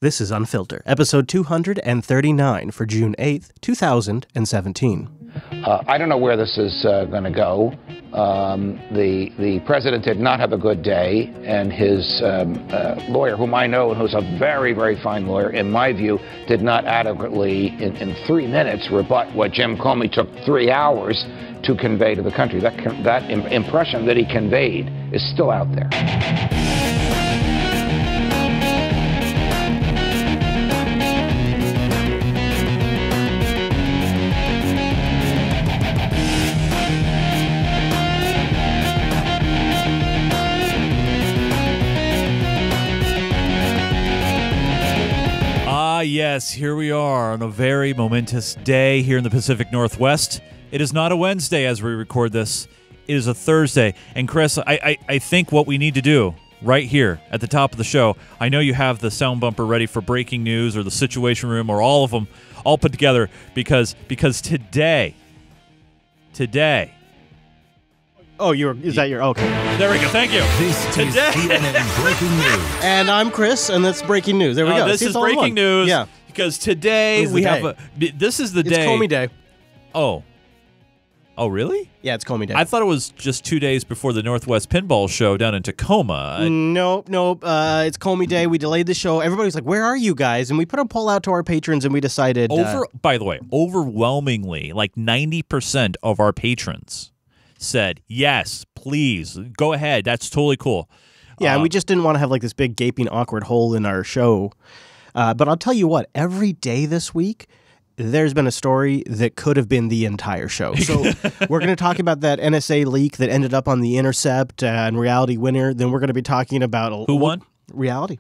This is Unfilter, episode 239 for June 8th, 2017. I don't know where this is going to go. The president did not have a good day, and his lawyer, whom I know and who's a very, very fine lawyer, in my view, did not adequately, in 3 minutes, rebut what Jim Comey took 3 hours to convey to the country. That impression that he conveyed is still out there. Yes, here we are on a very momentous day here in the Pacific Northwest. It is not a Wednesday as we record this. It is a Thursday. And Chris, I think what we need to do right here at the top of the show, I know you have the sound bumper ready for breaking news or the Situation Room or all of them all put together because today. Oh, is that your okay? There we go. Thank you. This is CNN Breaking News. And I'm Chris, and that's breaking news. There we go. This is breaking news. Yeah. Because today we have this is the day. It's Comey Day. Oh, really? Yeah, it's Comey Day. I thought it was just 2 days before the Northwest Pinball Show down in Tacoma. Nope. It's Comey Day. We delayed the show. Everybody's like, where are you guys? And we put a poll out to our patrons, and we decided... By the way, overwhelmingly, like 90% of our patrons said, yes, please, go ahead. That's totally cool. Yeah, and we just didn't want to have like this big gaping awkward hole in our show. But I'll tell you what, every day this week, there's been a story that could have been the entire show. So we're going to talk about that NSA leak that ended up on The Intercept and Reality Winner. Then we're going to be talking about... Who won? Reality.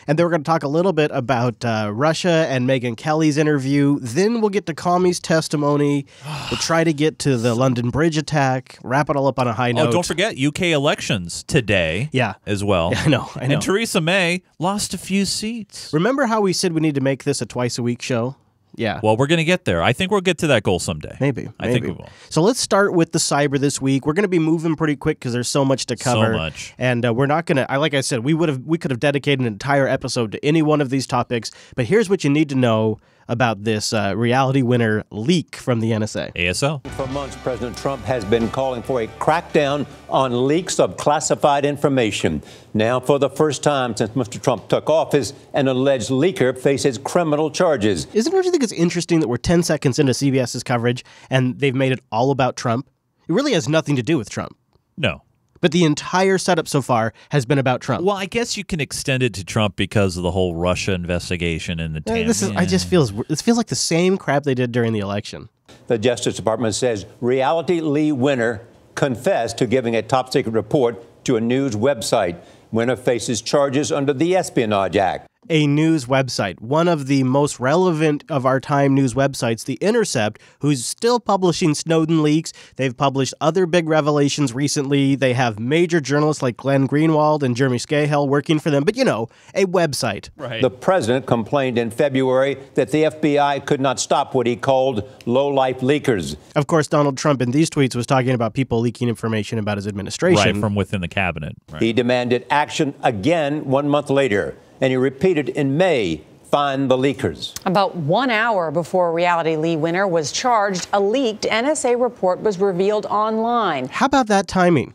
And then we're going to talk a little bit about Russia and Megyn Kelly's interview. Then we'll get to Comey's testimony. We'll try to get to the London Bridge attack, wrap it all up on a high note. Oh, don't forget UK elections today as well. Yeah, I know. And Theresa May lost a few seats. Remember how we said we need to make this a twice-a-week show? Yeah. Well, we're going to get there. I think we'll get to that goal someday. Maybe. I think we will. So let's start with the cyber this week. We're going to be moving pretty quick because there's so much to cover. So much. And we're not going to, like I said, we could have dedicated an entire episode to any one of these topics. But here's what you need to know about this Reality Winner leak from the NSA. ASL. For months, President Trump has been calling for a crackdown on leaks of classified information. Now, for the first time since Mr. Trump took office, an alleged leaker faces criminal charges. Don't you think it's interesting that we're 10 seconds into CBS's coverage and they've made it all about Trump? It really has nothing to do with Trump. No. But the entire setup so far has been about Trump. Well, I guess you can extend it to Trump because of the whole Russia investigation and the It feels like the same crap they did during the election. The Justice Department says Reality Lee Winner confessed to giving a top-secret report to a news website. Winner faces charges under the Espionage Act. A news website, one of the most relevant of our time news websites, The Intercept, who's still publishing Snowden leaks. They've published other big revelations recently. They have major journalists like Glenn Greenwald and Jeremy Scahill working for them. But, a website. Right. The president complained in February that the FBI could not stop what he called low-life leakers. Of course, Donald Trump in these tweets was talking about people leaking information about his administration. Right, from within the cabinet. Right. He demanded action again 1 month later. And he repeated in May, find the leakers. About 1 hour before Reality Lee Winner was charged, a leaked NSA report was revealed online. How about that timing?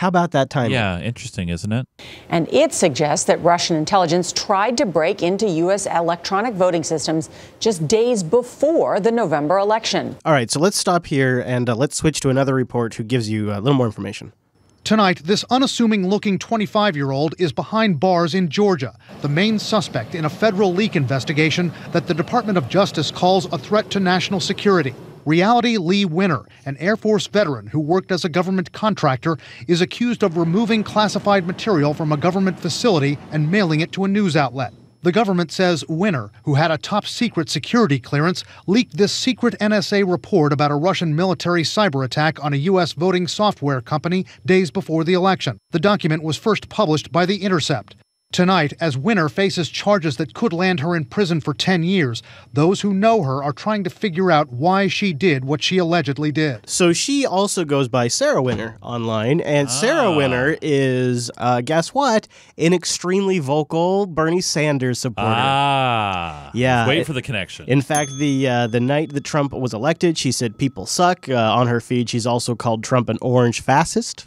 Yeah, interesting, isn't it? And it suggests that Russian intelligence tried to break into U.S. electronic voting systems just days before the November election. All right, so let's stop here and let's switch to another report who gives you a little more information. Tonight, this unassuming-looking 25-year-old is behind bars in Georgia, the main suspect in a federal leak investigation that the Department of Justice calls a threat to national security. Reality Lee Winner, an Air Force veteran who worked as a government contractor, is accused of removing classified material from a government facility and mailing it to a news outlet. The government says Winner, who had a top-secret security clearance, leaked this secret NSA report about a Russian military cyber attack on a U.S. voting software company days before the election. The document was first published by The Intercept. Tonight, as Winner faces charges that could land her in prison for 10 years, those who know her are trying to figure out why she did what she allegedly did. So she also goes by Sarah Winner online, and Sarah Winner is, guess what, an extremely vocal Bernie Sanders supporter. Yeah. Wait for the connection. In fact, the night that Trump was elected, she said people suck. On her feed, she's also called Trump an orange fascist.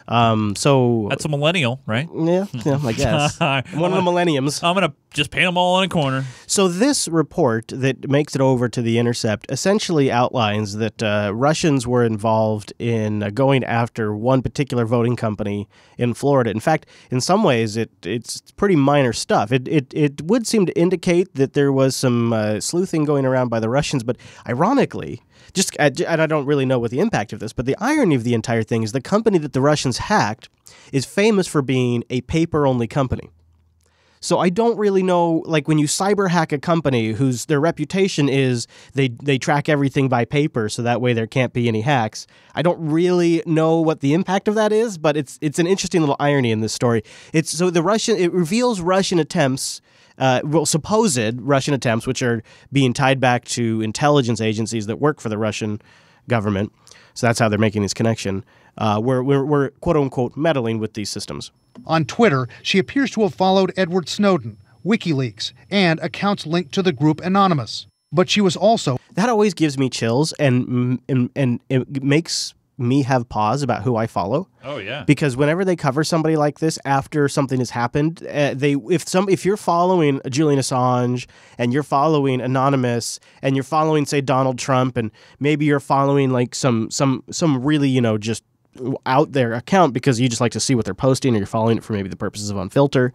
So that's a millennial, right? Yeah, I guess. One of the millenniums. I'm going to just paint them all in a corner. So this report that makes it over to The Intercept essentially outlines that Russians were involved in going after one particular voting company in Florida. In fact, in some ways, it's pretty minor stuff. It would seem to indicate that there was some sleuthing going around by the Russians, but ironically, and I don't really know what the impact of this, but the irony of the entire thing is the company that the Russians hacked is famous for being a paper-only company. So I don't really know, like when you cyber hack a company whose their reputation is they track everything by paper, so that way there can't be any hacks. I don't really know what the impact of that is, but it's an interesting little irony in this story. It reveals Russian attempts. Supposed Russian attempts, which are being tied back to intelligence agencies that work for the Russian government. So that's how they're making this connection. We're quote-unquote meddling with these systems. On Twitter, she appears to have followed Edward Snowden, WikiLeaks, and accounts linked to the group Anonymous. But she was also... That always gives me chills, and it makes me have pause about who I follow. Oh yeah. Because whenever they cover somebody like this after something has happened, if you're following Julian Assange and you're following Anonymous and you're following, say, Donald Trump, and maybe you're following like some really, just out there account because you just like to see what they're posting, or you're following it for maybe the purposes of Unfilter,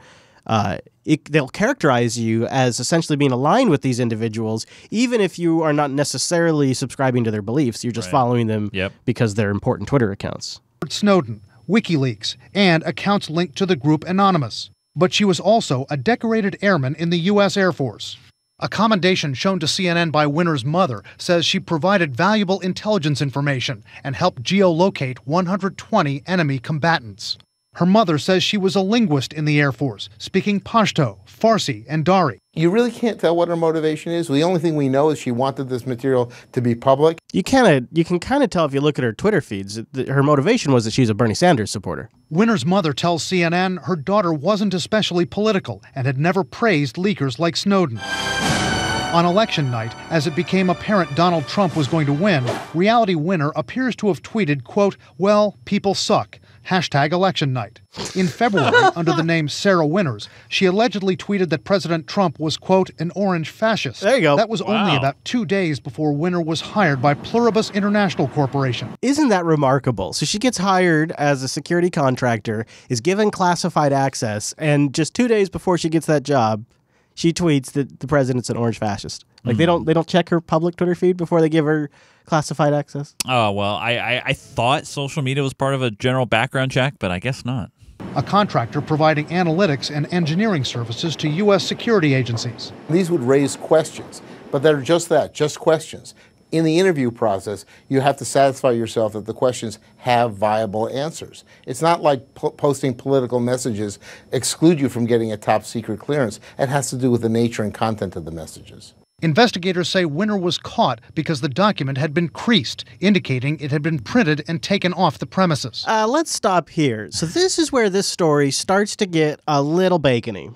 they'll characterize you as essentially being aligned with these individuals, even if you are not necessarily subscribing to their beliefs. You're just following them because they're important Twitter accounts. Snowden, WikiLeaks, and accounts linked to the group Anonymous. But she was also a decorated airman in the U.S. Air Force. A commendation shown to CNN by Winner's mother says she provided valuable intelligence information and helped geolocate 120 enemy combatants. Her mother says she was a linguist in the Air Force, speaking Pashto, Farsi, and Dari. You really can't tell what her motivation is. The only thing we know is she wanted this material to be public. You can kind of tell if you look at her Twitter feeds. Her motivation was that she's a Bernie Sanders supporter. Winner's mother tells CNN her daughter wasn't especially political and had never praised leakers like Snowden. On election night, as it became apparent Donald Trump was going to win, Reality Winner appears to have tweeted, quote, "Well, people suck. #election night." In February, under the name Sarah Winners, she allegedly tweeted that President Trump was, quote, "an orange fascist." There you go. That was only about 2 days before Winner was hired by Pluribus International Corporation. Isn't that remarkable? So she gets hired as a security contractor, is given classified access, and just 2 days before she gets that job, she tweets that the president's an orange fascist. Like they don't check her public Twitter feed before they give her classified access. Oh, well, I thought social media was part of a general background check, but I guess not. A contractor providing analytics and engineering services to U.S. security agencies. These would raise questions, but they're just that, just questions. In the interview process, you have to satisfy yourself that the questions have viable answers. It's not like posting political messages exclude you from getting a top secret clearance. It has to do with the nature and content of the messages. Investigators say Winner was caught because the document had been creased, indicating it had been printed and taken off the premises. Let's stop here. So this is where this story starts to get a little bacony.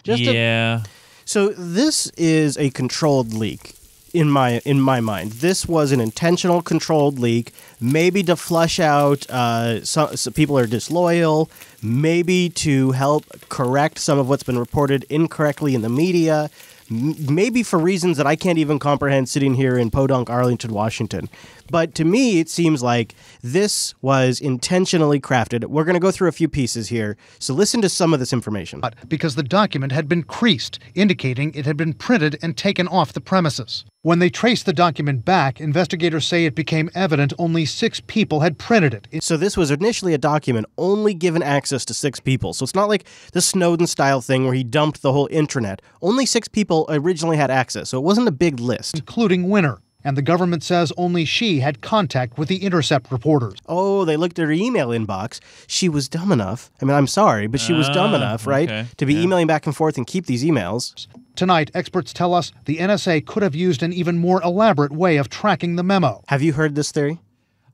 So this is a controlled leak. In my mind, this was an intentional controlled leak, maybe to flush out some people are disloyal, maybe to help correct some of what's been reported incorrectly in the media, maybe for reasons that I can't even comprehend sitting here in Podunk, Arlington, Washington. But to me, it seems like this was intentionally crafted. We're going to go through a few pieces here, so listen to some of this information. Because the document had been creased, indicating it had been printed and taken off the premises. When they traced the document back, investigators say it became evident only 6 people had printed it. So this was initially a document only given access to 6 people. So it's not like the Snowden-style thing where he dumped the whole intranet. Only 6 people originally had access, so it wasn't a big list. Including Winner. And the government says only she had contact with the Intercept reporters. Oh, they looked at her email inbox. She was dumb enough. I mean, I'm sorry, but she was dumb enough, right? Okay. To be emailing back and forth and keep these emails. Tonight, experts tell us the NSA could have used an even more elaborate way of tracking the memo. Have you heard this theory?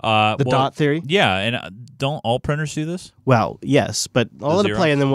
The dot theory? Yeah, and don't all printers do this? Well, yes, but I'll let it play, and then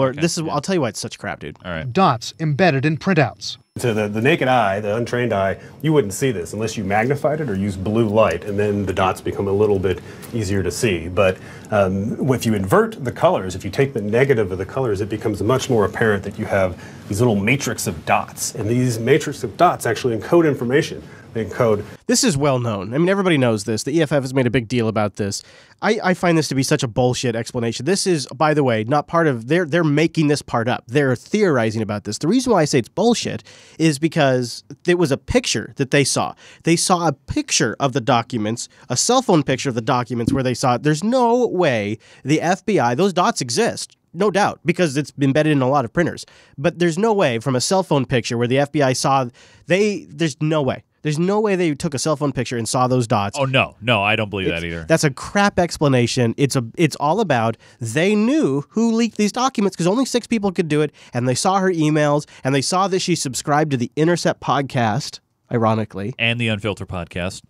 I'll tell you why it's such crap, dude. All right. Dots embedded in printouts. To the naked eye, the untrained eye, you wouldn't see this unless you magnified it or used blue light, and then the dots become a little bit easier to see. But if you invert the colors, if you take the negative of the colors, it becomes much more apparent that you have these little matrix of dots. And these matrix of dots actually encode information. They encode. This is well known. I mean, everybody knows this. The EFF has made a big deal about this. I find this to be such a bullshit explanation. This is, by the way, not part of, they're making this part up. They're theorizing about this. The reason why I say it's bullshit is because it was a picture that they saw. They saw a picture of the documents, a cell phone picture of the documents where they saw it. There's no way the FBI, those dots exist. No doubt, because it's embedded in a lot of printers. But there's no way from a cell phone picture where the FBI saw, there's no way. There's no way they took a cell phone picture and saw those dots. Oh, no, I don't believe that either. That's a crap explanation. It's all about they knew who leaked these documents because only 6 people could do it, and they saw her emails, and they saw that she subscribed to the Intercept podcast, ironically. And the Unfilter podcast.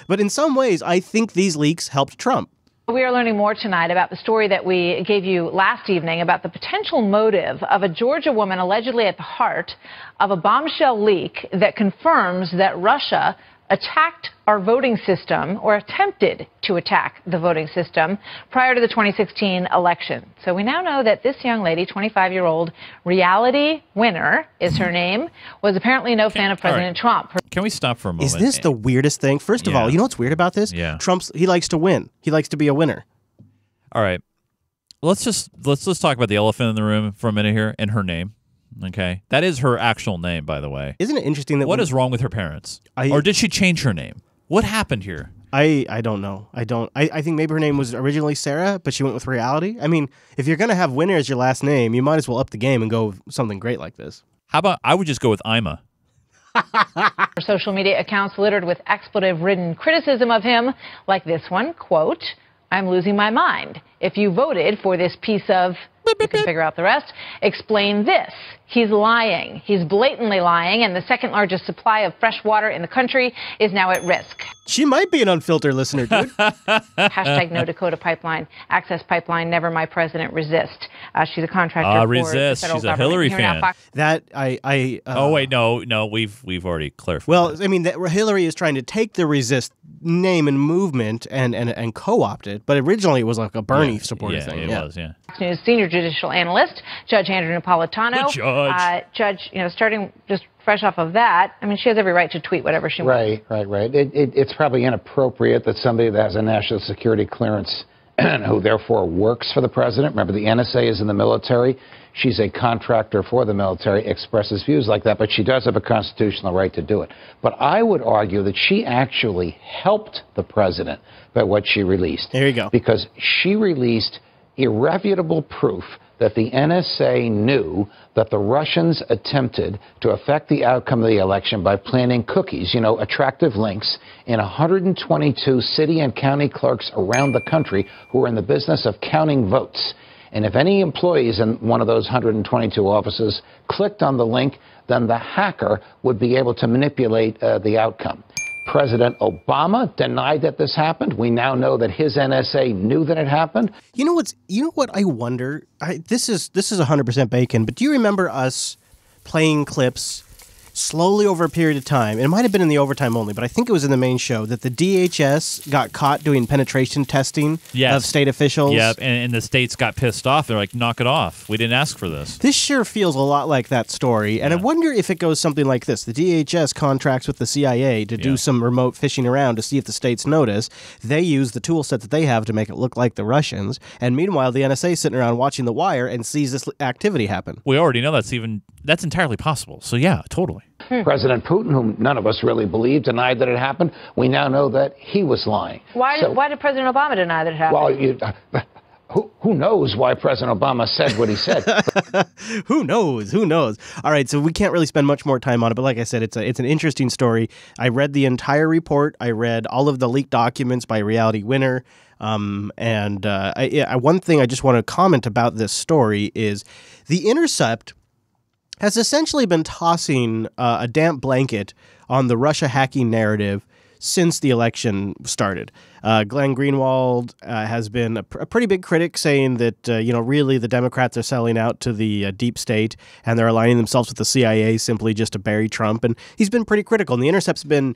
But in some ways, I think these leaks helped Trump. We are learning more tonight about the story that we gave you last evening about the potential motive of a Georgia woman allegedly at the heart of a bombshell leak that confirms that Russia attacked our voting system or attempted to attack the voting system prior to the 2016 election. So we now know that this young lady, 25-year-old reality winner is her name, was apparently no fan of President Trump. Can we stop for a moment? Is this the weirdest thing? First of all, you know what's weird about this? Yeah. He likes to win. He likes to be a winner. All right. Let's talk about the elephant in the room for a minute here and her name. Okay. That is her actual name, by the way. Isn't it interesting that what is wrong with her parents? Or did she change her name? What happened here? I don't know. I think maybe her name was originally Sarah, but she went with reality. I mean, if you're going to have winner as your last name, you might as well up the game and go with something great like this. How about I would just go with Ima. Social media accounts littered with expletive-ridden criticism of him, like this one, quote, "I'm losing my mind. If you voted for this piece of," you can figure out the rest, "explain this. He's lying. He's blatantly lying, and the second largest supply of fresh water in the country is now at risk." She might be an Unfiltered listener, dude. Hashtag no Dakota Pipeline, Access Pipeline, never my president, resist. She's a contractor for resist. the federal She's a government. Hillary Here fan. now, That oh wait, no, we've already clarified. Well, that. I mean, Hillary is trying to take the resist name and movement and co-opt it, but originally it was like a Bernie supporter thing. It was. Fox News senior judicial analyst, Judge Andrew Napolitano. Good judge. Judge, starting just fresh off of that, I mean, she has every right to tweet whatever she wants. Right. It's probably inappropriate that somebody that has a national security clearance who therefore works for the president, remember the NSA is in the military, she's a contractor for the military, expresses views like that, but she does have a constitutional right to do it. But I would argue that she actually helped the president by what she released. There you go. Because she released irrefutable proof that the NSA knew that the Russians attempted to affect the outcome of the election by planting cookies, attractive links, in 122 city and county clerks around the country who are in the business of counting votes. And if any employees in one of those 122 offices clicked on the link, then the hacker would be able to manipulate the outcome. President Obama denied that this happened. We now know that his NSA knew that it happened. You know what I wonder? This is 100% bacon, but do you remember us playing clips slowly over a period of time? It might have been in the overtime only, but I think it was in the main show that the DHS got caught doing penetration testing of state officials. Yeah, and the states got pissed off. They're like, knock it off. We didn't ask for this. This sure feels a lot like that story, and I wonder if it goes something like this. The DHS contracts with the CIA to do some remote fishing around to see if the states notice. They use the tool set that they have to make it look like the Russians, and meanwhile, the NSA is sitting around watching The Wire and sees this activity happen. We already know that's entirely possible. So yeah, totally. President Putin, whom none of us really believed, denied that it happened. We now know that he was lying. Why did President Obama deny that it happened? Well, Who knows why President Obama said what he said? Who knows? Who knows? All right, so we can't really spend much more time on it, but like I said, it's an interesting story. I read the entire report. I read all of the leaked documents by Reality Winner. One thing I just want to comment about this story is The Intercept has essentially been tossing a damp blanket on the Russia hacking narrative since the election started. Glenn Greenwald has been a pretty big critic, saying that, really the Democrats are selling out to the deep state and they're aligning themselves with the CIA simply just to bury Trump. And he's been pretty critical. And The Intercept's been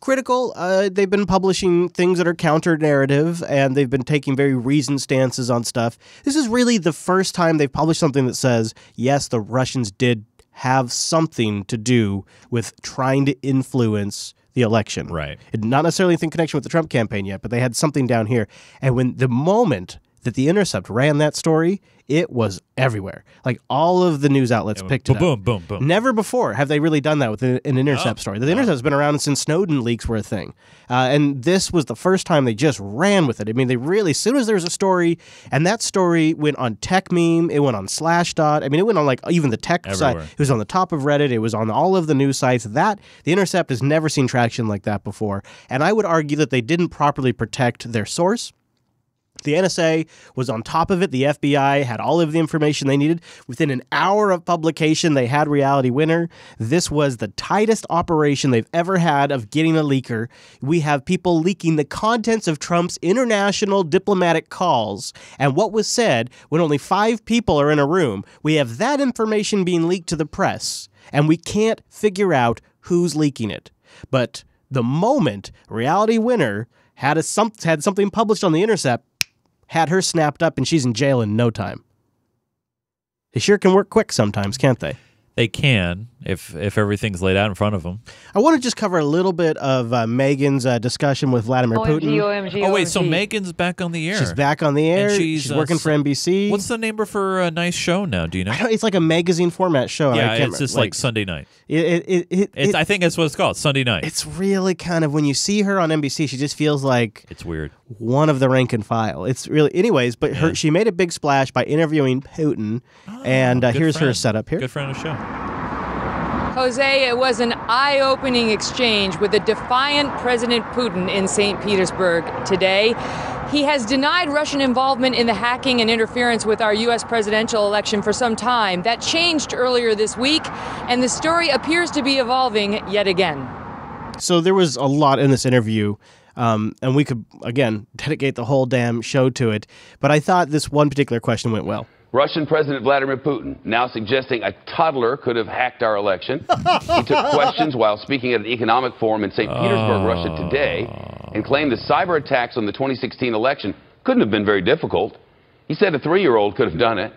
critical. They've been publishing things that are counter-narrative, and they've been taking very reasoned stances on stuff. This is really the first time they've published something that says, yes, the Russians did have something to do with trying to influence the election. Right. Not necessarily in connection with the Trump campaign yet, but they had something down here. And when the moment that The Intercept ran that story, it was everywhere. Like all of the news outlets picked it up. Boom, boom, boom. Never before have they really done that with an Intercept story. The Intercept's been around since Snowden leaks were a thing. And this was the first time they just ran with it. I mean, they really, as soon as there was a story, and that story went on Tech Meme, it went on Slashdot. I mean, it went on like even the tech site. It was on the top of Reddit. It was on all of the news sites. The Intercept has never seen traction like that before. And I would argue that they didn't properly protect their source. The NSA was on top of it. The FBI had all of the information they needed. Within an hour of publication, they had Reality Winner. This was the tightest operation they've ever had of getting a leaker. We have people leaking the contents of Trump's international diplomatic calls and what was said when only 5 people are in a room. We have that information being leaked to the press, and we can't figure out who's leaking it. But the moment Reality Winner had something published on The Intercept, had her snapped up, and she's in jail in no time. They sure can work quick sometimes, can't they? They can, if everything's laid out in front of them. I want to just cover a little bit of Megyn's discussion with Vladimir Putin. OMG. Oh, wait, so Megyn's back on the air. She's back on the air. And she's working for NBC. What's the name of her nice show now? Do you know? It's like a magazine format show. Yeah, it's just like Sunday night. I think that's what it's called, Sunday night. It's really kind of, when you see her on NBC, she just feels like it's weird. One of the rank and file. It's really, anyways, but she made a big splash by interviewing Putin, and here's her setup here. Good friend of the show. Jose, it was an eye-opening exchange with a defiant President Putin in St. Petersburg today. He has denied Russian involvement in the hacking and interference with our U.S. presidential election for some time. That changed earlier this week, and the story appears to be evolving yet again. So there was a lot in this interview, and we could, again, dedicate the whole damn show to it. But I thought this one particular question went well. Russian President Vladimir Putin now suggesting a toddler could have hacked our election. He took questions while speaking at an economic forum in St. Petersburg, Russia today, and claimed the cyber attacks on the 2016 election couldn't have been very difficult. He said a 3-year-old could have done it.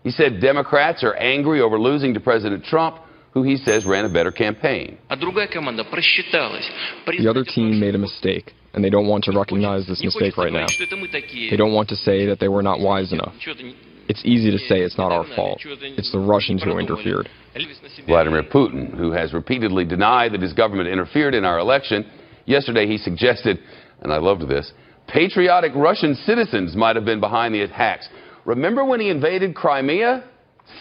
He said Democrats are angry over losing to President Trump, who he says ran a better campaign. The other team made a mistake, and they don't want to recognize this mistake right now. They don't want to say that they were not wise enough. It's easy to say it's not our fault. It's the Russians who interfered. Vladimir Putin, who has repeatedly denied that his government interfered in our election, yesterday he suggested, and I loved this, patriotic Russian citizens might have been behind the attacks. Remember when he invaded Crimea?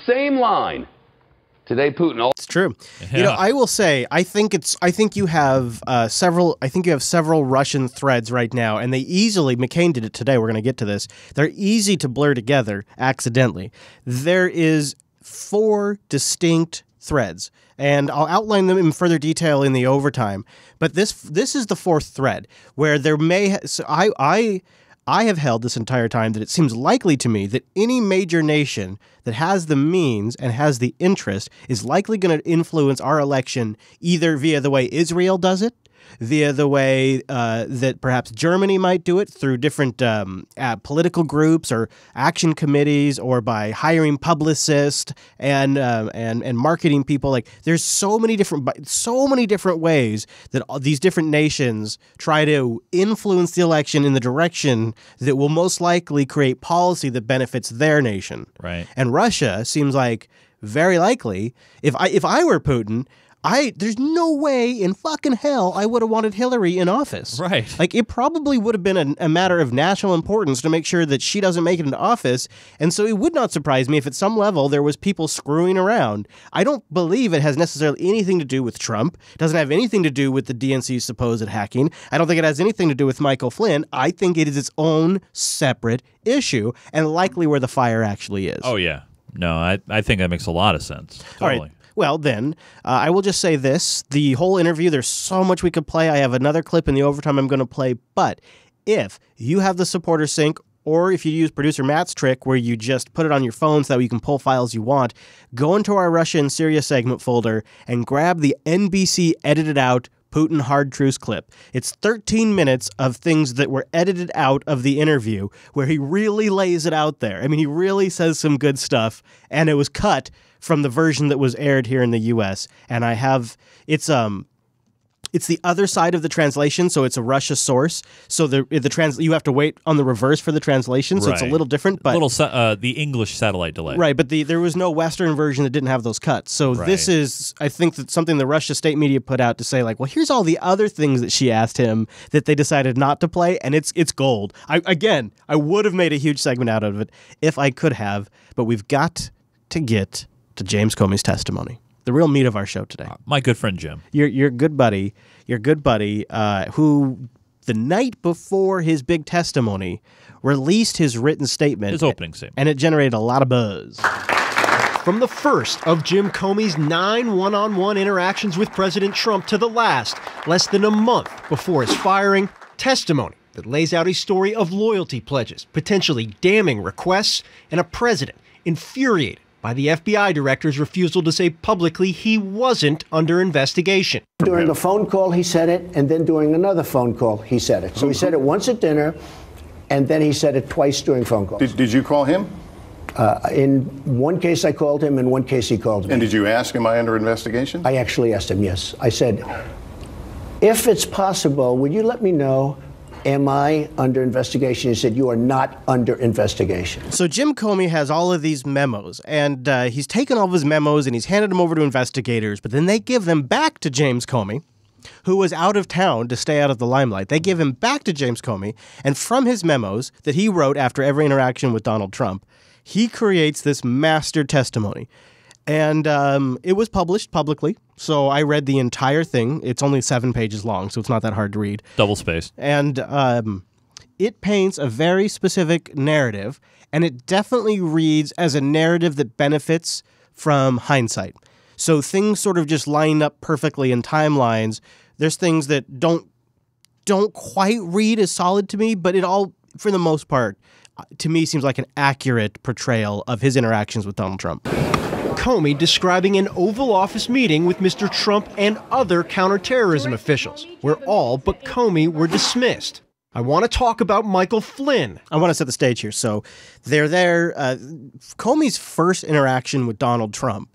Same line. Today, Putin also. It's true. Yeah. You know, I will say, I think you have several Russian threads right now, and they easily, McCain did it today, we're going to get to this, they're easy to blur together accidentally. There is 4 distinct threads, and I'll outline them in further detail in the overtime, but this is the 4th thread, where there may, I have held this entire time that it seems likely to me that any major nation that has the means and has the interest is likely going to influence our election either via the way Israel does it, via the way that perhaps Germany might do it through different political groups or action committees, or by hiring publicists and marketing people. Like, there's so many different ways that these different nations try to influence the election in the direction that will most likely create policy that benefits their nation. Right. And Russia seems like very likely. If I were Putin, There's no way in fucking hell I would have wanted Hillary in office. Right. Like, it probably would have been a matter of national importance to make sure that she doesn't make it into office. And so it would not surprise me if at some level there was people screwing around. I don't believe it has necessarily anything to do with Trump. It doesn't have anything to do with the DNC's supposed hacking. I don't think it has anything to do with Michael Flynn. I think it is its own separate issue and likely where the fire actually is. Oh, yeah. No, I think that makes a lot of sense. Totally. All right. Well, then, I will just say this. The whole interview, there's so much we could play. I have another clip in the overtime I'm going to play. But if you have the supporter sync, or if you use producer Matt's trick where you just put it on your phone so that you can pull files you want, go into our Russia and Syria segment folder and grab the NBC edited out Putin hard truths clip. It's 13 minutes of things that were edited out of the interview where he really lays it out there. I mean, he really says some good stuff, and it was cut from the version that was aired here in the U.S. And I have it's the other side of the translation, so it's a Russia source. So you have to wait on the reverse for the translation, so it's a little different. But the English satellite delay, right? But there was no Western version that didn't have those cuts. So this is, I think, that something the Russia state media put out to say, like, well, here's all the other things that she asked him that they decided not to play, and it's gold. I would have made a huge segment out of it if I could have, but we've got to get to James Comey's testimony, the real meat of our show today. My good friend Jim, your good buddy, who the night before his big testimony released his written statement, his opening statement, and it generated a lot of buzz. From the first of Jim Comey's 9 one-on-one interactions with President Trump to the last, less than a month before his firing, testimony that lays out a story of loyalty pledges, potentially damning requests, and a president infuriated by the FBI director's refusal to say publicly he wasn't under investigation. During a phone call, he said it, and then during another phone call, he said it. So he said it once at dinner, and then he said it twice during phone calls. Did you call him? In one case, I called him. In one case, he called me. And did you ask, am I under investigation? I actually asked him, yes. I said, if it's possible, would you let me know, am I under investigation? He said, you are not under investigation. So Jim Comey has all of these memos, and he's taken all of his memos and he's handed them over to investigators, but then they give them back to James Comey, who was out of town to stay out of the limelight. They give him back to James Comey, and from his memos that he wrote after every interaction with Donald Trump, he creates this master testimony. And it was published publicly, so I read the entire thing. It's only 7 pages long, so it's not that hard to read. Double spaced. And it paints a very specific narrative, and it definitely reads as a narrative that benefits from hindsight. So things sort of just line up perfectly in timelines. There's things that don't quite read as solid to me, but it all, for the most part, to me seems like an accurate portrayal of his interactions with Donald Trump. Comey describing an Oval Office meeting with Mr. Trump and other counterterrorism officials, where all but Comey were dismissed. I want to talk about Michael Flynn. I want to set the stage here. So they're there. Comey's first interaction with Donald Trump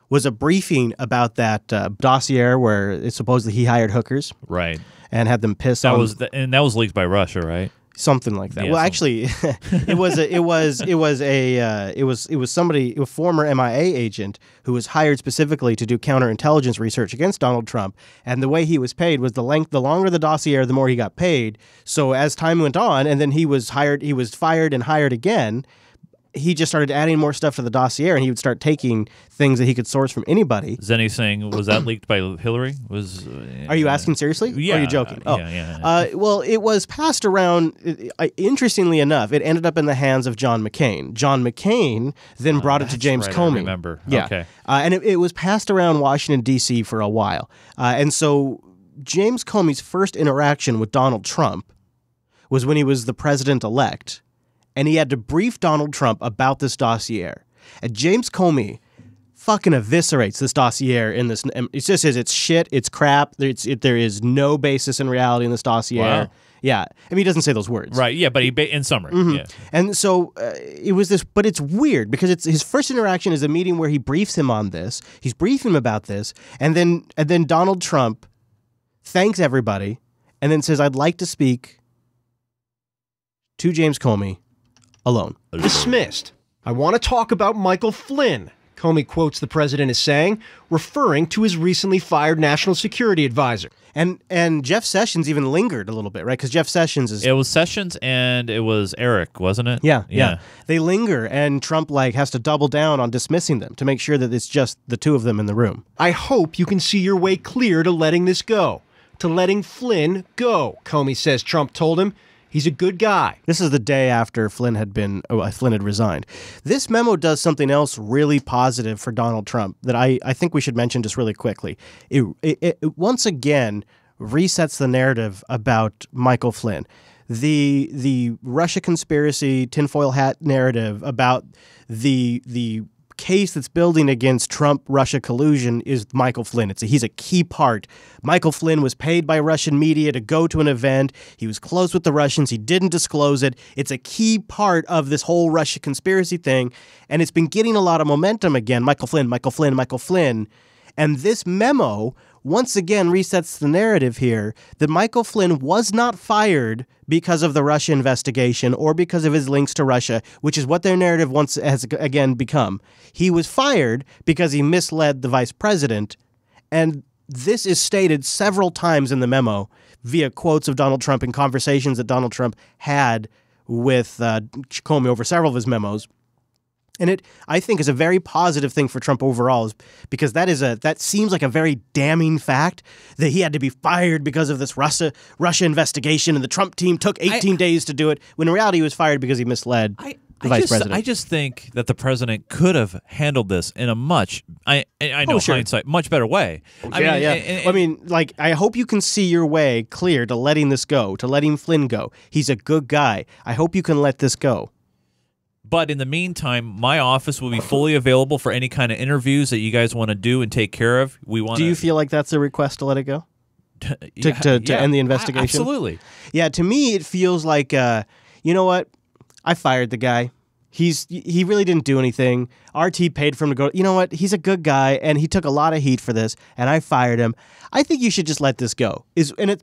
was a briefing about that dossier where it's supposedly he hired hookers, right, and had them piss on. And that was leaked by Russia, right? Something like that. Yeah, well, actually, it was somebody, a former MIA agent who was hired specifically to do counterintelligence research against Donald Trump. And the way he was paid was the longer the dossier, the more he got paid. So as time went on, and then he was fired and hired again, he just started adding more stuff to the dossier, and he would start taking things that he could source from anybody. Zenny saying, was that leaked by Hillary? Are you asking seriously? Yeah. Or are you joking? Yeah. Well, it was passed around. Interestingly enough, it ended up in the hands of John McCain. John McCain then brought it to James Comey. I remember. Yeah. Okay. And it was passed around Washington, D.C. for a while. And so James Comey's first interaction with Donald Trump was when he was the president-elect, and he had to brief Donald Trump about this dossier. And James Comey fucking eviscerates this dossier in this. It just says it's shit, it's crap. There is no basis in reality in this dossier. Wow. Yeah. I mean, he doesn't say those words. Right, yeah, but in summary. Mm-hmm. Yeah. And so it was this, but it's weird because it's his first interaction is a meeting where he briefs him on this. He's briefing him about this. And then Donald Trump thanks everybody and then says, I'd like to speak to James Comey alone. Dismissed. I want to talk about Michael Flynn. Comey quotes the president as saying, referring to his recently fired national security advisor. And Jeff Sessions even lingered a little bit, right? Because Jeff Sessions is... It was Sessions and it was Eric, wasn't it? Yeah. They linger, and Trump has to double down on dismissing them to make sure that it's just the two of them in the room. I hope you can see your way clear to letting this go, to letting Flynn go, Comey says Trump told him. He's a good guy. This is the day after Flynn had resigned. This memo does something else really positive for Donald Trump that I think we should mention just really quickly. It once again resets the narrative about Michael Flynn. The Russia conspiracy tinfoil hat narrative about the case that's building against Trump-Russia collusion is Michael Flynn. He's a key part. Michael Flynn was paid by Russian media to go to an event. He was close with the Russians. He didn't disclose it. It's a key part of this whole Russia conspiracy thing, and it's been getting a lot of momentum again. Michael Flynn, Michael Flynn, Michael Flynn. And this memo once again resets the narrative here that Michael Flynn was not fired because of the Russia investigation or because of his links to Russia, which is what their narrative has again become. He was fired because he misled the vice president, and this is stated several times in the memo via quotes of Donald Trump and conversations that Donald Trump had with Comey over several of his memos. And it, I think, is a very positive thing for Trump overall, because that seems like a very damning fact that he had to be fired because of this Russia investigation, and the Trump team took 18 days to do it, when in reality he was fired because he misled the vice president. I just think that the president could have handled this in a much, I know hindsight, much better way. I mean, I hope you can see your way clear to letting this go, to letting Flynn go. He's a good guy. I hope you can let this go. But in the meantime, my office will be fully available for any kind of interviews that you guys want to do and take care of. Do you feel like that's a request to let it go? To end the investigation? Absolutely. Yeah, to me, it feels like, you know what? I fired the guy. He really didn't do anything. RT paid for him to go. You know what? He's a good guy, and he took a lot of heat for this, and I fired him. I think you should just let this go.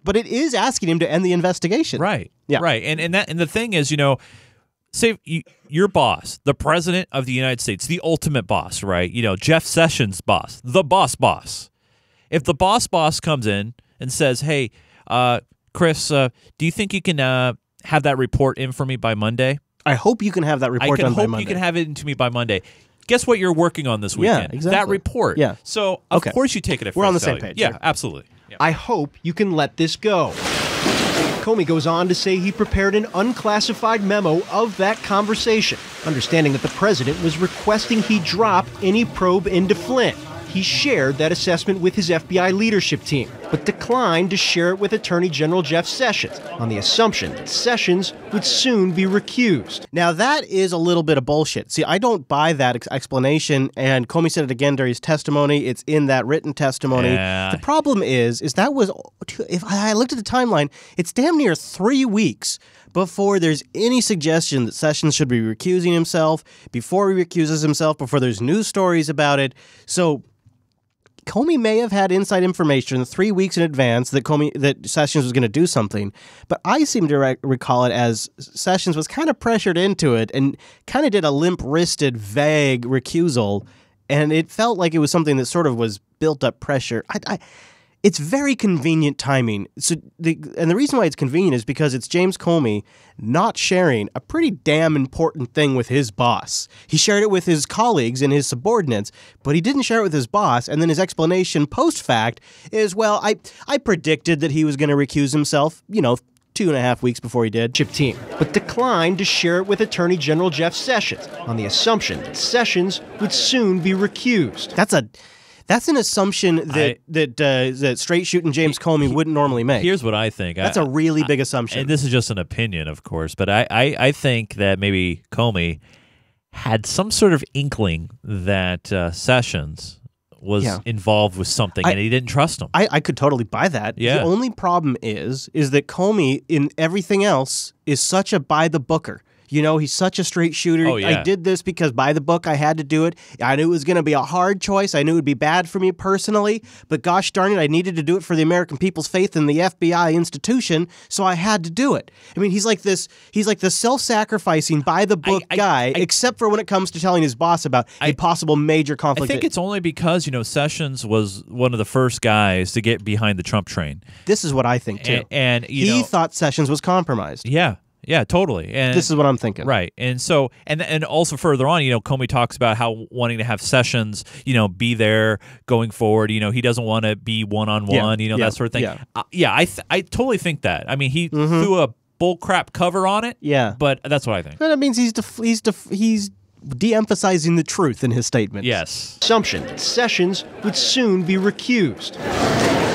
But it is asking him to end the investigation. Right. Yeah. Right. And the thing is, say your boss, the president of the United States, the ultimate boss, right? Jeff Sessions' boss, the boss. If the boss comes in and says, hey, Chris, do you think you can have that report in for me by Monday? I hope you can have that report done by Monday. I hope you can have it into me by Monday. Guess what you're working on this weekend? Yeah, exactly. That report. Yeah. So, of course you take it at face value. We're on the same page. Yeah, absolutely. Yeah. I hope you can let this go. Comey goes on to say he prepared an unclassified memo of that conversation, understanding that the president was requesting he drop any probe into Flynn. He shared that assessment with his FBI leadership team, but declined to share it with Attorney General Jeff Sessions on the assumption that Sessions would soon be recused. Now, that is a little bit of bullshit. See, I don't buy that explanation, and Comey said it again during his testimony. It's in that written testimony. Yeah. The problem is that was, if I looked at the timeline, it's damn near 3 weeks before there's any suggestion that Sessions should be recusing himself, before he recuses himself, before there's news stories about it. So Comey may have had inside information 3 weeks in advance that Sessions was going to do something, but I seem to recall it as Sessions was kind of pressured into it and kind of did a limp-wristed, vague recusal, and it felt like it was something that sort of was built-up pressure. It's very convenient timing. And the reason why it's convenient is because it's James Comey not sharing a pretty damn important thing with his boss. He shared it with his colleagues and his subordinates, but he didn't share it with his boss. And then his explanation post-fact is, well, I predicted that he was going to recuse himself, 2.5 weeks before he did. Chip team, but declined to share it with Attorney General Jeff Sessions on the assumption that Sessions would soon be recused. That's an assumption that straight-shooting James Comey wouldn't normally make. Here's what I think. That's a really big assumption. And this is just an opinion, of course, but I think that maybe Comey had some sort of inkling that Sessions was involved with something, and he didn't trust him. I could totally buy that. Yeah. The only problem is that Comey, in everything else, is such a by-the-booker. You know, he's such a straight shooter. Oh, yeah. I did this because by the book I had to do it. I knew it was going to be a hard choice. I knew it would be bad for me personally, but gosh darn it, I needed to do it for the American people's faith in the FBI institution, so I had to do it. I mean, he's like the self-sacrificing by the book guy, except for when it comes to telling his boss about a possible major conflict. I think it's only because, Sessions was one of the first guys to get behind the Trump train. This is what I think too. And he thought Sessions was compromised. Yeah. Yeah, totally. And this is what I'm thinking. Right. And so, and also further on, Comey talks about how wanting to have Sessions, be there going forward. He doesn't want to be one-on-one, that sort of thing. Yeah, I totally think that. I mean, he threw a bullcrap cover on it. Yeah. But that's what I think. But that means he's de-emphasizing the truth in his statement. Yes. Assumption that Sessions would soon be recused.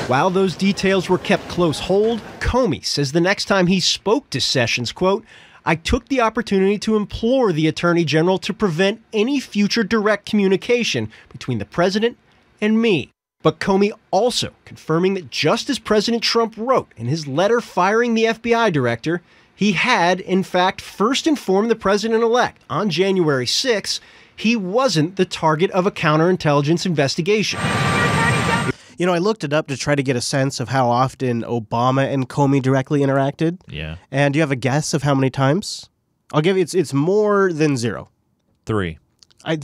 While those details were kept close hold, Comey says the next time he spoke to Sessions, quote, I took the opportunity to implore the Attorney General to prevent any future direct communication between the president and me. But Comey also confirming that just as President Trump wrote in his letter firing the FBI director, he had, in fact, first informed the president-elect on January 6th he wasn't the target of a counterintelligence investigation. I looked it up to try to get a sense of how often Obama and Comey directly interacted. Yeah. And do you have a guess of how many times? I'll give you, it's more than 0. 3.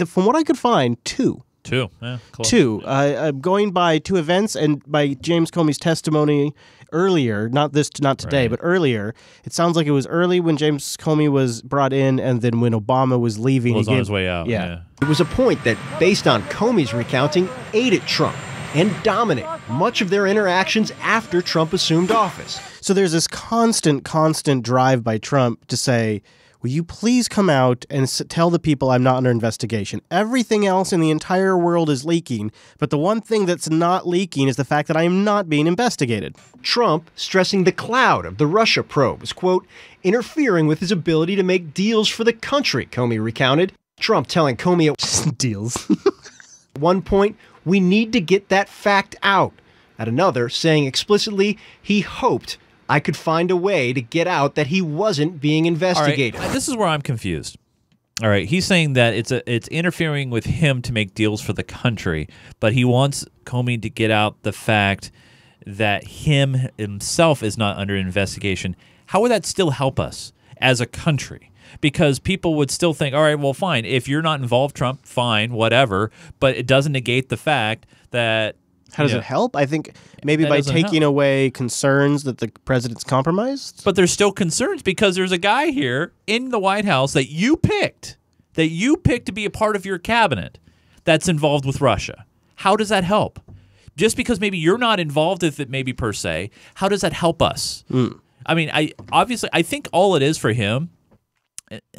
From what I could find, 2. 2. Yeah, close. 2. Going by 2 events and by James Comey's testimony earlier, not today, but earlier, it sounds like it was early when James Comey was brought in and then when Obama was leaving. He was on his way out. Yeah. It was a point that, based on Comey's recounting, aided Trump and dominate much of their interactions after Trump assumed office. So there's this constant drive by Trump to say, will you please come out and tell the people I'm not under investigation? Everything else in the entire world is leaking, but the one thing that's not leaking is the fact that I am not being investigated. Trump stressing the cloud of the Russia probe was, quote, interfering with his ability to make deals for the country, Comey recounted. Trump telling Comey at deals. At one point, we need to get that fact out. At another, saying explicitly he hoped I could find a way to get out that he wasn't being investigated. All right, this is where I'm confused. All right, he's saying that it's interfering with him to make deals for the country, but he wants Comey to get out the fact that himself is not under investigation. How would that still help us as a country? Because people would still think, all right, well, fine. If you're not involved, Trump, fine, whatever. But it doesn't negate the fact that... How does it help? I think maybe by taking away concerns that the president's compromised. But there's still concerns because there's a guy here in the White House that you picked to be a part of your cabinet that's involved with Russia. How does that help? Just because maybe you're not involved with it maybe per se, how does that help us? I mean, I think all it is for him,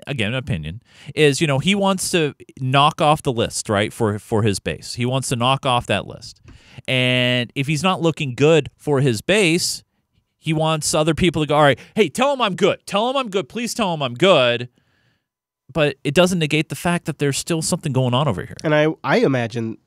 again, opinion, is, he wants to knock off the list, right, for his base. He wants to knock off that list. And if he's not looking good for his base, he wants other people to go, all right, hey, tell him I'm good. Tell him I'm good. Please tell him I'm good. But it doesn't negate the fact that there's still something going on over here. And I imagine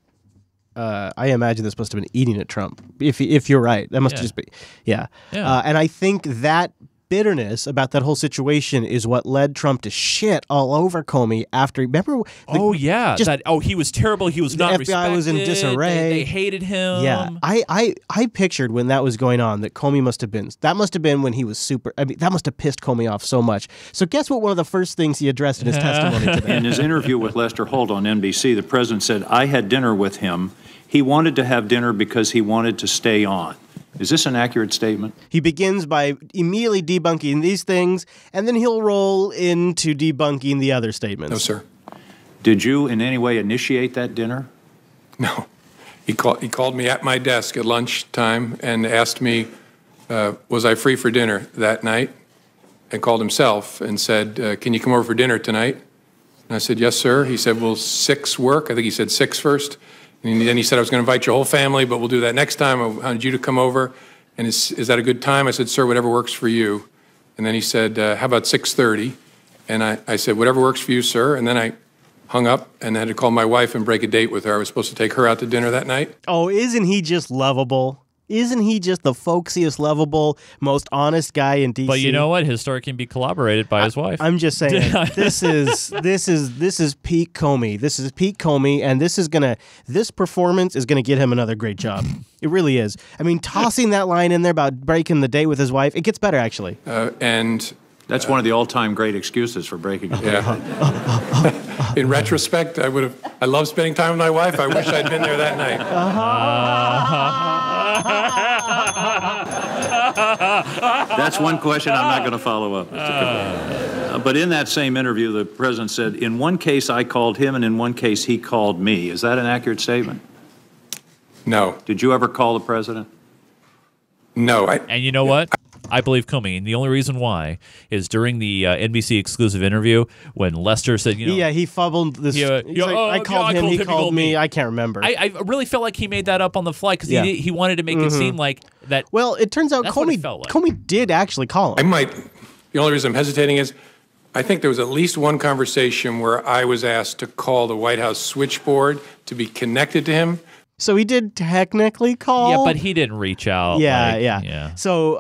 this must have been eating at Trump. If you're right, that must just be, yeah. And I think that bitterness about that whole situation is what led Trump to shit all over Comey after. Remember? He was terrible. He was not respected. The FBI was in disarray. They hated him. Yeah, I pictured when that was going on that Comey must have been when he was super. I mean, that must have pissed Comey off so much. So guess what? One of the first things he addressed in his testimony today. In his interview with Lester Holt on NBC, the president said, "I had dinner with him. He wanted to have dinner because he wanted to stay on." Is this an accurate statement? He begins by immediately debunking these things, and then he'll roll into debunking the other statements. No, sir. Did you in any way initiate that dinner? No. He called me at my desk at lunchtime and asked me, was I free for dinner that night? And called himself and said, can you come over for dinner tonight? And I said, yes, sir. He said, will 6 work? I think he said 6 first. And then he said, I was going to invite your whole family, but we'll do that next time. I wanted you to come over. And is that a good time? I said, sir, whatever works for you. And then he said, how about 6:30? And I said, whatever works for you, sir. And then I hung up and had to call my wife and break a date with her. I was supposed to take her out to dinner that night. Oh, isn't he just lovable? Isn't he just the folksiest, lovable, most honest guy in D.C.? But you know what? His story can be corroborated by his wife. I'm just saying, this is Pete Comey. This is Pete Comey, and this performance is gonna get him another great job. It really is. I mean, tossing that line in there about breaking the date with his wife, it gets better actually. And that's one of the all-time great excuses for breaking it. Yeah. In retrospect, I love spending time with my wife. I wish I'd been there that night. That's one question I'm not going to follow up. But in that same interview, the president said, in one case I called him and in one case he called me. Is that an accurate statement? No. Did you ever call the president? No. And you know what? I believe Comey, and the only reason why is during the NBC exclusive interview when Lester said, he fumbled this. I called him, he called me. I can't remember. I really felt like he made that up on the fly because he wanted to make it seem like that. Well, it turns out Comey did actually call him. The only reason I'm hesitating is I think there was at least one conversation where I was asked to call the White House switchboard to be connected to him. So he did technically call. Yeah, but he didn't reach out. Yeah. So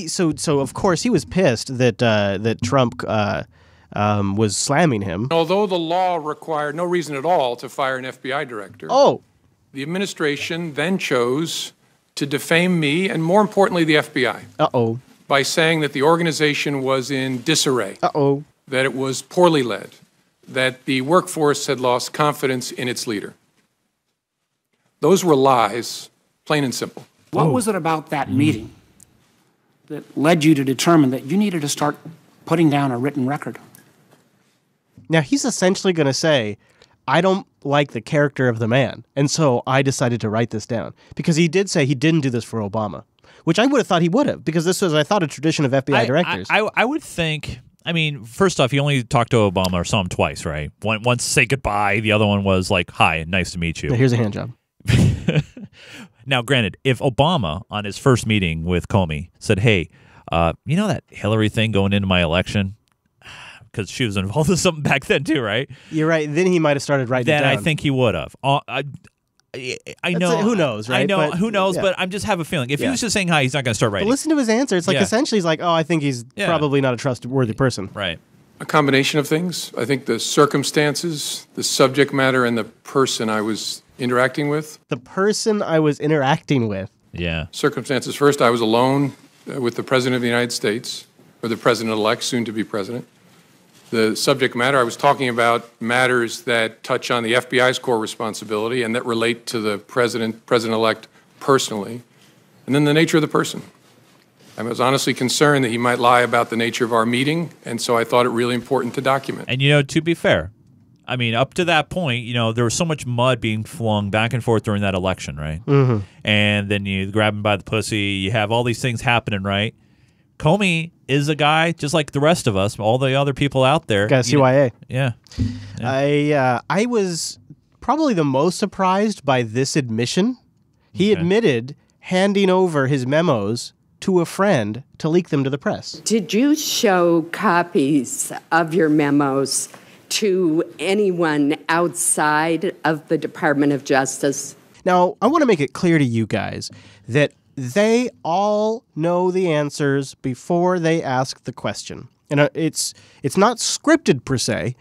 so of course he was pissed that Trump was slamming him. Although the law required no reason at all to fire an FBI director. The administration then chose to defame me and, more importantly, the FBI. By saying that the organization was in disarray. That it was poorly led. That the workforce had lost confidence in its leader. Those were lies, plain and simple. What was it about that meeting that led you to determine that you needed to start putting down a written record? Now, he's essentially going to say, I don't like the character of the man, and so I decided to write this down. Because he did say he didn't do this for Obama, which I would have thought he would have, because this was, I thought, a tradition of FBI directors. I would think... I mean, first off, he only talked to Obama or saw him twice, right? Once say goodbye, the other one was like, hi, nice to meet you. Here's a hand job. Now, granted, if Obama, on his first meeting with Comey, said, hey, you know that Hillary thing going into my election? Because she was involved in something back then, too, right? You're right. Then he might have started writing it down. Then I think he would have. I know. Who knows, right? I know. But, who knows? But I just have a feeling. If he was just saying hi, he's not going to start writing. But listen to his answer. It's like essentially he's like, oh, I think he's probably not a trustworthy person. Right. A combination of things. I think the circumstances, the subject matter, and the person I was interacting with. The person I was interacting with. Yeah. Circumstances. First, I was alone with the President of the United States, or the President-elect, soon to be President. The subject matter, I was talking about matters that touch on the FBI's core responsibility and that relate to the President-elect personally. And then the nature of the person. I was honestly concerned that he might lie about the nature of our meeting, and so I thought it really important to document. And, to be fair, I mean, up to that point, there was so much mud being flung back and forth during that election, right? Mm-hmm. And then you grab him by the pussy. You have all these things happening, right? Comey is a guy, just like the rest of us, all the other people out there. Got CYA. Yeah. I was probably the most surprised by this admission. He admitted handing over his memos to a friend to leak them to the press. Did you show copies of your memos to anyone outside of the Department of Justice? Now, I want to make it clear to you guys that they all know the answers before they ask the question. And it's not scripted per se.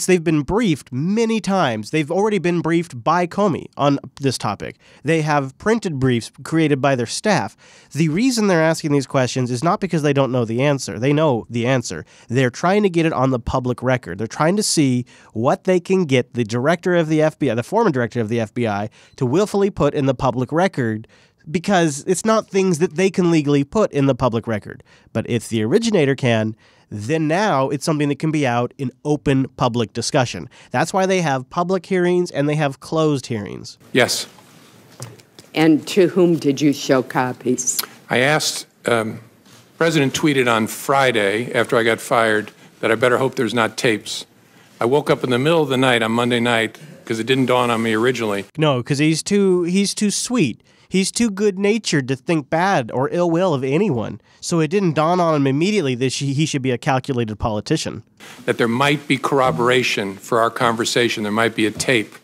They've been briefed many times. They've already been briefed by Comey on this topic. They have printed briefs created by their staff. The reason they're asking these questions is not because they don't know the answer. They know the answer. They're trying to get it on the public record. They're trying to see what they can get the director of the FBI, the former director of the FBI, to willfully put in the public record, because it's not things that they can legally put in the public record. But if the originator can, then now it's something that can be out in open public discussion. That's why they have public hearings and they have closed hearings. Yes. And to whom did you show copies? I asked, President tweeted on Friday after I got fired that I better hope there's not tapes. I woke up in the middle of the night on Monday night because it didn't dawn on me originally. No, because he's too sweet. He's too good-natured to think bad or ill will of anyone. So it didn't dawn on him immediately that he should be a calculated politician. That there might be corroboration for our conversation. There might be a tape.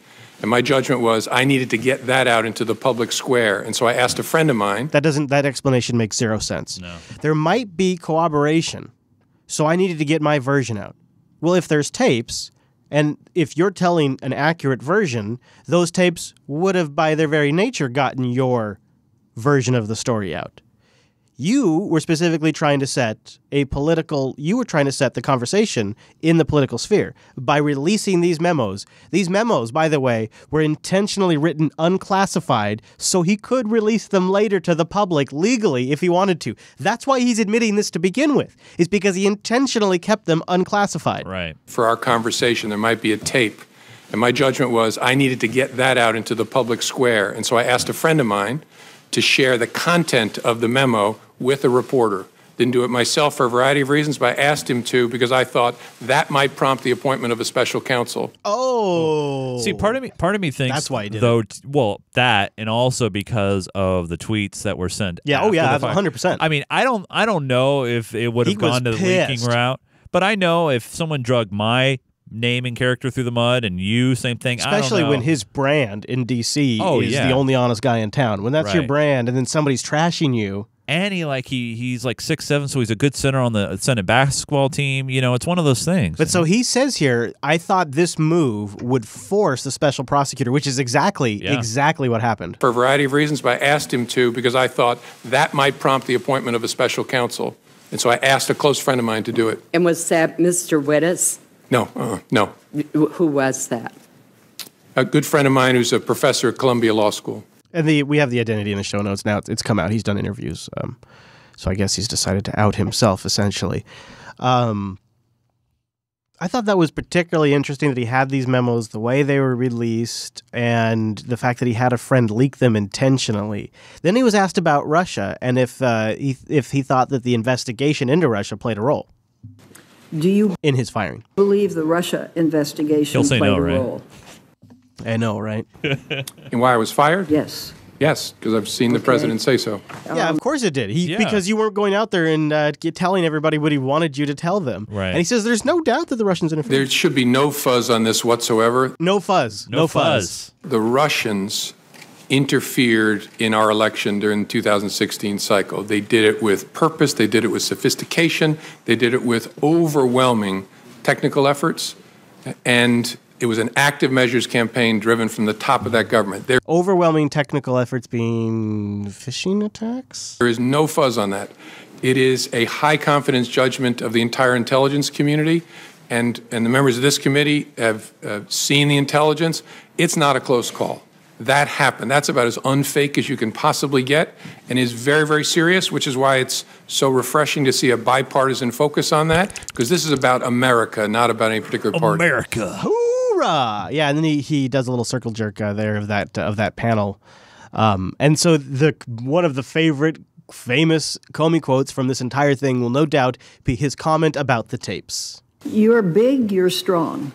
And my judgment was I needed to get that out into the public square. And so I asked a friend of mine. That explanation makes zero sense. No. There might be corroboration, so I needed to get my version out. Well, if there's tapes, and if you're telling an accurate version, those tapes would have, by their very nature, gotten your version of the story out. You were specifically trying to set the conversation in the political sphere by releasing these memos. These memos, by the way, were intentionally written unclassified so he could release them later to the public legally if he wanted to. That's why he's admitting this to begin with, is because he intentionally kept them unclassified. Right. For our conversation, there might be a tape. And my judgment was I needed to get that out into the public square. And so I asked a friend of mine to share the content of the memo with a reporter. Didn't do it myself for a variety of reasons, but I asked him to because I thought that might prompt the appointment of a special counsel. Oh. See, part of me thinks that's why he did it. Well, that, and also because of the tweets that were sent. Yeah, oh yeah, 100%. I mean, I don't know if it would have gone to the leaking route, but I know if someone drug my name and character through the mud, and you, same thing. Especially I don't know. when his brand in D.C. is yeah. the only honest guy in town. When that's your brand, and then somebody's trashing you. And he's like 6'7", so he's a good center on the Senate basketball team. You know, it's one of those things. But so he says here, I thought this move would force the special prosecutor, which is exactly what happened. For a variety of reasons, but I asked him to because I thought that might prompt the appointment of a special counsel. And so I asked a close friend of mine to do it. And was that Mr. Wittes? No, no. Who was that? A good friend of mine who's a professor at Columbia Law School. And we have the identity in the show notes now. It's come out. He's done interviews. So I guess he's decided to out himself, essentially. I thought that was particularly interesting that he had these memos, the way they were released, and the fact that he had a friend leak them intentionally. Then he was asked about Russia and if he thought that the investigation into Russia played a role. Do you in his firing believe the Russia investigation played a role? I know, right? And why I was fired? Yes. Yes, because I've seen the president say so. Yeah, of course it did. Because you weren't going out there and telling everybody what he wanted you to tell them. Right. And he says there's no doubt that the Russians interfered. There should be no fuzz on this whatsoever. No fuzz. No fuzz. The Russians interfered in our election during the 2016 cycle. They did it with purpose. They did it with sophistication. They did it with overwhelming technical efforts. And it was an active measures campaign driven from the top of that government. Overwhelming technical efforts being phishing attacks? There is no fuzz on that. It is a high confidence judgment of the entire intelligence community. And the members of this committee have seen the intelligence. It's not a close call. That happened. That's about as unfake as you can possibly get and is very, very serious, which is why it's so refreshing to see a bipartisan focus on that, because this is about America, not about any particular party. America. Hoorah! Yeah, and then he does a little circle jerk there of that panel. And so one of the famous Comey quotes from this entire thing will no doubt be his comment about the tapes. You're big, you're strong.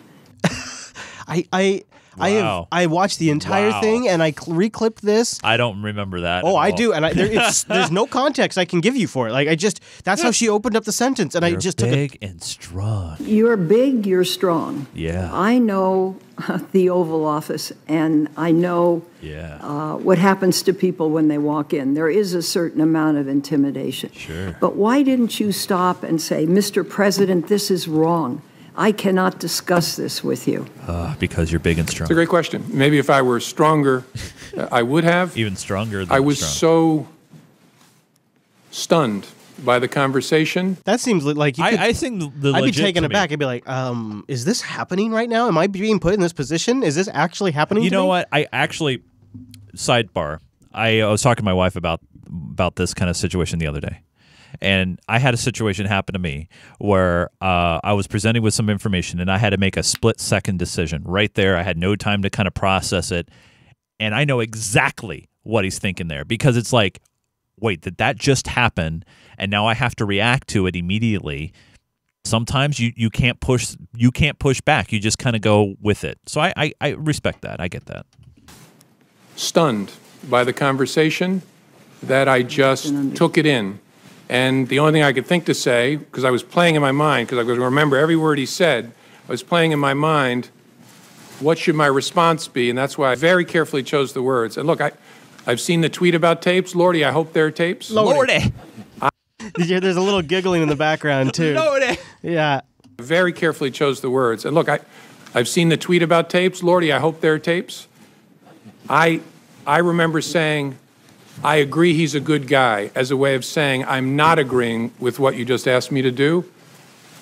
I watched the entire thing and I reclipped this. I don't remember that. Oh, I do, and there's no context I can give you for it. That's how she opened up the sentence, and You're I just big took it. and strong. You're big, you're strong. Yeah. I know the Oval Office, and I know what happens to people when they walk in. There is a certain amount of intimidation. Sure. But why didn't you stop and say, Mr. President, this is wrong. I cannot discuss this with you. Because you're big and strong. It's a great question. Maybe if I were stronger, I would have. Even stronger than I was strong. so stunned by the conversation. That seems like you could, I think I'd be taken aback. I'd be like, is this happening right now? Am I being put in this position? Is this actually happening You to know me? what? I actually, sidebar, I was talking to my wife about this kind of situation the other day. And I had a situation happen to me where I was presented with some information and I had to make a split-second decision right there. I had no time to kind of process it. And I know exactly what he's thinking there, because it's like, wait, did that just happen? And now I have to react to it immediately. Sometimes you can't push back. You just kind of go with it. So I respect that. I get that. Stunned by the conversation that I just took it in. And the only thing I could think to say, because I was playing in my mind, because I was going to remember every word he said, I was playing in my mind, what should my response be? And that's why I very carefully chose the words. And look, I've seen the tweet about tapes. Lordy, I hope they're tapes. Lordy. There's a little giggling in the background, too. Lordy. Yeah. Very carefully chose the words. And look, I've seen the tweet about tapes. Lordy, I hope they're tapes. I remember saying, I agree he's a good guy, as a way of saying I'm not agreeing with what you just asked me to do.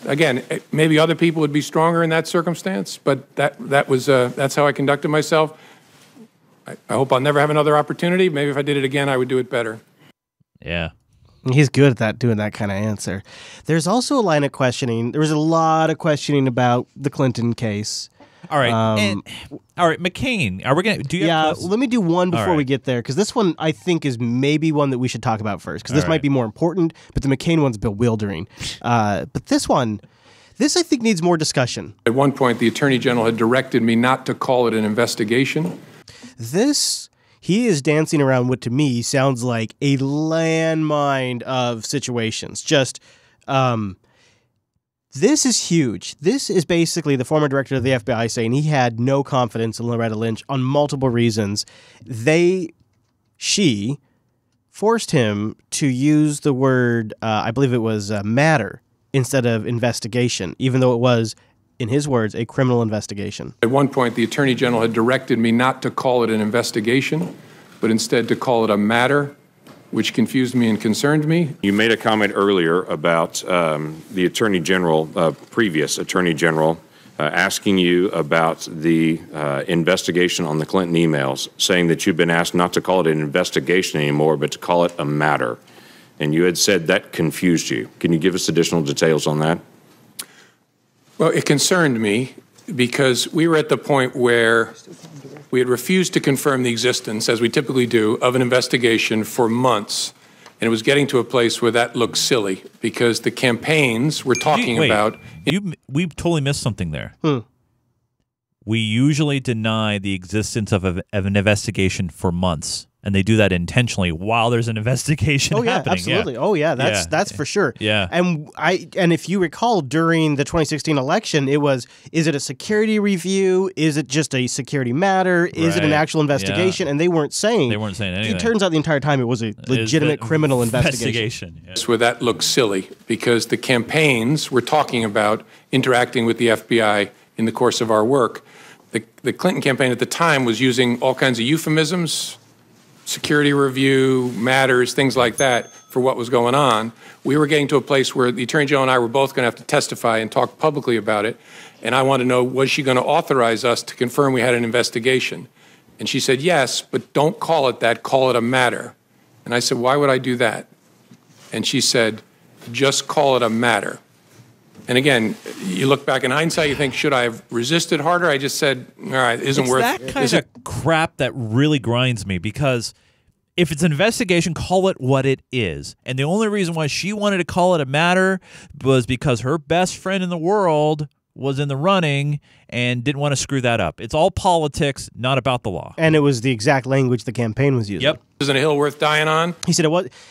Again, maybe other people would be stronger in that circumstance, but that's how I conducted myself. I hope I'll never have another opportunity. Maybe if I did it again, I would do it better. Yeah. He's good at that, doing that kind of answer. There's also a line of questioning. There was a lot of questioning about the Clinton case. All right. All right, McCain. Are we going to do you have let me do one before right. we get there, because this one I think is maybe one that we should talk about first, because this All might right. be more important, but the McCain one's bewildering. But this one, I think needs more discussion. At one point, the Attorney General had directed me not to call it an investigation. He is dancing around what to me sounds like a landmine of situations. Just, this is huge. This is basically the former director of the FBI saying he had no confidence in Loretta Lynch on multiple reasons. She forced him to use the word, I believe it was matter, instead of investigation, even though it was, in his words, a criminal investigation. At one point, the Attorney General had directed me not to call it an investigation, but instead to call it a matter, which confused me and concerned me. You made a comment earlier about the Attorney General, previous Attorney General, asking you about the investigation on the Clinton emails, saying that you've been asked not to call it an investigation anymore, but to call it a matter. And you had said that confused you. Can you give us additional details on that? Well, it concerned me because we were at the point where we had refused to confirm the existence, as we typically do, of an investigation for months. And it was getting to a place where that looked silly because the campaigns were talking about... We totally missed something there. We usually deny the existence of an investigation for months. And they do that intentionally while there's an investigation happening. Absolutely. Yeah. Oh, yeah, that's for sure. Yeah. And if you recall, during the 2016 election, it was, is it a security review? Is it just a security matter? Is it an actual investigation? Yeah. And they weren't saying anything. It turns out the entire time it was a legitimate criminal investigation. Yeah. Where that looked silly because the campaigns were talking about interacting with the FBI in the course of our work. The Clinton campaign at the time was using all kinds of euphemisms, security review, matters, things like that for what was going on. We were getting to a place where the Attorney General and I were both going to have to testify and talk publicly about it. And I wanted to know, was she going to authorize us to confirm we had an investigation? And she said, yes, but don't call it that, call it a matter. And I said, why would I do that? And she said, just call it a matter. And again, you look back in hindsight, you think, should I have resisted harder? I just said, all right, isn't worth it. That kind of crap that really grinds me because if it's an investigation, call it what it is. And the only reason why she wanted to call it a matter was because her best friend in the world was in the running and didn't want to screw that up. It's all politics, not about the law. And it was the exact language the campaign was using. Yep. Isn't a hill worth dying on? He said,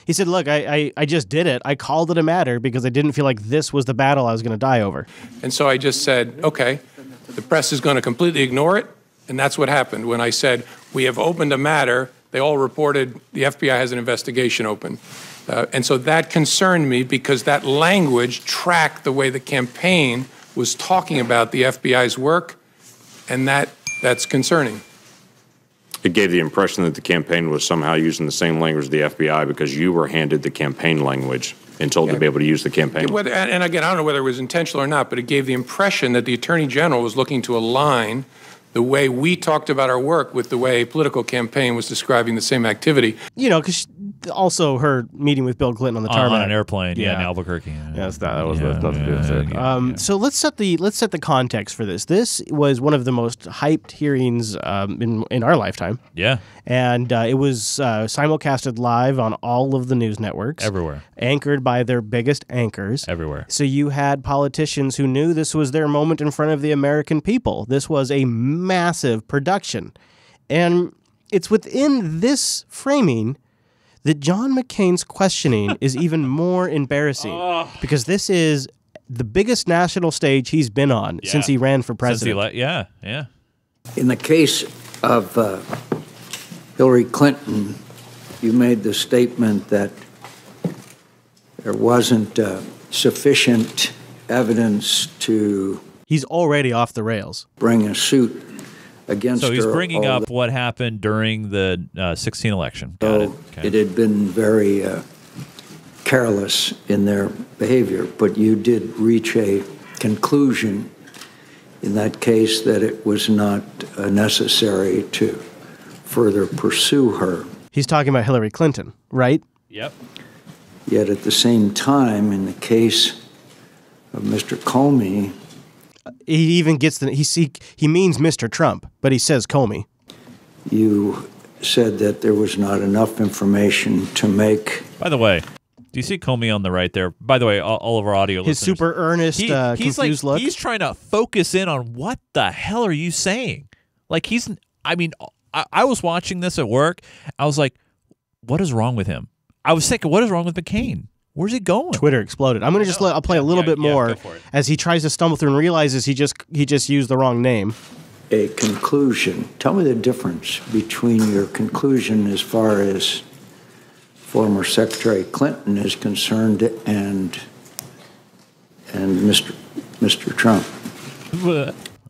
He said, look, I just did it. I called it a matter because I didn't feel like this was the battle I was going to die over. And so I just said, okay, the press is going to completely ignore it. And that's what happened. When I said, we have opened a matter, they all reported the FBI has an investigation open. And so that concerned me because that language tracked the way the campaign was talking about the FBI's work, and that's concerning. It gave the impression that the campaign was somehow using the same language as the FBI because you were handed the campaign language and told to be able to use the campaign. And again, I don't know whether it was intentional or not, but it gave the impression that the Attorney General was looking to align the way we talked about our work with the way a political campaign was describing the same activity. You know, because also her meeting with Bill Clinton on the tarmac. On an airplane, in Albuquerque. Yes, that was nothing to do with it. So let's set the context for this. This was one of the most hyped hearings in our lifetime. Yeah. And it was simulcasted live on all of the news networks. Everywhere. Anchored by their biggest anchors. Everywhere. So you had politicians who knew this was their moment in front of the American people. This was a massive production. And it's within this framing that John McCain's questioning is even more embarrassing because this is the biggest national stage he's been on since he ran for president. Yeah. In the case of Hillary Clinton, you made the statement that there wasn't sufficient evidence to... He's already off the rails. ...bring a suit against her. So he's bringing up what happened during the 2016 election. Got it. Okay. It had been very careless in their behavior, but you did reach a conclusion in that case that it was not necessary to further pursue her. He's talking about Hillary Clinton, right? Yep. Yet at the same time, in the case of Mr. Comey... He even gets he means Mr. Trump, but he says Comey. You said that there was not enough information to make... By the way, do you see Comey on the right there? By the way, all of our audio His listeners. super earnest, confused look. He's trying to focus in on what the hell are you saying? Like I was watching this at work. I was like, what is wrong with him? I was thinking, what is wrong with McCain? Where's he going? Twitter exploded. I'm going to I'll play a little bit more as he tries to stumble through and realizes he just used the wrong name. A conclusion. Tell me the difference between your conclusion as far as former Secretary Clinton is concerned and Mr. Trump.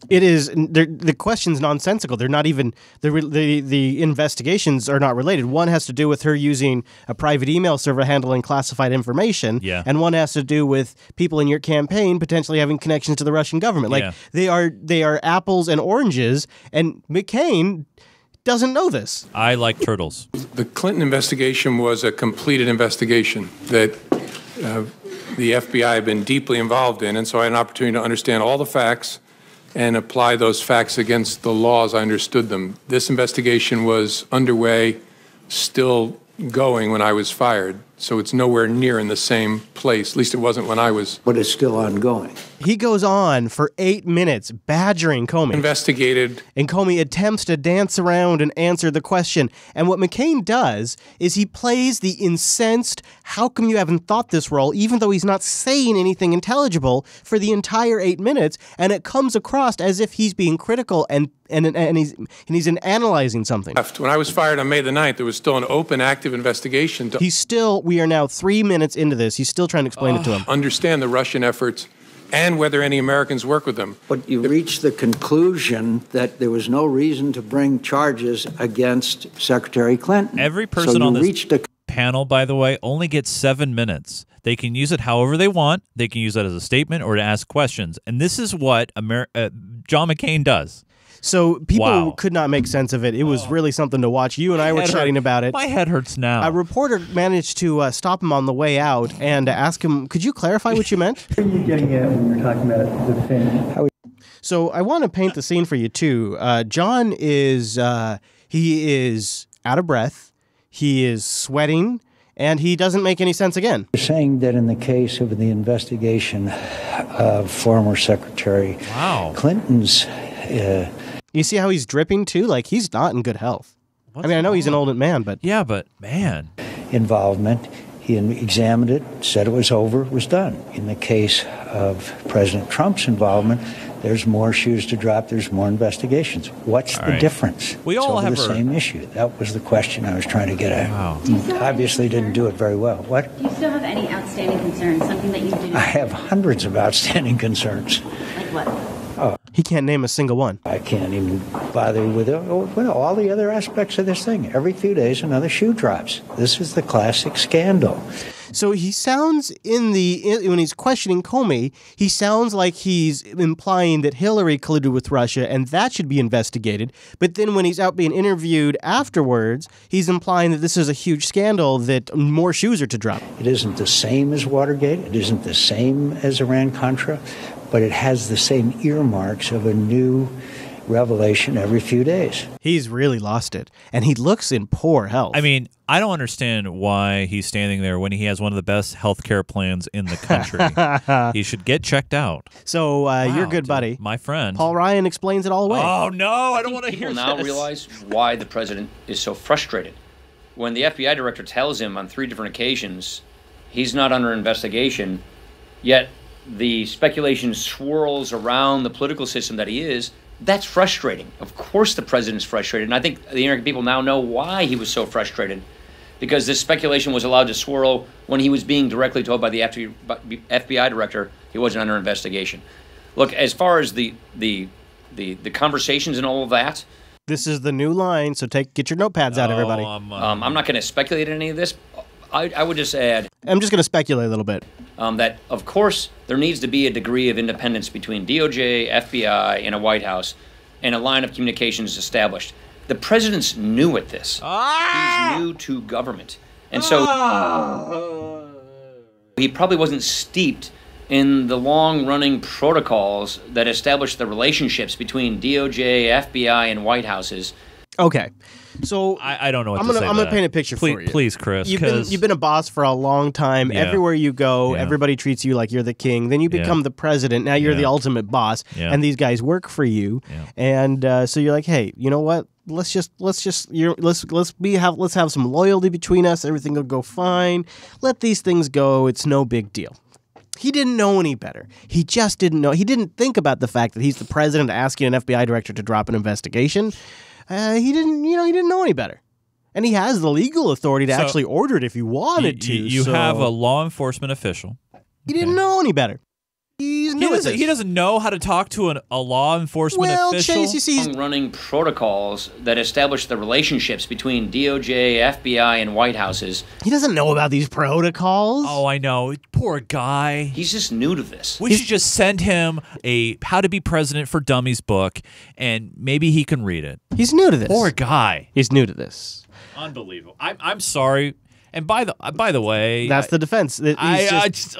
It is the question's nonsensical. They're not even the investigations are not related. One has to do with her using a private email server handling classified information, and one has to do with people in your campaign potentially having connections to the Russian government. Like they are apples and oranges, and McCain doesn't know this. I like turtles. The Clinton investigation was a completed investigation that the FBI had been deeply involved in, and so I had an opportunity to understand all the facts and apply those facts against the law as I understood them. This investigation was underway, still going when I was fired, so it's nowhere near in the same place. At least it wasn't when I was. But it's still ongoing. He goes on for 8 minutes badgering Comey. Investigated. And Comey attempts to dance around and answer the question. And what McCain does is he plays the incensed, how come you haven't thought this role, even though he's not saying anything intelligible for the entire 8 minutes. And it comes across as if he's being critical and he's analyzing something. When I was fired on May the 9th, there was still an open, active investigation. We are now 3 minutes into this. He's still trying to explain it to him. Understand the Russian efforts and whether any Americans work with them. But you reached the conclusion that there was no reason to bring charges against Secretary Clinton. Every person on this panel, by the way, only gets 7 minutes. They can use it however they want. They can use it as a statement or to ask questions. And this is what John McCain does. So people could not make sense of it. It was really something to watch. You and I were chatting about it. My head hurts now. A reporter managed to stop him on the way out and ask him, could you clarify what you meant? What are you getting at when you're talking about the thing? So I want to paint the scene for you, too. John is he is out of breath. He is sweating. And he doesn't make any sense again. You're saying that in the case of the investigation of former Secretary Clinton's... You see how he's dripping, too? Like, he's not in good health. I mean, I know he's an old man, but... Yeah, but, man... Involvement. He examined it, said it was over, it was done. In the case of President Trump's involvement, there's more shoes to drop, there's more investigations. What's the difference? We all have the same issue. That was the question I was trying to get at. Obviously didn't do it very well. What? Do you still have any outstanding concerns, something that you didn't... I have hundreds of outstanding concerns. Like what? He can't name a single one. I can't even bother with all the other aspects of this thing. Every few days, another shoe drops. This is the classic scandal. So he sounds when he's questioning Comey, he sounds like he's implying that Hillary colluded with Russia and that should be investigated. But then when he's out being interviewed afterwards, he's implying that this is a huge scandal, that more shoes are to drop. It isn't the same as Watergate. It isn't the same as Iran-Contra. But it has the same earmarks of a new revelation every few days. He's really lost it, and he looks in poor health. I mean, I don't understand why he's standing there when he has one of the best health care plans in the country. He should get checked out. So your good buddy, my friend, Paul Ryan, explains it all away. Oh, no, I don't want to hear this. People now realize why the president is so frustrated. When the FBI director tells him on 3 different occasions he's not under investigation, yet the speculation swirls around the political system that he is, That's frustrating. Of course the president's frustrated, and I think the American people now know why he was so frustrated, because this speculation was allowed to swirl when he was being directly told by the FBI director he wasn't under investigation. Look, as far as the conversations and all of that, this is the new line, so get your notepads out, everybody. I'm not going to speculate in any of this. I would just add... I'm just going to speculate a little bit. That, of course, there needs to be a degree of independence between DOJ, FBI, and a White House, and a line of communications established. The president's new at this. He's new to government. And so he probably wasn't steeped in the long-running protocols that establish the relationships between DOJ, FBI, and White Houses. Okay, so I don't know what to say. I'm gonna paint a picture for you. Please, Chris. You've been a boss for a long time. Yeah. Everywhere you go, everybody treats you like you're the king. Then you become the president. Now you're the ultimate boss, and these guys work for you. And so you're like, hey, you know what? Let's have some loyalty between us. Everything will go fine. Let these things go. It's no big deal. He didn't know any better. He just didn't know. He didn't think about the fact that he's the president asking an FBI director to drop an investigation. He didn't know any better. And he has the legal authority to actually order it if he wanted to. You have a law enforcement official. He didn't know any better. He doesn't know how to talk to a law enforcement official. Chase, you see, running protocols that establish the relationships between DOJ, FBI, and White Houses. He doesn't know about these protocols. Oh, I know. Poor guy. He's just new to this. We should just send him a How to Be President for Dummies book, and maybe he can read it. He's new to this. Poor guy. He's new to this. Unbelievable. I'm sorry. And by the way, that's the defense. That's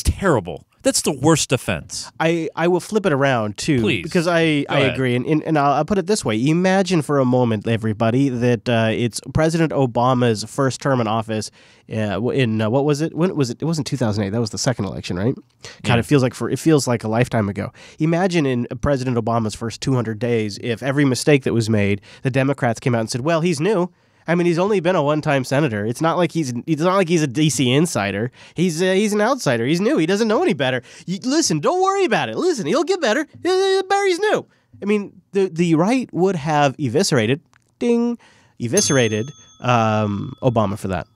terrible. That's the worst defense. I will flip it around too, Please. because I agree, and I'll put it this way: imagine for a moment, everybody, that it's President Obama's first term in office. What was it? When was it? It wasn't 2008. That was the second election, right? God, it feels like a lifetime ago. Imagine in President Obama's first 200 days, if every mistake that was made, the Democrats came out and said, "Well, he's new. I mean, he's only been a one-time senator. It's not like he's a DC insider. He's an outsider. He's new. He doesn't know any better. Listen, don't worry about it. Listen, he'll get better. Barry's new." I mean, the right would have eviscerated Obama for that.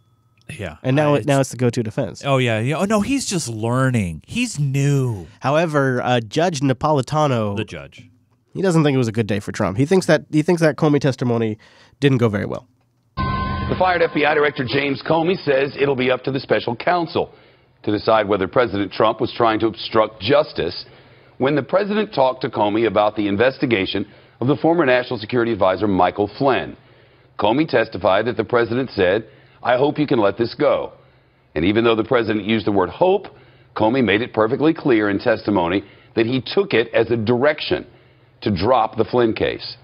Yeah, and now it's the go-to defense. Oh yeah. Oh no, he's just learning. He's new. However, Judge Napolitano, the judge, he doesn't think it was a good day for Trump. He thinks that Comey testimony didn't go very well. The fired FBI Director James Comey says it'll be up to the special counsel to decide whether President Trump was trying to obstruct justice when the president talked to Comey about the investigation of the former National Security Advisor Michael Flynn. Comey testified that the president said, "I hope you can let this go." And even though the president used the word hope, Comey made it perfectly clear in testimony that he took it as a direction to drop the Flynn case.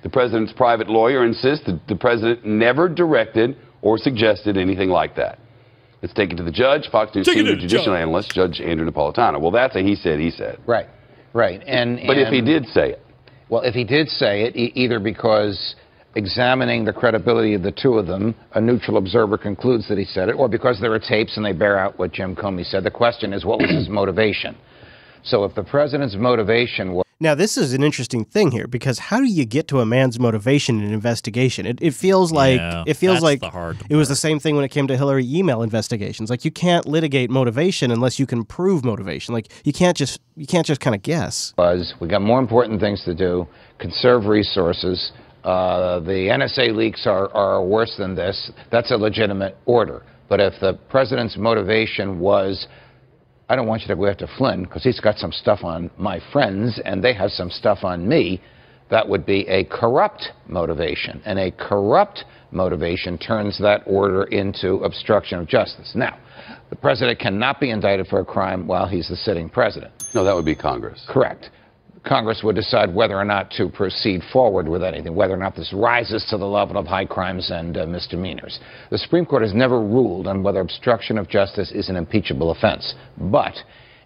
The president's private lawyer insists that the president never directed or suggested anything like that. Let's take it to the judge, Fox News senior judicial analyst, Judge Andrew Napolitano. Well, that's a he said. Right. But if he did say it? Well, if he did say it, either because examining the credibility of the two of them, a neutral observer concludes that he said it, or because there are tapes and they bear out what Jim Comey said. The question is, what was his motivation? So if the president's motivation was... Now, this is an interesting thing here, because how do you get to a man's motivation in an investigation? It feels like it was the same thing when it came to Hillary email investigations. Like, you can't litigate motivation unless you can prove motivation. Like, you can't just kind of guess. We got more important things to do. Conserve resources. The NSA leaks are worse than this. That's a legitimate order. But if the president's motivation was, I don't want you to go after Flynn because he's got some stuff on my friends and they have some stuff on me, that would be a corrupt motivation. And a corrupt motivation turns that order into obstruction of justice. Now, the president cannot be indicted for a crime while he's the sitting president. No, that would be Congress. Correct. Congress would decide whether or not to proceed forward with anything, whether or not this rises to the level of high crimes and misdemeanors. The Supreme Court has never ruled on whether obstruction of justice is an impeachable offense. But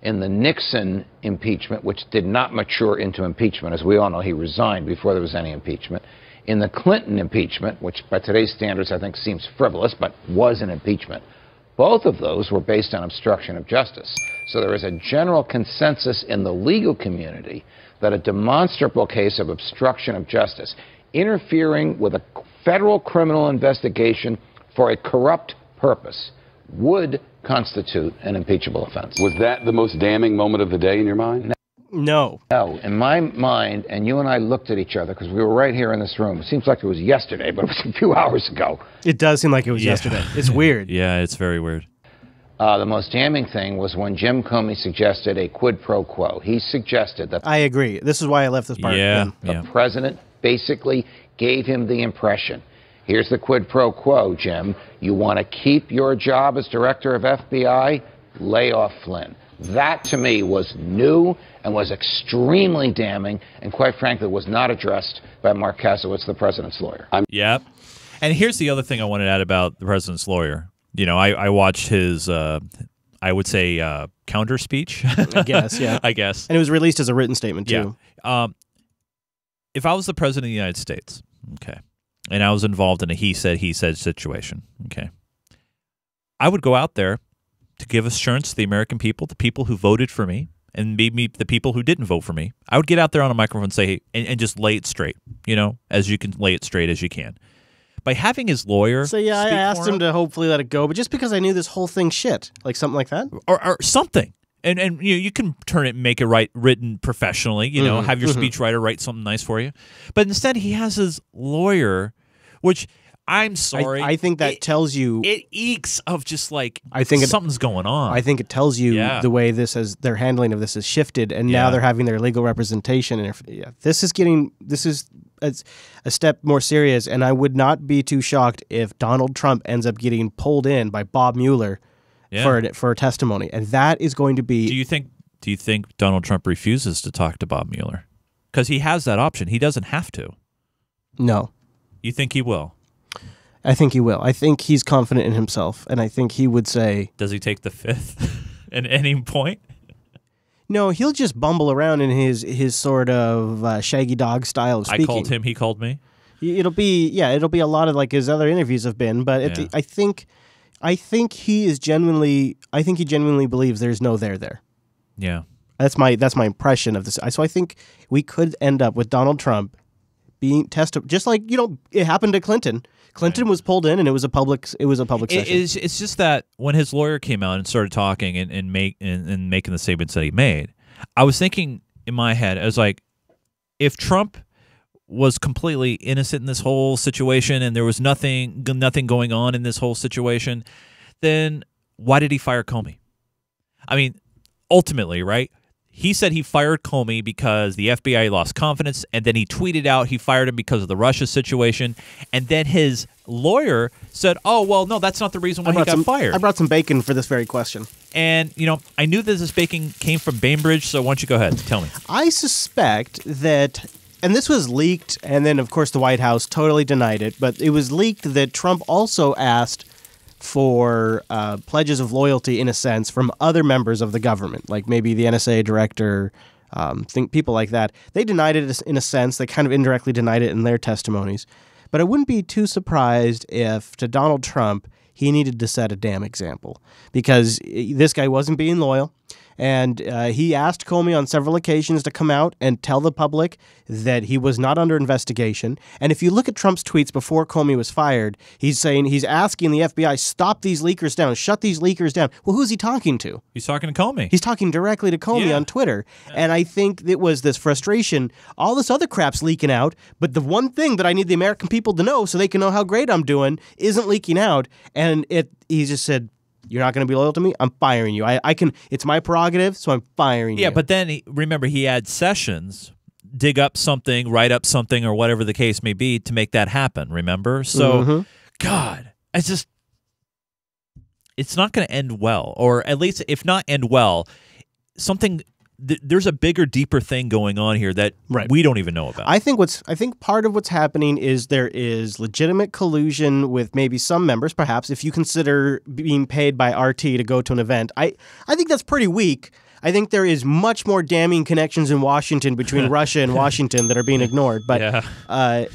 in the Nixon impeachment, which did not mature into impeachment, as we all know, he resigned before there was any impeachment. In the Clinton impeachment, which by today's standards I think seems frivolous, but was an impeachment, Both of those were based on obstruction of justice. So there is a general consensus in the legal community that a demonstrable case of obstruction of justice, interfering with a federal criminal investigation for a corrupt purpose, would constitute an impeachable offense. Was that the most damning moment of the day in your mind? No. No. In my mind, and you and I looked at each other because we were right here in this room. It seems like it was yesterday, but it was a few hours ago. It does seem like it was yesterday. It's weird. Yeah, it's very weird. The most damning thing was when Jim Comey suggested a quid pro quo. He suggested that I agree. This is why I left this part. The president basically gave him the impression, here's the quid pro quo, Jim. You want to keep your job as director of FBI? Lay off Flynn. That, to me, was new and was extremely damning and, quite frankly, was not addressed by Mark Kasowitz, the president's lawyer. Yep. And here's the other thing I wanted to add about the president's lawyer. You know, I watched his, I would say, counter speech. I guess, yeah. I guess. And it was released as a written statement, too. Yeah. If I was the president of the United States, okay, and I was involved in a he said situation, okay, I would go out there to give assurance to the American people, the people who voted for me, and maybe the people who didn't vote for me. I would get out there on a microphone and say, and just lay it straight, you know, as you can lay it straight as you can. By having his lawyer So, yeah, I asked him to hopefully let it go, but just because I knew this whole thing shit, like something like that? Or something. And you can turn it and make it written professionally, you know, have your speechwriter write something nice for you. But instead, he has his lawyer, which... I'm sorry. I think that tells you it eeks of just like something's going on. I think it tells you the way their handling of this has shifted, and now they're having their legal representation. And this is a step more serious. And I would not be too shocked if Donald Trump ends up getting pulled in by Bob Mueller for a testimony, and that is going to be. Do you think Donald Trump refuses to talk to Bob Mueller because he has that option? He doesn't have to. No. You think he will? I think he will. I think he's confident in himself, and I think he would say... Does he take the fifth at any point? No, he'll just bumble around in his sort of shaggy dog style of speaking. I called him, he called me? It'll be a lot of like his other interviews have been, but I think he genuinely believes there's no there. Yeah. That's my impression of this. So I think we could end up with Donald Trump being tested, just like, you know, it happened to Clinton. Clinton was pulled in, and it was a public session. It's just that when his lawyer came out and started talking and making the statements that he made, I was thinking in my head, I was like, if Trump was completely innocent in this whole situation and there was nothing going on in this whole situation, then why did he fire Comey? I mean, ultimately, right? He said he fired Comey because the FBI lost confidence, and then he tweeted out he fired him because of the Russia situation, and then his lawyer said, oh, well, no, that's not the reason why he got fired. I brought some bacon for this very question. And, you know, I knew that this bacon came from Bainbridge, so why don't you go ahead, tell me. I suspect that, and this was leaked, and then, of course, the White House totally denied it, but it was leaked that Trump also asked for pledges of loyalty, in a sense, from other members of the government, like maybe the NSA director, people like that. They denied it in a sense. They kind of indirectly denied it in their testimonies. But I wouldn't be too surprised if, to Donald Trump, he needed to set a damn example, because this guy wasn't being loyal. And he asked Comey on several occasions to come out and tell the public that he was not under investigation. And if you look at Trump's tweets before Comey was fired, he's asking the FBI, stop these leakers down, shut these leakers down. Well, who's he talking to? He's talking to Comey. He's talking directly to Comey on Twitter. Yeah. And I think it was this frustration. All this other crap's leaking out, but the one thing that I need the American people to know so they can know how great I'm doing isn't leaking out. And he just said, you're not going to be loyal to me? I'm firing you. I can. It's my prerogative, so I'm firing you. Yeah, but then remember, he had Sessions dig up something, write up something, or whatever the case may be to make that happen. Remember? So, God, it's not going to end well, or at least, if not end well, something. There's a bigger, deeper thing going on here that we don't even know about. I think part of what's happening is there is legitimate collusion with maybe some members, perhaps, if you consider being paid by RT to go to an event. I think that's pretty weak. I think there is much more damning connections in Washington between Russia and Washington that are being ignored. But I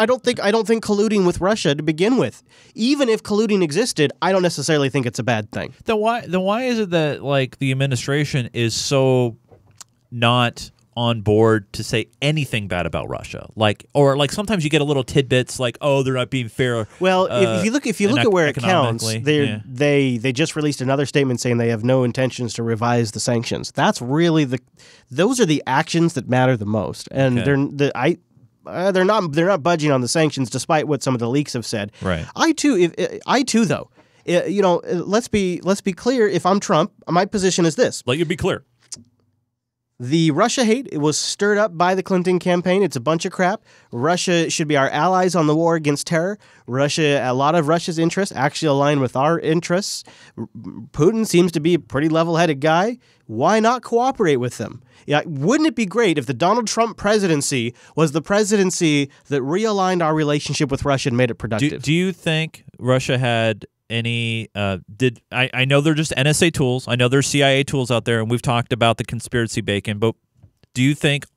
don't think colluding with Russia to begin with, even if colluding existed, I don't necessarily think it's a bad thing. Then why is it that like the administration is so not on board to say anything bad about Russia? Or sometimes you get a little tidbits like, oh, they're not being fair. Well, if you look at where it counts, they just released another statement saying they have no intentions to revise the sanctions. That's really those are the actions that matter the most, and they're not budging on the sanctions despite what some of the leaks have said. Right. I too though. Let's be clear. If I'm Trump, my position is this. Let you be clear. The Russia hate, it was stirred up by the Clinton campaign. It's a bunch of crap. Russia should be our allies on the war against terror. A lot of Russia's interests actually align with our interests. Putin seems to be a pretty level-headed guy. Why not cooperate with them? Yeah, wouldn't it be great if the Donald Trump presidency was the presidency that realigned our relationship with Russia and made it productive? Do you think Russia had any I know they're just NSA tools. I know there's CIA tools out there, and we've talked about the conspiracy bacon, but do you think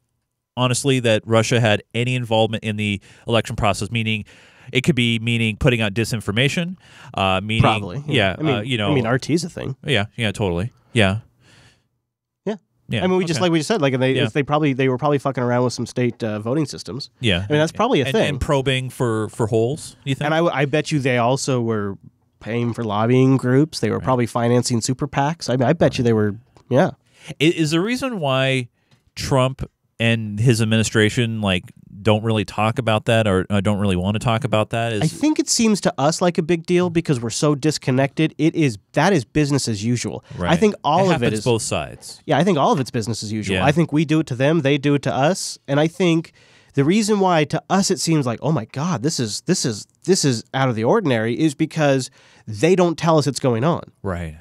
honestly that Russia had any involvement in the election process? Meaning it could be putting out disinformation, meaning probably. Yeah. I mean RT's a thing. Yeah, totally. Yeah. I mean, we just said, like they were probably fucking around with some state voting systems. Yeah, I mean that's probably a thing. And probing for holes. You think? And I bet you they also were paying for lobbying groups. They were probably financing super PACs. I mean, I bet you they were. Yeah. Is the reason why Trump and his administration don't really talk about that or don't really want to talk about that? I think it seems to us like a big deal because we're so disconnected. That is business as usual. Right. I think all of it is both sides. Yeah, I think all of it's business as usual. Yeah. I think we do it to them, they do it to us, and I think the reason why to us it seems like, oh my God, this is out of the ordinary is because they don't tell us it's going on. Right.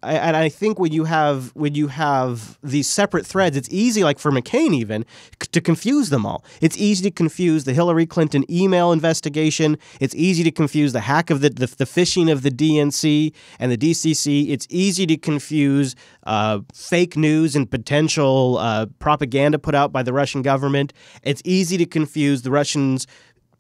I think when you have these separate threads, it's easy, like for McCain even, to confuse them all. It's easy to confuse the Hillary Clinton email investigation. It's easy to confuse the hack of the phishing of the DNC and the DCC. It's easy to confuse fake news and potential propaganda put out by the Russian government. It's easy to confuse the Russians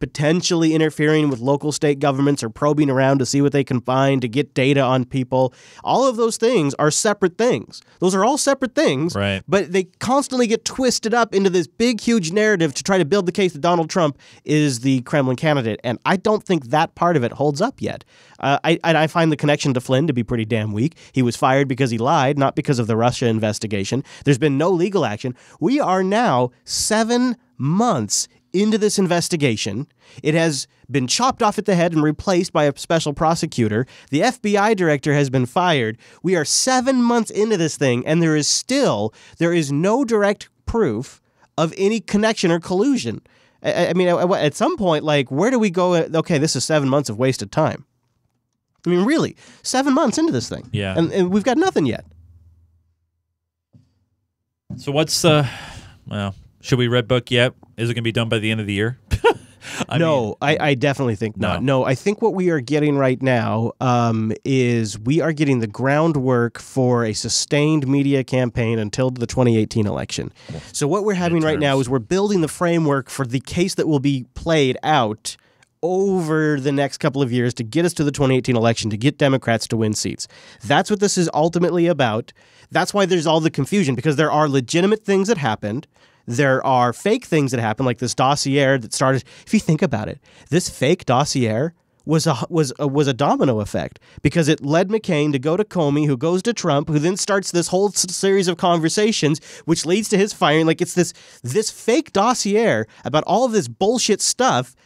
potentially interfering with local state governments or probing around to see what they can find to get data on people. All of those things are separate things. Those are all separate things, right? But they constantly get twisted up into this big, huge narrative to try to build the case that Donald Trump is the Kremlin candidate. And I don't think that part of it holds up yet. I find the connection to Flynn to be pretty damn weak. He was fired because he lied, not because of the Russia investigation. There's been no legal action. We are now 7 months into this investigation. It has been chopped off at the head and replaced by a special prosecutor. The FBI director has been fired. We are 7 months into this thing, and there is no direct proof of any connection or collusion. I mean, at some point, where do we go? Okay, this is 7 months of wasted time. I mean, really, 7 months into this thing. Yeah. And we've got nothing yet. So what's should we red book yet? Is it going to be done by the end of the year? I definitely think not. No, I think what we are getting right now is we are getting the groundwork for a sustained media campaign until the 2018 election. So what we're having right now is we're building the framework for the case that will be played out over the next couple of years to get us to the 2018 election, to get Democrats to win seats. That's what this is ultimately about. That's why there's all the confusion, because there are legitimate things that happened. There are fake things that happened, like this dossier that started. If you think about it, this fake dossier was a domino effect, because it led McCain to go to Comey, who goes to Trump, who then starts this whole series of conversations, which leads to his firing. Like, it's this fake dossier about all of this bullshit stuff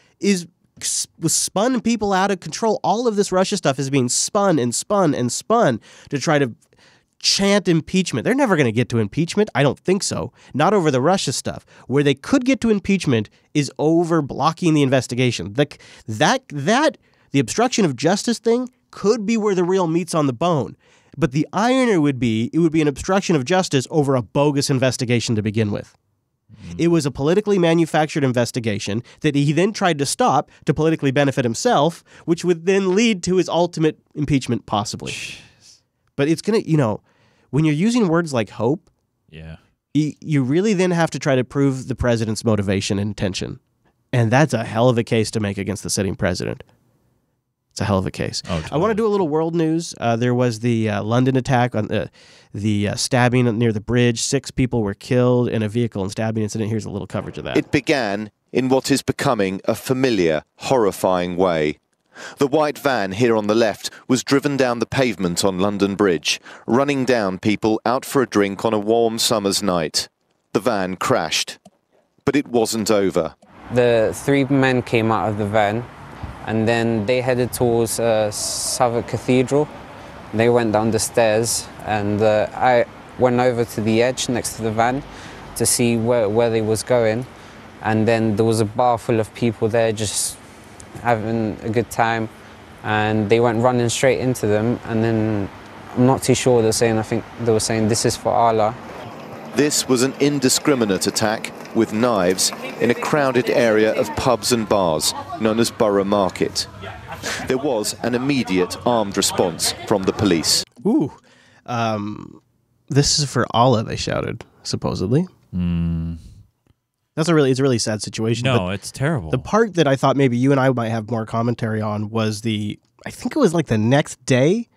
was spun people out of control. All of this Russia stuff is being spun and spun and spun to try to chant impeachment. They're never going to get to impeachment. I don't think so. Not over the Russia stuff. Where they could get to impeachment is over blocking the investigation. The obstruction of justice thing could be where the real meat's on the bone. But the irony would be, it would be an obstruction of justice over a bogus investigation to begin with. It was a politically manufactured investigation that he then tried to stop to politically benefit himself, which would then lead to his ultimate impeachment, possibly. But it's going to, when you're using words like hope, you really then have to try to prove the president's motivation and intention. And that's a hell of a case to make against the sitting president. It's a hell of a case. Oh, totally. I want to do a little world news. There was the London attack, on the stabbing near the bridge. 6 people were killed in a vehicle and stabbing incident. Here's a little coverage of that. It began in what is becoming a familiar, horrifying way. The white van here on the left was driven down the pavement on London Bridge, running down people out for a drink on a warm summer's night. The van crashed. But it wasn't over. The 3 men came out of the van, and then they headed towards Southwark Cathedral. They went down the stairs, and I went over to the edge next to the van to see where they was going. And then there was a bar full of people there just having a good time, and they went running straight into them. And then I'm not too sure what they're saying. I think they were saying, "This is for Allah." This was an indiscriminate attack with knives in a crowded area of pubs and bars known as Borough Market. There was an immediate armed response from the police. Ooh, this is for Allah, they shouted, supposedly. It's a really sad situation. No, it's terrible. The part that I thought maybe you and I might have more commentary on was I think it was like the next day,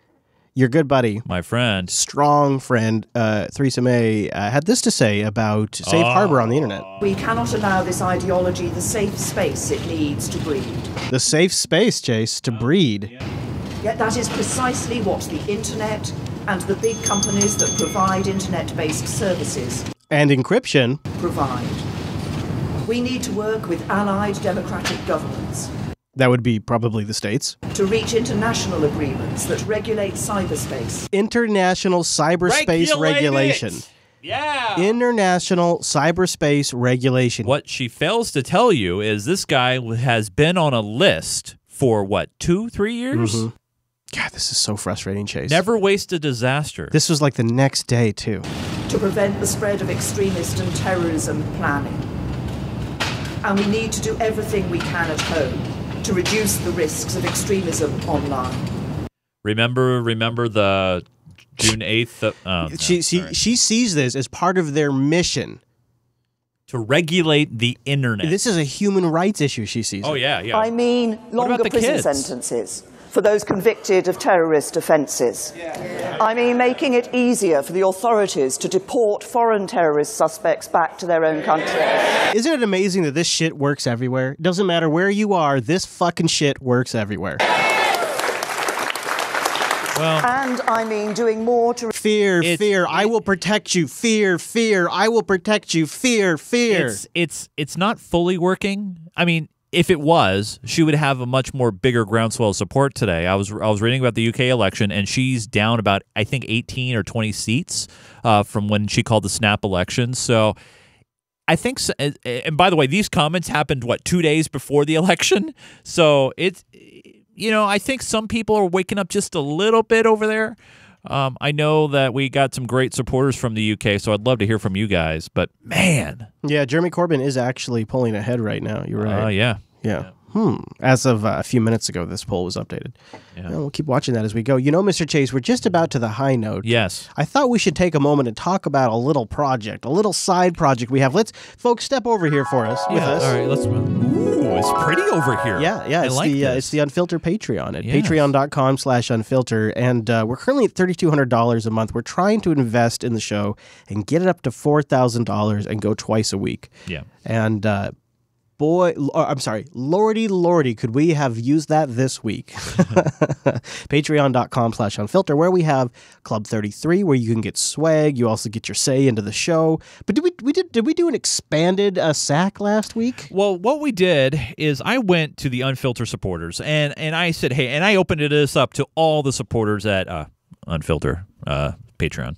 your good buddy, my friend, strong friend, Theresa May, had this to say about safe harbor on the internet. We cannot allow this ideology the safe space it needs to breed. The safe space, Chase, to breed. Yet that is precisely what the internet and the big companies that provide internet-based services and encryption provide. We need to work with allied democratic governments. That would be probably the states. To reach international agreements that regulate cyberspace. International cyberspace regulation. Yeah. International cyberspace regulation. What she fails to tell you is this guy has been on a list for, 2-3 years? Mm-hmm. God, this is so frustrating, Chase. Never waste a disaster. This was like the next day, too. To prevent the spread of extremist and terrorism planning. And we need to do everything we can at home to reduce the risks of extremism online. Remember the June 8th? She sees this as part of their mission. To regulate the internet. This is a human rights issue, she sees. Oh, yeah. I mean longer prison sentences for those convicted of terrorist offences. I mean making it easier for the authorities to deport foreign terrorist suspects back to their own country. Isn't it amazing that this shit works everywhere? It doesn't matter where you are, this fucking shit works everywhere. Well, and I mean doing more to... Fear, I will protect you. Fear, I will protect you. Fear. It's not fully working. I mean, if it was, she would have a much more bigger groundswell of support today. I was reading about the UK election, and she's down about, I think, 18 or 20 seats from when she called the snap election. So I think, and by the way, these comments happened, 2 days before the election? So it's, I think some people are waking up just a little bit over there. I know that we got some great supporters from the UK, so I'd love to hear from you guys. But, man. Yeah, Jeremy Corbyn is actually pulling ahead right now. You're right. Yeah. As of a few minutes ago, this poll was updated. Yeah. We'll keep watching that as we go. Mr. Chase, we're just about to the high note. Yes. I thought we should take a moment and talk about a little project, a little side project we have. Folks, step over here for us. With us. All right, let's. Ooh, it's pretty over here. Yeah. It's the Unfilter Patreon at Yes. patreon.com/unfilter. And we're currently at $3,200 a month. We're trying to invest in the show and get it up to $4,000 and go twice a week. Yeah. And lordy, could we have used that this week? Patreon.com/unfilter, where we have Club 33, where you can get swag. You also get your say into the show. But did we do an expanded SAC last week? Well, what we did is I went to the Unfilter supporters, and I said, hey, and I opened this up to all the supporters at Unfilter Patreon.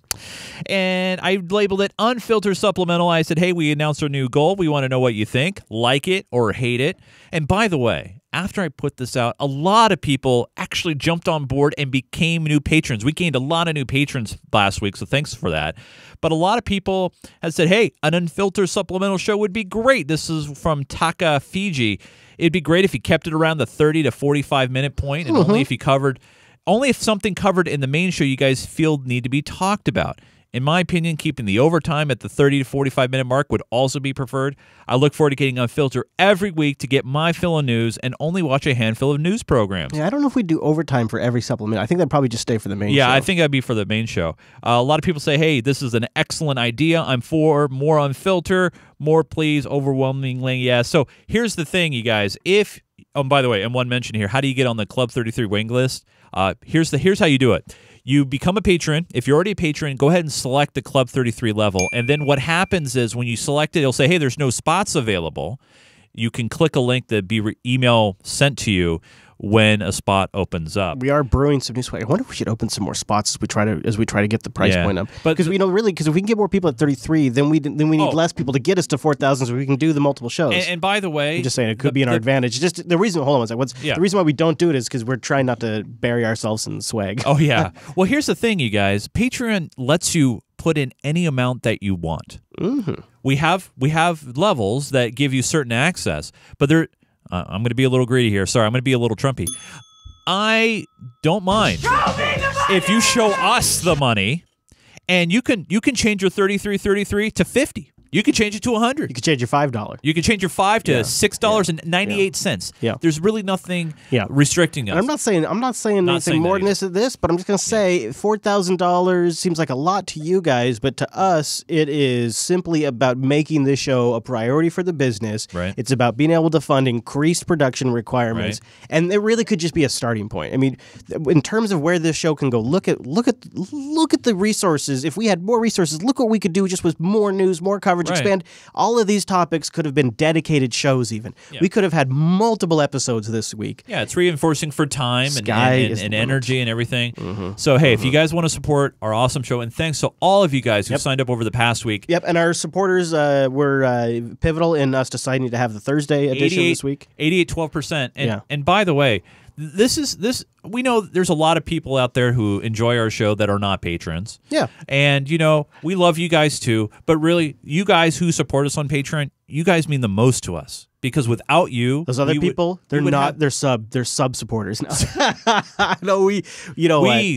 And I labeled it Unfilter Supplemental. I said, hey, we announced our new goal. We want to know what you think. Like it or hate it. And by the way, after I put this out, a lot of people actually jumped on board and became new patrons. We gained a lot of new patrons last week, so thanks for that. But a lot of people have said, hey, an Unfilter Supplemental show would be great. This is from Taka, Fiji. It'd be great if you kept it around the 30 to 45 minute point, and only if you covered only if something covered in the main show you guys feel need to be talked about. In my opinion, keeping the overtime at the 30 to 45-minute mark would also be preferred. I look forward to getting Unfilter every week to get my fill of news and only watch a handful of news programs. Yeah, I don't know if we'd do overtime for every supplement. I think that'd probably just stay for the main show. Yeah, I think that'd be for the main show. A lot of people say, hey, this is an excellent idea. I'm for more Unfilter, more please, overwhelmingly yes. So here's the thing, you guys. By the way, and one mention here, how do you get on the Club 33 wing list? Here's how you do it. You become a patron. If you're already a patron, go ahead and select the Club 33 level. And then what happens is when you select it, it'll say, hey, there's no spots available. You can click a link that be email sent to you when a spot opens up. We are brewing some new swag. I wonder if we should open some more spots as we try to get the price point up. But because because if we can get more people at 33, then we need less people to get us to 4,000 so we can do the multiple shows. And by the way, I'm just saying it could be in our advantage. Just the reason. Hold on one second. The reason why we don't do it is because we're trying not to bury ourselves in swag. Oh yeah. Well, here's the thing, you guys. Patreon lets you put in any amount that you want. Mm-hmm. We have levels that give you certain access, but they're. I'm going to be a little greedy here. Sorry, I'm going to be a little Trumpy. I don't mind if you show us the money, and you can change your 33 to 50. You can change it to 100. You can change your $5. You can change your $5 to $6.98. Yeah. There's really nothing restricting us. And I'm not saying anything more than this, but I'm just going to say $4,000 seems like a lot to you guys, but to us, it is simply about making this show a priority for the business. Right. It's about being able to fund increased production requirements, and it really could just be a starting point. I mean, in terms of where this show can go, look at the resources. If we had more resources, look what we could do just with more news, more coverage. Expand. All of these topics could have been dedicated shows even. Yeah. We could have had multiple episodes this week. Yeah, it's reinforcing for time and energy and everything. Mm-hmm. So, hey, if you guys want to support our awesome show, and thanks to all of you guys who signed up over the past week. Yep, and our supporters were pivotal in us deciding to have the Thursday edition this week. 12%. And by the way, we know there's a lot of people out there who enjoy our show that are not patrons. Yeah. And, we love you guys too. But really, you guys who support us on Patreon, you guys mean the most to us. Because without you... Those other people, they're sub supporters now. No, we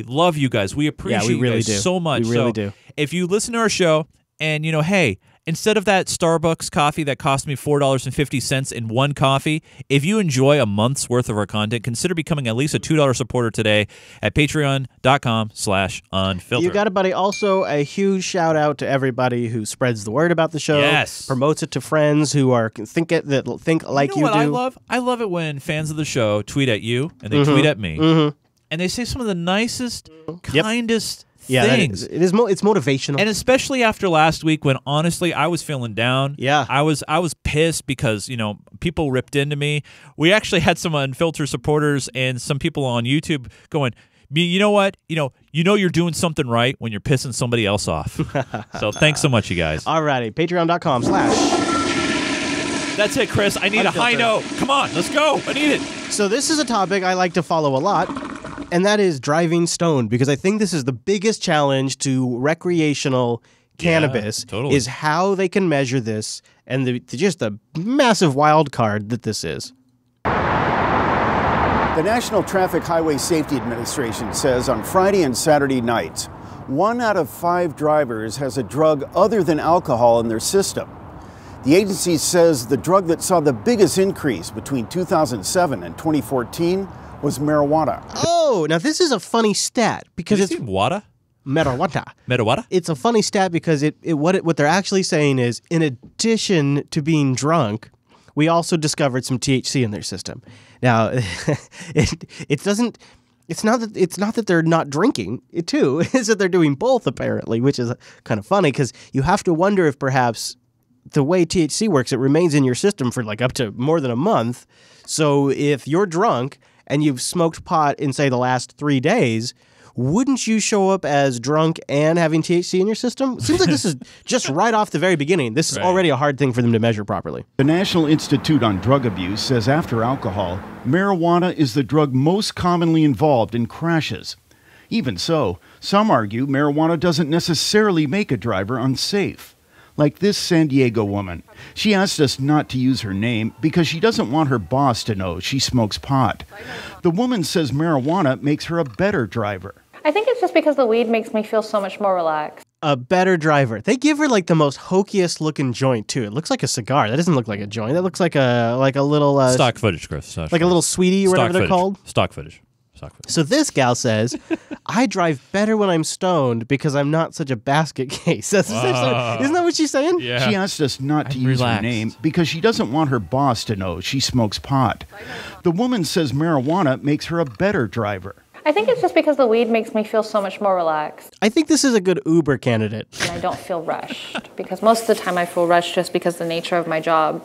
love you guys. We appreciate you guys so much. We really do. If you listen to our show and, hey... Instead of that Starbucks coffee that cost me $4.50 in one coffee, if you enjoy a month's worth of our content, consider becoming at least a $2 supporter today at patreon.com/unfilter. You got it, buddy. Also, a huge shout out to everybody who spreads the word about the show, promotes it to friends who think like you do. I love it when fans of the show tweet at you and they tweet at me, and they say some of the nicest, kindest things. It's motivational, and especially after last week when honestly I was feeling down. Yeah, I was pissed because people ripped into me. We actually had some Unfilter supporters and some people on YouTube going, you know what, you're doing something right when you're pissing somebody else off. So thanks so much, you guys. Alrighty, patreon.com/. That's it, Chris. I need a high note. Come on, let's go. I need it. So this is a topic I like to follow a lot. And that is driving stoned, because I think this is the biggest challenge to recreational cannabis is how they can measure this and just the massive wild card that this is. The National Traffic Highway Safety Administration says on Friday and Saturday nights, 1 out of 5 drivers has a drug other than alcohol in their system. The agency says the drug that saw the biggest increase between 2007 and 2014 was marijuana. Oh, now this is a funny stat because it's marijuana. Marijuana. It's a funny stat because what they're actually saying is, in addition to being drunk, we also discovered some THC in their system. Now, it's not that they're not drinking. It too is that they're doing both apparently, which is kind of funny because you have to wonder if perhaps the way THC works, it remains in your system for like up to more than a month. So if you're drunk and you've smoked pot in, say, the last 3 days, wouldn't you show up as drunk and having THC in your system? It seems like this is just right off the very beginning. This is already a hard thing for them to measure properly. The National Institute on Drug Abuse says after alcohol, marijuana is the drug most commonly involved in crashes. Even so, some argue marijuana doesn't necessarily make a driver unsafe. Like this San Diego woman. She asked us not to use her name because she doesn't want her boss to know she smokes pot. The woman says marijuana makes her a better driver. I think it's just because the weed makes me feel so much more relaxed. A better driver. They give her like the most hokiest looking joint too. It looks like a cigar. That doesn't look like a joint. That looks like a little stock footage, Chris. Like a little sweetie or whatever they're called. Stock footage. So this gal says, I drive better when I'm stoned because I'm not such a basket case. Isn't that what she's saying? Yeah. She asked us not to use her name because she doesn't want her boss to know she smokes pot. The woman says marijuana makes her a better driver. I think it's just because the weed makes me feel so much more relaxed. I think this is a good Uber candidate. And I don't feel rushed because most of the time I feel rushed just because of the nature of my job.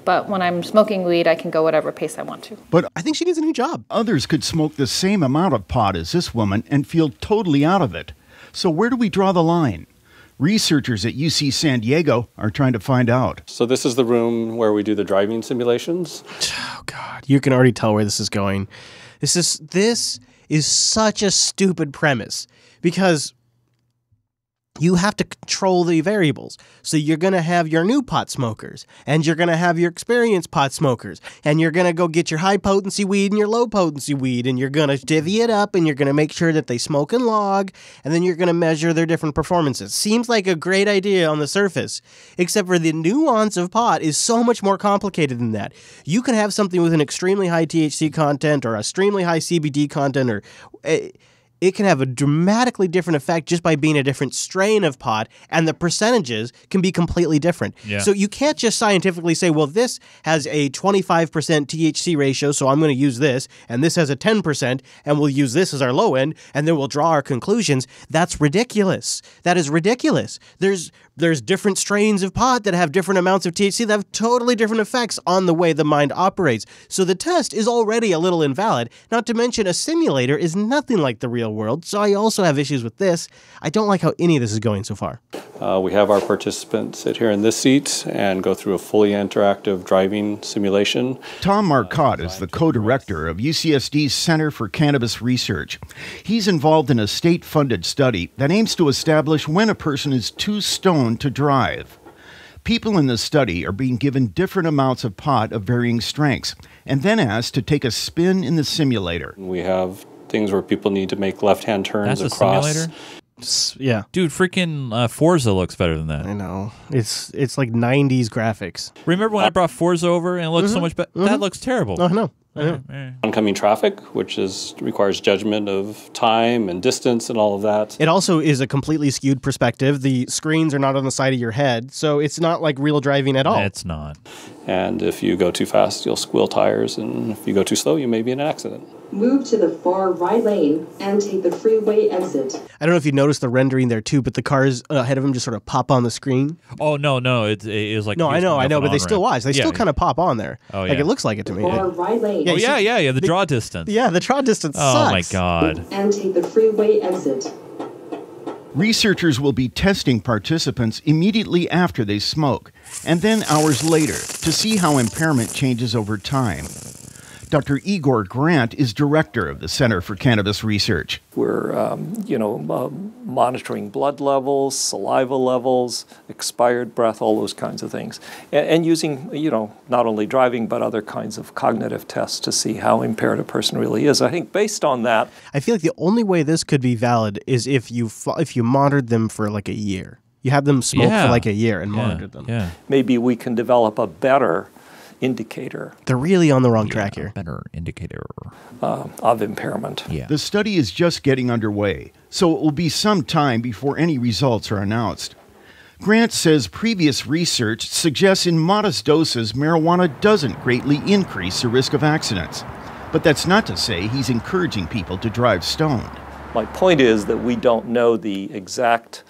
But when I'm smoking weed, I can go whatever pace I want to. But I think she needs a new job. Others could smoke the same amount of pot as this woman and feel totally out of it. So where do we draw the line? Researchers at UC San Diego are trying to find out. So this is the room where we do the driving simulations. Oh, God. You can already tell where this is going. This is such a stupid premise because you have to control the variables. So you're going to have your new pot smokers, and you're going to have your experienced pot smokers, and you're going to go get your high-potency weed and your low-potency weed, and you're going to divvy it up, and you're going to make sure that they smoke and log, and then you're going to measure their different performances. Seems like a great idea on the surface, except for the nuance of pot is so much more complicated than that. You can have something with an extremely high THC content or extremely high CBD content, or it can have a dramatically different effect just by being a different strain of pot, and the percentages can be completely different. Yeah. So you can't just scientifically say, well, this has a 25% THC ratio, so I'm going to use this, and this has a 10%, and we'll use this as our low end, and then we'll draw our conclusions. That's ridiculous. That is ridiculous. There's different strains of pot that have different amounts of THC that have totally different effects on the way the mind operates. So the test is already a little invalid, not to mention a simulator is nothing like the real world, so I also have issues with this. I don't like how any of this is going so far. We have our participants sit here in this seat and go through a fully interactive driving simulation. Tom Marcotte is the co-director of UCSD's Center for Cannabis Research. He's involved in a state-funded study that aims to establish when a person is too stoned to drive. People in the study are being given different amounts of pot of varying strengths and then asked to take a spin in the simulator. We have things where people need to make left-hand turns That's across. a simulator? Yeah. Dude, freaking Forza looks better than that. I know. It's like 90s graphics. Remember when I brought Forza over and it looked so much better? That looks terrible. Oh, no. Oncoming traffic, which requires judgment of time and distance and all of that. It also is a completely skewed perspective. The screens are not on the side of your head, so it's not like real driving at all. It's not. And if you go too fast, you'll squeal tires, and if you go too slow, you may be in an accident. Move to the far right lane and take the freeway exit. I don't know if you noticed the rendering there too, but the cars ahead of him just sort of pop on the screen. Oh, no, it is like... No, I know, but they still watch. They still kind of pop on there. Oh, Like yeah. it looks like it to me. Far right lane. Yeah, the draw distance. Yeah, the draw distance Oh, sucks. my God. And take the freeway exit. Researchers will be testing participants immediately after they smoke, and then hours later to see how impairment changes over time. Dr. Igor Grant is director of the Center for Cannabis Research. We're, monitoring blood levels, saliva levels, expired breath, all those kinds of things. And using, not only driving, but other kinds of cognitive tests to see how impaired a person really is. I think based on that... I feel like the only way this could be valid is if you monitored them for like a year. You had them smoke for like a year and monitored them. Yeah. Maybe we can develop a better indicator. They're really on the wrong track here. Better indicator. Of impairment. Yeah. The study is just getting underway, so it will be some time before any results are announced. Grant says previous research suggests in modest doses marijuana doesn't greatly increase the risk of accidents. But that's not to say he's encouraging people to drive stoned. My point is that we don't know the exact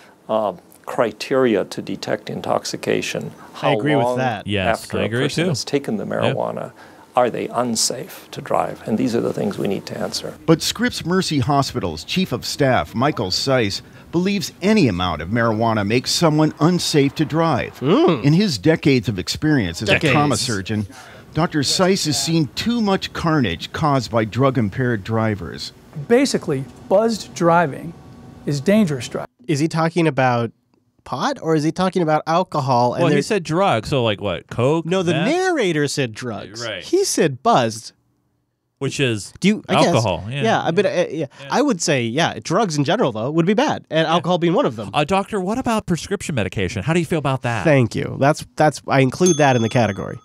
criteria to detect intoxication. How I agree with long that. Yes, after I a agree person too. has taken the marijuana, are they unsafe to drive? And these are the things we need to answer. But Scripps Mercy Hospital's Chief of Staff, Michael Seiss, believes any amount of marijuana makes someone unsafe to drive. In his decades of experience as a trauma surgeon, Dr. Seiss has seen too much carnage caused by drug-impaired drivers. Basically, buzzed driving is dangerous driving. Is he talking about pot or is he talking about alcohol? Well, he said drugs, so like what, coke? No, the meth? narrator said drugs. Right. He said buzzed. Which is alcohol. Yeah. I would say, drugs in general, though, would be bad, and alcohol being one of them. Doctor, what about prescription medication? How do you feel about that? Thank you. That's I include that in the category.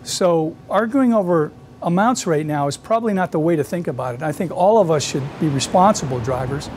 So arguing over amounts right now is probably not the way to think about it. I think all of us should be responsible drivers.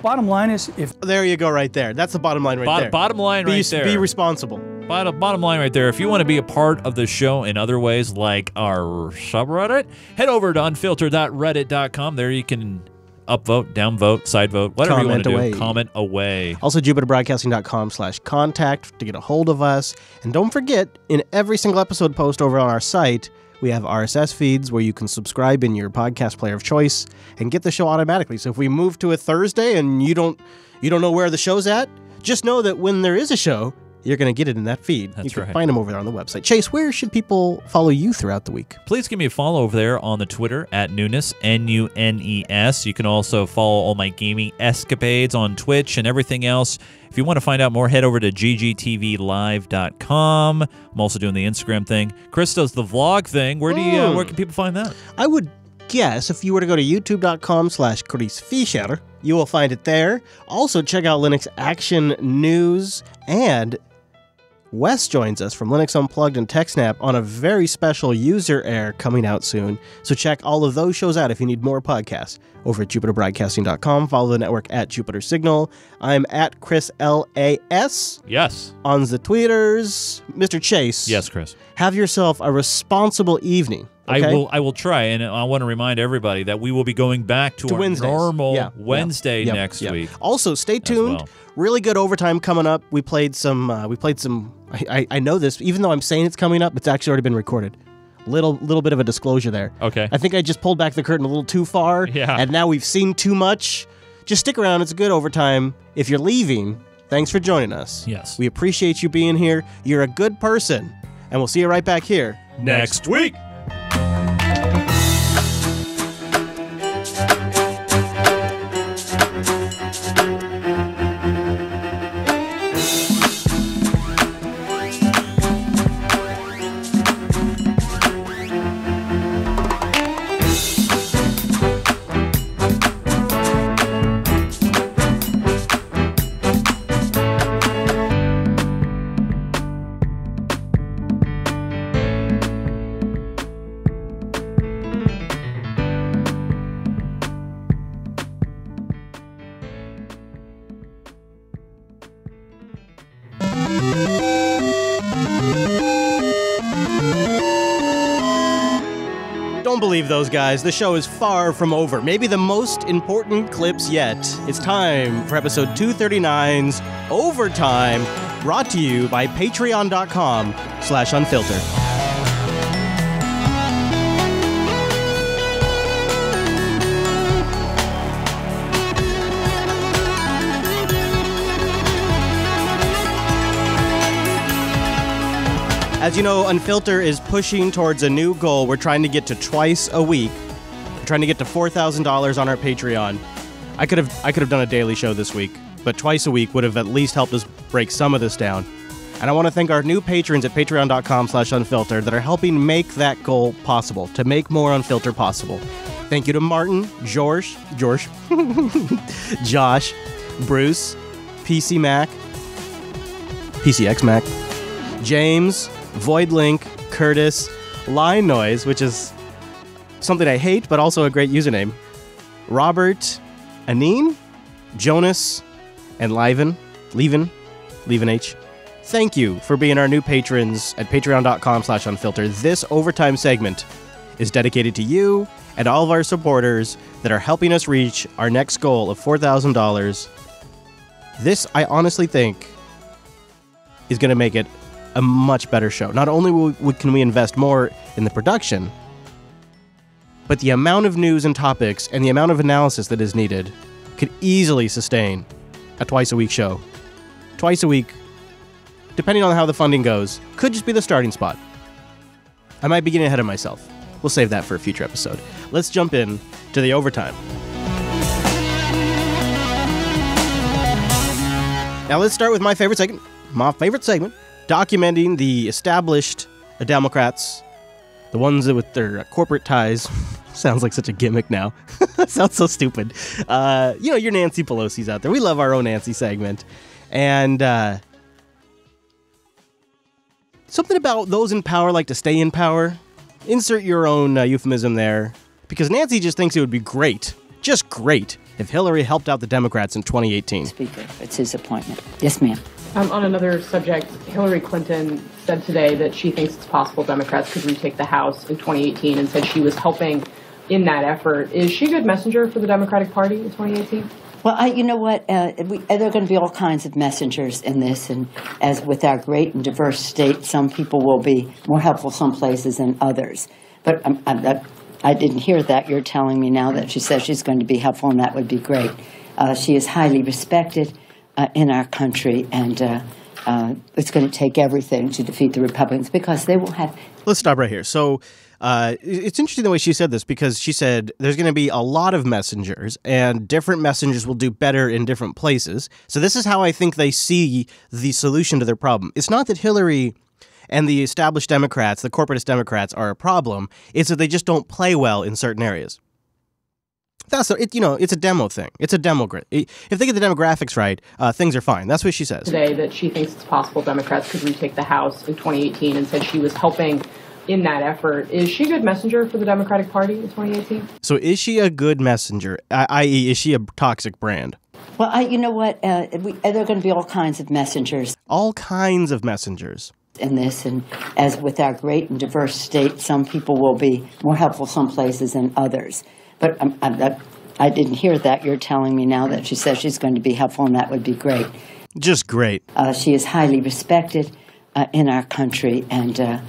Bottom line is, if there you go, right there. That's the bottom line right there. Bottom line right there. Be responsible. Bottom line right there. If you want to be a part of the show in other ways, like our subreddit, head over to unfilter.reddit.com. There you can upvote, downvote, side vote, whatever you want to do. Comment away. Also, jupiterbroadcasting.com/contact to get a hold of us. And don't forget, in every single episode post over on our site, we have RSS feeds where you can subscribe in your podcast player of choice and get the show automatically. So if we move to a Thursday and you don't know where the show's at, just know that when there is a show, you're going to get it in that feed. That's you can right. find them over there on the website. Chase, where should people follow you throughout the week? Please give me a follow over there on the Twitter at Nunes, Nunes. You can also follow all my gaming escapades on Twitch and everything else. If you want to find out more, head over to ggtvlive.com. I'm also doing the Instagram thing. Chris does the vlog thing. Where can people find that? I would guess if you were to go to youtube.com/Chris Fischer, you will find it there. Also, check out Linux Action News, and Wes joins us from Linux Unplugged and TechSnap on a very special user air coming out soon. So check all of those shows out if you need more podcasts over at jupiterbroadcasting.com. Follow the network at Jupiter Signal. I'm at Chris LAS. Yes. On the Tweeters. Mr. Chase. Yes, Chris. Have yourself a responsible evening. Okay? I will try, and I want to remind everybody that we will be going back to our Wednesdays. normal Wednesday next week. Also, stay tuned. well. Really good overtime coming up. We played some. I know this, even though I'm saying it's coming up. It's actually already been recorded. Little bit of a disclosure there. Okay. I think I just pulled back the curtain a little too far. Yeah. And now we've seen too much. Just stick around. It's a good overtime. If you're leaving, thanks for joining us. Yes. We appreciate you being here. You're a good person, and we'll see you right back here next week. Don't believe those guys. The show is far from over. Maybe the most important clips yet. It's time for episode 239's Overtime, brought to you by patreon.com/unfilter. As you know, Unfilter is pushing towards a new goal. We're trying to get to twice a week. We're trying to get to $4,000 on our Patreon. I could have done a daily show this week, but twice a week would have at least helped us break some of this down. And I want to thank our new patrons at patreon.com/unfilter that are helping make that goal possible, to make more Unfilter possible. Thank you to Martin, Josh, Bruce, PC Mac, PCX Mac, James, Voidlink, Curtis, Line Noise, which is something I hate, but also a great username, Robert, Aneen, Jonas, and Leven H. Thank you for being our new patrons at patreon.com/unfilter. This overtime segment is dedicated to you and all of our supporters that are helping us reach our next goal of $4,000. This, I honestly think, is going to make it a much better show. Not only can we invest more in the production, but the amount of news and topics and the amount of analysis that is needed could easily sustain a twice-a-week show. Twice a week, depending on how the funding goes, could just be the starting spot. I might be getting ahead of myself. We'll save that for a future episode. Let's jump in to the overtime. Now let's start with my favorite segment, documenting the established Democrats, the ones with their corporate ties. Sounds like such a gimmick now. Sounds so stupid. Your Nancy Pelosi's out there. We love our own Nancy segment. And something about those in power like to stay in power. Insert your own euphemism there. Because Nancy just thinks it would be great, just great, if Hillary helped out the Democrats in 2018. Speaker, it's his appointment. Yes, ma'am. On another subject, Hillary Clinton said today that she thinks it's possible Democrats could retake the House in 2018 and said she was helping in that effort. Is she a good messenger for the Democratic Party in 2018? Well, you know what? There are going to be all kinds of messengers in this, and as with our great and diverse state, some people will be more helpful some places than others. But I didn't hear that. You're telling me now that she says she's going to be helpful, and that would be great. She is highly respected in our country, and it's going to take everything to defeat the Republicans because they will have... Let's stop right here. So it's interesting the way she said this, because she said there's going to be a lot of messengers and different messengers will do better in different places. So this is how I think they see the solution to their problem. It's not that Hillary and the established Democrats, the corporatist Democrats, are a problem. It's that they just don't play well in certain areas. It's a demo thing. It's a demo grid. If they get the demographics right, things are fine. That's what she says. Today that she thinks it's possible Democrats could retake the House in 2018 and said she was helping in that effort. Is she a good messenger for the Democratic Party in 2018? So is she a good messenger, i.e. is she a toxic brand? Well, you know what? There are going to be all kinds of messengers. All kinds of messengers. In this, and as with our great and diverse state, some people will be more helpful some places than others. But I didn't hear that. You're telling me now that she says she's going to be helpful, and that would be great. Just great. She is highly respected in our country, and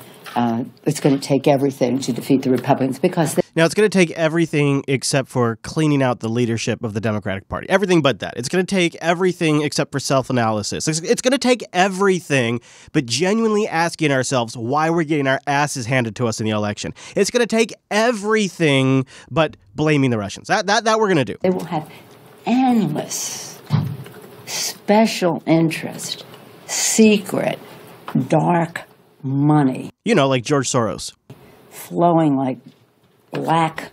it's going to take everything to defeat the Republicans because... Now, it's going to take everything except for cleaning out the leadership of the Democratic Party. Everything but that. It's going to take everything except for self-analysis. It's going to take everything but genuinely asking ourselves why we're getting our asses handed to us in the election. It's going to take everything but blaming the Russians. That we're going to do. They will have endless special interest, secret, dark money. Like George Soros. Flowing like black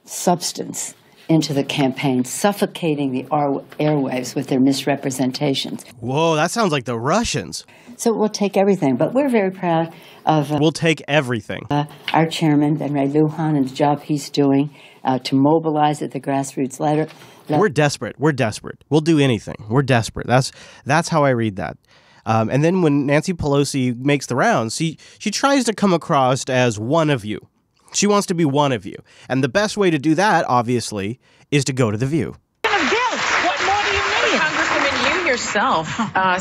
substance into the campaign, suffocating the airwaves with their misrepresentations. Whoa, that sounds like the Russians. So we'll take everything, but we're very proud of... we'll take everything. Our chairman, Ben Ray Lujan, and the job he's doing to mobilize at the grassroots level. We're desperate. We'll do anything. We're desperate. That's how I read that. And then when Nancy Pelosi makes the rounds, she tries to come across as one of you. She wants to be one of you. And the best way to do that, obviously, is to go to The View. What more do you need? Congresswoman, you yourself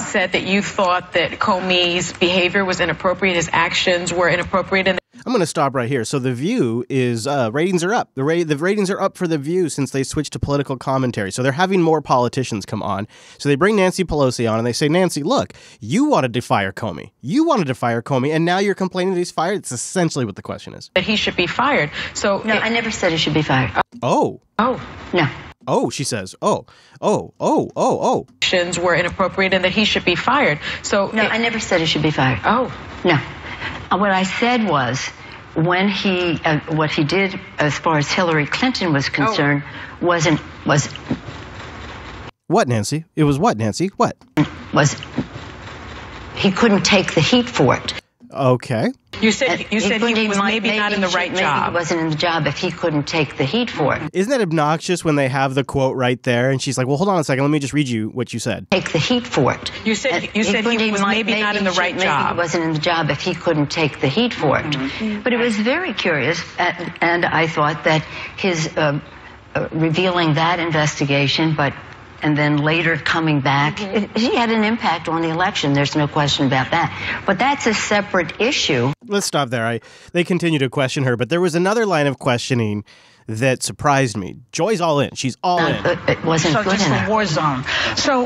said that you thought that Comey's behavior was inappropriate, his actions were inappropriate. And I'm going to stop right here. So The View is, ratings are up. The ratings are up for The View since they switched to political commentary. So they're having more politicians come on. So they bring Nancy Pelosi on and they say, Nancy, look, you wanted to fire Comey. And now you're complaining that he's fired? It's essentially what the question is. That he should be fired. So no, I never said he should be fired. Oh. No. Oh, she says. Oh. Actions were inappropriate and that he should be fired. So no, I never said he should be fired. Oh. No. What I said was when what he did as far as Hillary Clinton was concerned was what, Nancy? It was what, Nancy? What? He couldn't take the heat for it. Okay. You said he was maybe not in the right job. He wasn't in the job if he couldn't take the heat for it. Isn't that obnoxious when they have the quote right there and she's like, well, hold on a second, let me just read you what you said. Take the heat for it. You said he was maybe not in the right job. Maybe he wasn't in the job if he couldn't take the heat for it. But it was very curious, and I thought that his revealing that investigation, and then later coming back, he had an impact on the election. There's no question about that. But that's a separate issue. Let's stop there. They continue to question her, but there was another line of questioning that surprised me. Joy's all in. She's all in. It wasn't good just enough. a war zone. So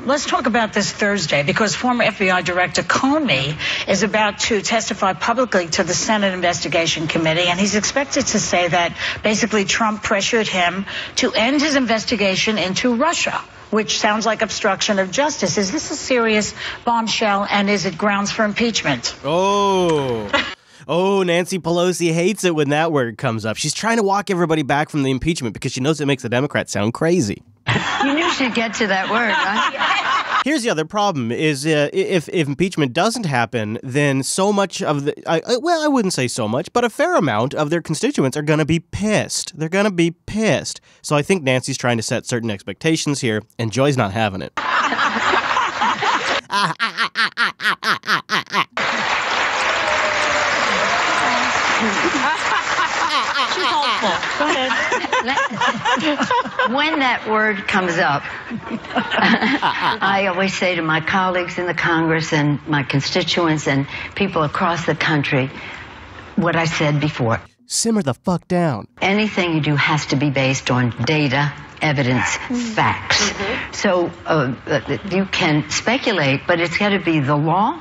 let's talk about this Thursday, because former FBI Director Comey is about to testify publicly to the Senate Investigation Committee, and he's expected to say that basically Trump pressured him to end his investigation into Russia. which sounds like obstruction of justice. Is this a serious bombshell, and is it grounds for impeachment? Oh, Nancy Pelosi hates it when that word comes up. She's trying to walk everybody back from the impeachment because she knows it makes the Democrats sound crazy. You knew she'd get to that word, right? Here's the other problem is if impeachment doesn't happen, then so much of I wouldn't say so much, but a fair amount of their constituents are going to be pissed. They're going to be pissed. So I think Nancy's trying to set certain expectations here, and Joy's not having it. She's hopeful. Go ahead. When that word comes up, I always say to my colleagues in the Congress and my constituents and people across the country what I said before. Simmer the fuck down. Anything you do has to be based on data, evidence, facts. So you can speculate, but it's got to be the law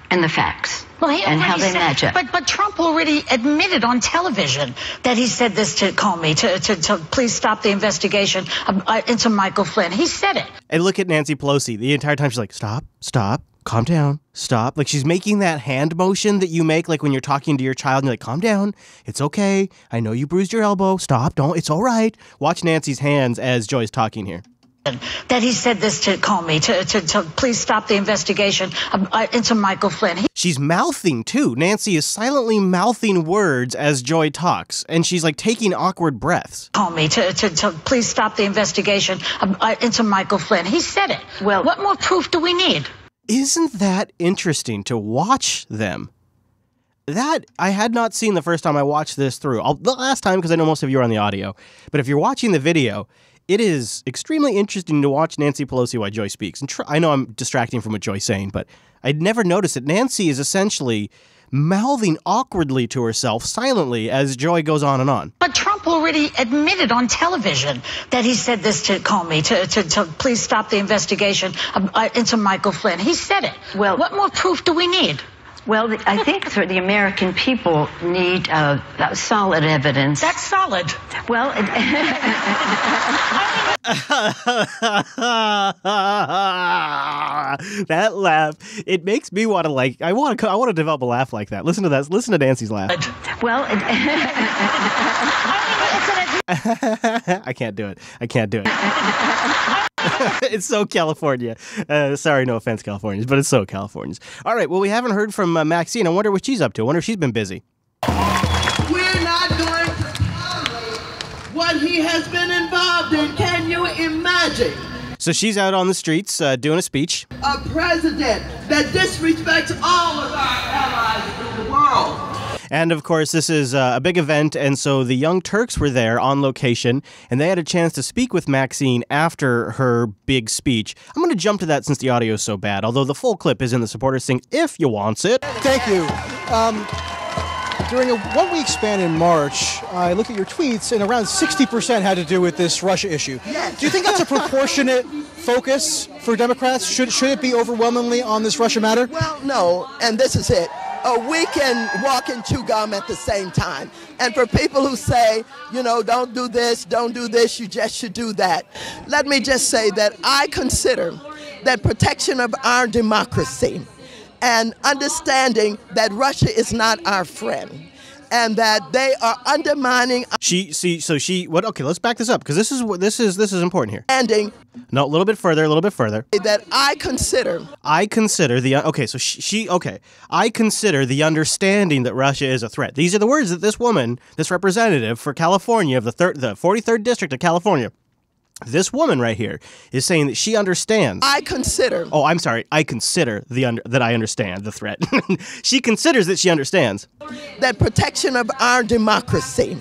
and the facts. Well, he and how already they match up. But Trump already admitted on television that he said this to Comey, to please stop the investigation into Michael Flynn. He said it. And look at Nancy Pelosi. The entire time she's like, stop, calm down, stop. Like she's making that hand motion that you make like when you're talking to your child and you're like, calm down, it's okay. I know you bruised your elbow. Stop, don't, it's all right. Watch Nancy's hands as Joy's talking here. That he said this to Comey, to please stop the investigation into Michael Flynn. She's mouthing, too. Nancy is silently mouthing words as Joy talks, and she's, like, taking awkward breaths. Comey, to please stop the investigation into Michael Flynn. He said it. Well, what more proof do we need? Isn't that interesting to watch them? That I had not seen the first time I watched this through. The last time, because I know most of you are on the audio. But if you're watching the video, it is extremely interesting to watch Nancy Pelosi while Joy speaks. And I know I'm distracting from what Joy's saying, but I'd never noticed that Nancy is essentially mouthing awkwardly to herself silently as Joy goes on and on. But Trump already admitted on television that he said this to Comey, to please stop the investigation into Michael Flynn. He said it. Well, what more proof do we need? Well, I think the American people need solid evidence. That's solid. Well, that laugh, it makes me want to I want to develop a laugh like that. Listen to that. Listen to Nancy's laugh. Well, I can't do it. It's so California. Sorry, no offense, Californians, but it's so Californians. All right, well, we haven't heard from Maxine. I wonder what she's up to. I wonder if she's been busy. We're not going to tolerate what he has been involved in. Can you imagine? So she's out on the streets doing a speech. A president that disrespects all of our allies in the world. And, of course, this is a big event, and so the Young Turks were there on location, and they had a chance to speak with Maxine after her big speech. I'm going to jump to that since the audio is so bad, although the full clip is in the supporters thing if you want it. Thank you. During a one-week span in March, I looked at your tweets, and around 60% had to do with this Russia issue. Yes. Do you think that's a proportionate focus for Democrats? Should it be overwhelmingly on this Russia matter? Well, no, and this is it. We can walk and chew gum at the same time. And for people who say, don't do this, you just should do that. Let me just say that I consider that protection of our democracy and understanding that Russia is not our friend and that they are undermining. Okay, let's back this up because this is important here. Ending. No, a little bit further. That I consider I consider the understanding that Russia is a threat. These are the words that this woman, this representative for California of the 43rd District of California, this woman right here is saying that she understands. I consider. Oh, I'm sorry. I consider that I understand the threat. She considers that she understands. That protection of our democracy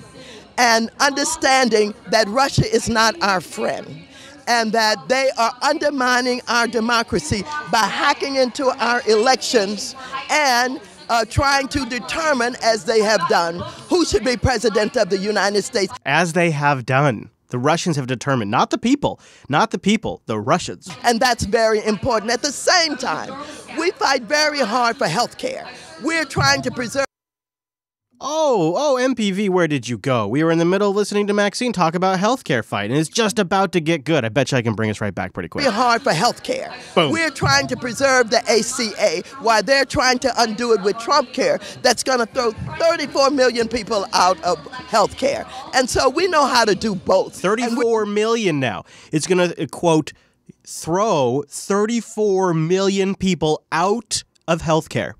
and understanding that Russia is not our friend and that they are undermining our democracy by hacking into our elections and trying to determine, as they have done, who should be president of the United States. As they have done. The Russians have determined, not the people, the Russians. And that's very important. At the same time, we fight very hard for health care. We're trying to preserve. Oh, MPV, where did you go? We were in the middle of listening to Maxine talk about healthcare fight, and it's just about to get good. I bet you I can bring us right back pretty quick. It's hard for healthcare. Boom. We're trying to preserve the ACA while they're trying to undo it with Trump care that's going to throw 34 million people out of healthcare. And so we know how to do both. 34 million now. It's going to, quote, throw 34 million people out of healthcare.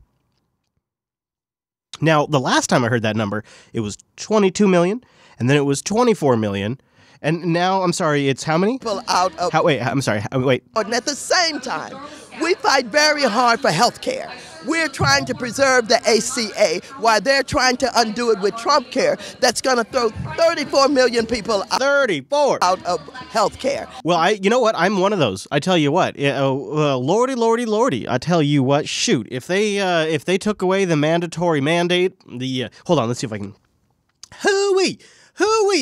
Now, the last time I heard that number, it was 22 million, and then it was 24 million, and now, I'm sorry, it's how many? People out of... Wait. And at the same time, we fight very hard for health care. We're trying to preserve the ACA while they're trying to undo it with Trump care that's going to throw 34 million people out of health care. Well, you know what? I'm one of those. I tell you what. Lordy. I tell you what. Shoot. If they took away the mandatory mandate, hold on, let's see if I can. Hooey.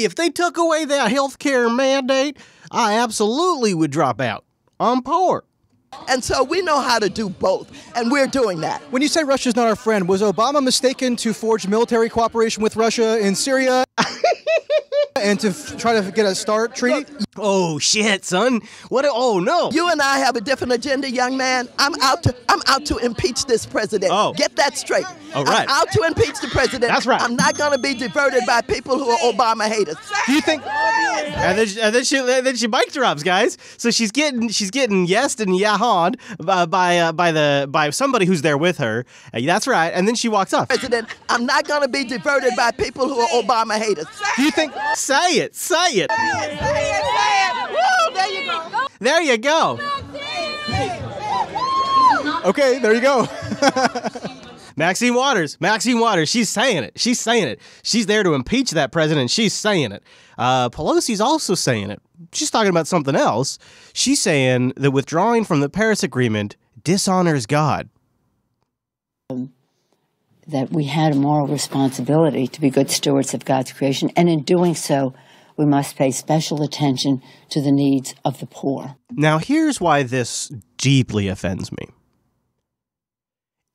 If they took away that healthcare mandate, I absolutely would drop out. I'm poor. And so we know how to do both, and we're doing that. When you say Russia's not our friend, was Obama mistaken to forge military cooperation with Russia in Syria and to try to get a START treaty? Oh, shit, son. What? Oh, no. You and I have a different agenda, young man. I'm out to impeach this president. Oh. Get that straight. All right. I'm out to impeach the president. That's right. I'm not going to be diverted by people who are Obama haters. Do you think... And then she mic drops, guys. So she's getting yesed and yahawed by somebody who's there with her. That's right. And then she walks off. President, I'm not going to be diverted by people who are Obama haters. Do you think... Say it. Say it. Woo, there you go. There you go. Okay, there you go. Maxine Waters, she's saying it. She's there to impeach that president. She's saying it. Pelosi's also saying it. She's talking about something else. She's saying that withdrawing from the Paris Agreement dishonors God. That we had a moral responsibility to be good stewards of God's creation, and in doing so, we must pay special attention to the needs of the poor. Now, here's why this deeply offends me.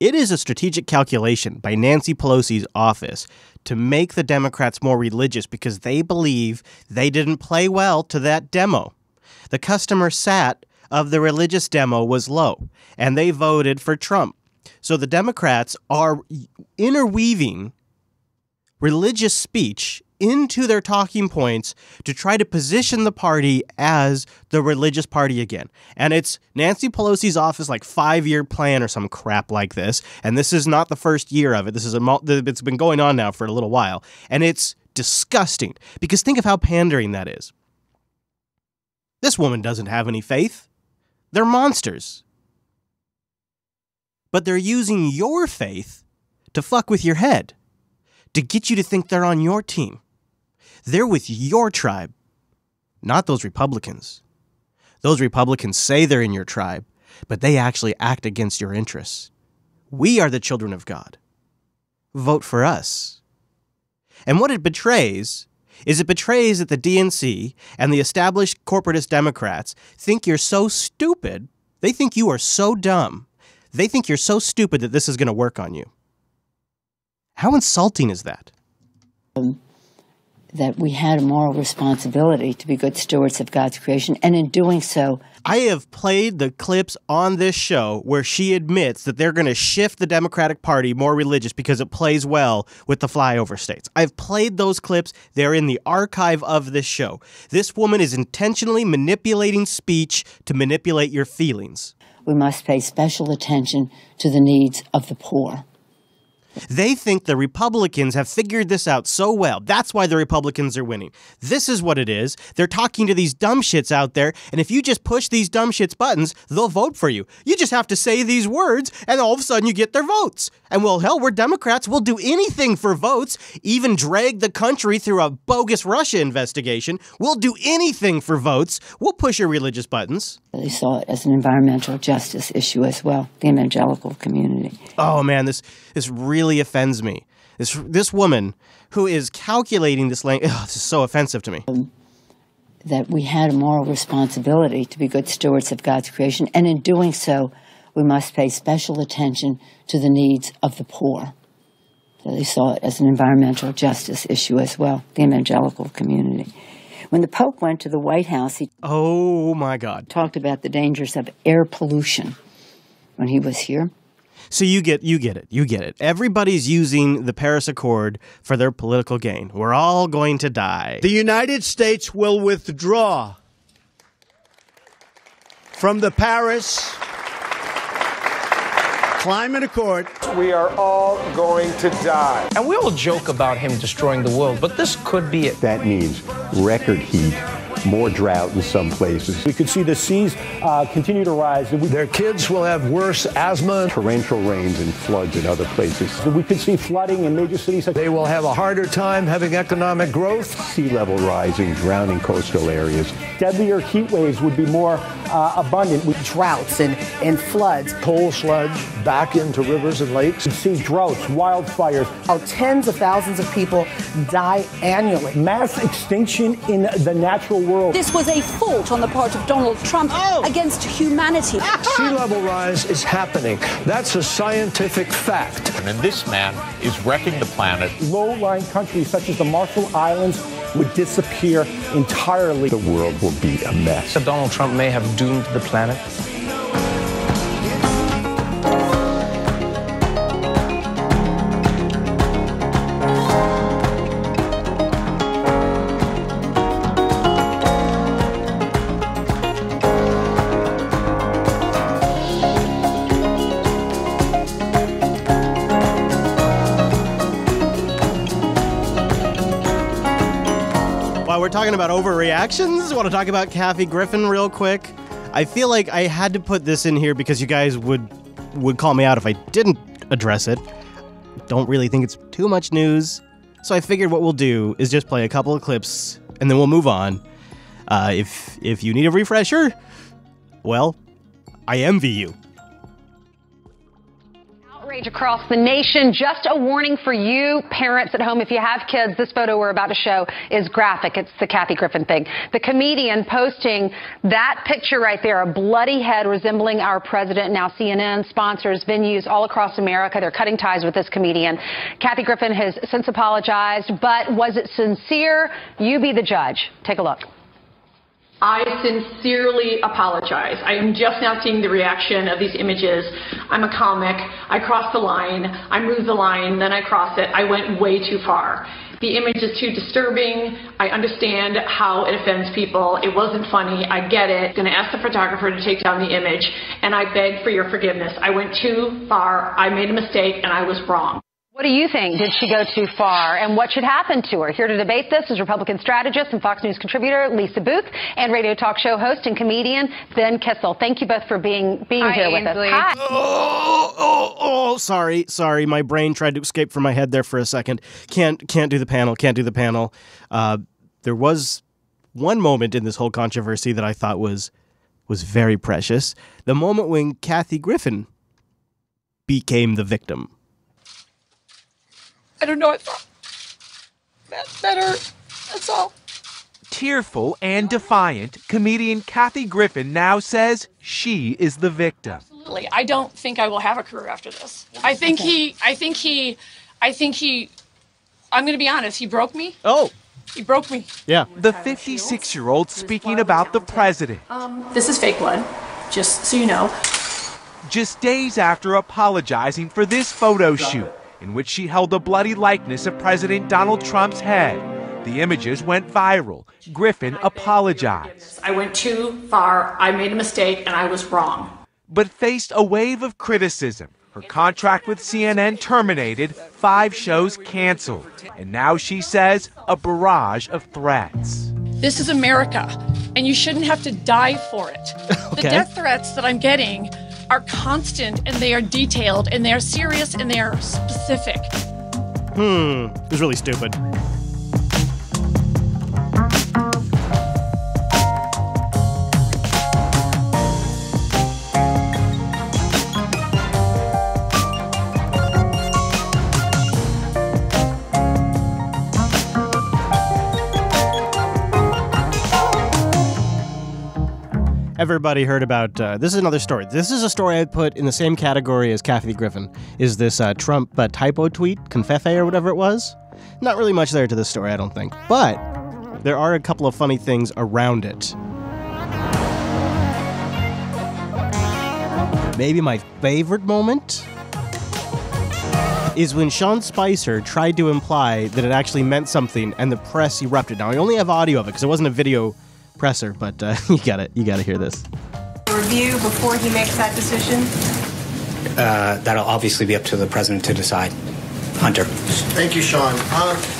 It is a strategic calculation by Nancy Pelosi's office to make the Democrats more religious because they believe they didn't play well to that demo. The customer sat of the religious demo was low, and they voted for Trump. So the Democrats are interweaving religious speech into their talking points to try to position the party as the religious party again. And it's Nancy Pelosi's office 5-year plan or some crap like this. And this is not the first year of it. It's been going on now for a little while. And it's disgusting because think of how pandering that is. This woman doesn't have any faith. They're monsters. But they're using your faith to fuck with your head, to get you to think they're on your team. They're with your tribe, not those Republicans. Those Republicans say they're in your tribe, but they actually act against your interests. We are the children of God. Vote for us. And what it betrays is that the DNC and the established corporatist Democrats think you're so stupid, they think you are so dumb, they think you're so stupid that this is going to work on you. How insulting is that? That we had a moral responsibility to be good stewards of God's creation, and in doing so... I have played the clips on this show where she admits that they're going to shift the Democratic Party more religious because it plays well with the flyover states. I've played those clips. They're in the archive of this show. This woman is intentionally manipulating speech to manipulate your feelings. We must pay special attention to the needs of the poor. They think the Republicans have figured this out so well. That's why the Republicans are winning. This is what it is. They're talking to these dumb shits out there, and if you just push these dumb shits buttons, they'll vote for you. You just have to say these words, and all of a sudden you get their votes. And well, hell, we're Democrats. We'll do anything for votes, even drag the country through a bogus Russia investigation. We'll do anything for votes. We'll push your religious buttons. They saw it as an environmental justice issue as well, the evangelical community. Oh, man, this really offends me. This woman who is calculating this language, this is so offensive to me. That we had a moral responsibility to be good stewards of God's creation, and in doing so, we must pay special attention to the needs of the poor. They saw it as an environmental justice issue as well, the evangelical community. When the Pope went to the White House, he oh my God, talked about the dangers of air pollution when he was here. So you get it. Everybody's using the Paris Accord for their political gain. We're all going to die. The United States will withdraw from the Paris Climate Accord. We are all going to die. And we all joke about him destroying the world, but this could be it. That means record heat, more drought in some places. We could see the seas continue to rise. Their kids will have worse asthma. Torrential rains and floods in other places. We could see flooding in major cities. They will have a harder time having economic growth. Sea level rising, drowning coastal areas. Deadlier heat waves would be more abundant. With droughts and floods. Coal sludge back into rivers and lakes. We'd see droughts, wildfires. How tens of thousands of people die annually. Mass extinction in the natural world. This was a fault on the part of Donald Trump against humanity. Sea level rise is happening. That's a scientific fact. And this man is wrecking the planet. Low-lying countries such as the Marshall Islands would disappear entirely. The world will be a mess. Donald Trump may have doomed the planet. We're talking about overreactions. Want to talk about Kathy Griffin real quick? I feel like I had to put this in here because you guys would call me out if I didn't address it. Don't really think it's too much news, so I figured what we'll do is just play a couple of clips and then we'll move on. If you need a refresher, well, I envy you. Outrage across the nation. Just a warning for you parents at home. If you have kids, this photo we're about to show is graphic. It's the Kathy Griffin thing. The comedian posting that picture right there, a bloody head resembling our president. Now CNN sponsors venues all across America. They're cutting ties with this comedian. Kathy Griffin has since apologized, but was it sincere? You be the judge. Take a look. I sincerely apologize. I am just now seeing the reaction of these images. I'm a comic. I crossed the line. I moved the line. Then I crossed it. I went way too far. The image is too disturbing. I understand how it offends people. It wasn't funny. I get it. I'm going to ask the photographer to take down the image, and I beg for your forgiveness. I went too far. I made a mistake, and I was wrong. What do you think? Did she go too far? And what should happen to her? Here to debate this is Republican strategist and Fox News contributor Lisa Booth and radio talk show host and comedian Ben Kissel. Thank you both for being here with us. Hi. Sorry. My brain tried to escape from my head there for a second. Can't do the panel. There was one moment in this whole controversy that I thought was very precious. The moment when Kathy Griffin became the victim. I don't know. I thought that's better. That's all. Tearful and defiant, comedian Kathy Griffin now says she is the victim. Absolutely. I don't think I will have a career after this. I think he, I'm going to be honest, he broke me. Oh. He broke me. Yeah. The 56-year-old speaking about the president. This is fake blood, just so you know. Just days after apologizing for this photo shoot, in which she held a bloody likeness of President Donald Trump's head. The images went viral. Griffin apologized. I went too far. I made a mistake, and I was wrong. But faced a wave of criticism. Her contract with CNN terminated, 5 shows canceled. And now she says a barrage of threats. This is America, and you shouldn't have to die for it. Okay. The death threats that I'm getting are constant, and they are detailed, and they are serious, and they are specific. It was really stupid. Everybody heard about, this is another story. This is a story I put in the same category as Kathy Griffin. Is this Trump typo tweet, Confefe or whatever it was? Not really much there to this story, I don't think. But there are a couple of funny things around it. Maybe my favorite moment is when Sean Spicer tried to imply that it actually meant something and the press erupted. Now, I only have audio of it because it wasn't a video presser, but you gotta hear this. Review before he makes that decision? That'll obviously be up to the president to decide. Hunter. Thank you, Sean.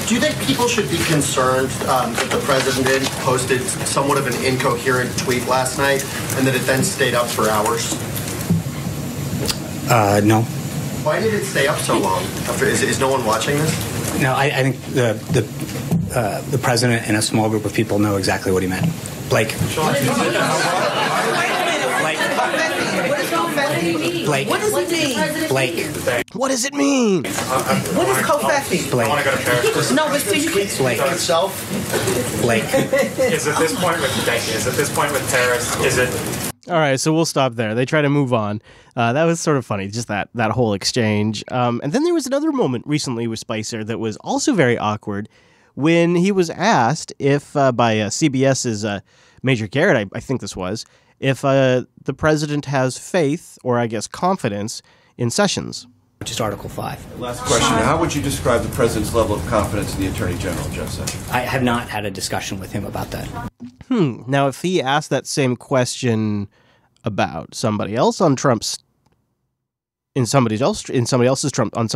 Do you think people should be concerned that the president posted somewhat of an incoherent tweet last night and that it then stayed up for hours? No. Why did it stay up so long? Is no one watching this? No, I think the president and a small group of people know exactly what he meant. Blake. Blake. What does it mean? Blake. What does it mean? What is Confetti? Blake. No, but so you can Blake. Itself? Blake. Is at this point with Paris? Is it? All right, so we'll stop there. They try to move on. That was sort of funny, just that whole exchange. And then there was another moment recently with Spicer that was also very awkward when he was asked if, by CBS's Major Garrett, I think this was, if the president has faith, or I guess confidence, in Sessions. Which is Article 5. Last question. How would you describe the president's level of confidence in the Attorney General, Jeff Sessions? I have not had a discussion with him about that. Now, if he asked that same question about somebody else on Trump's, on somebody else's Trump, like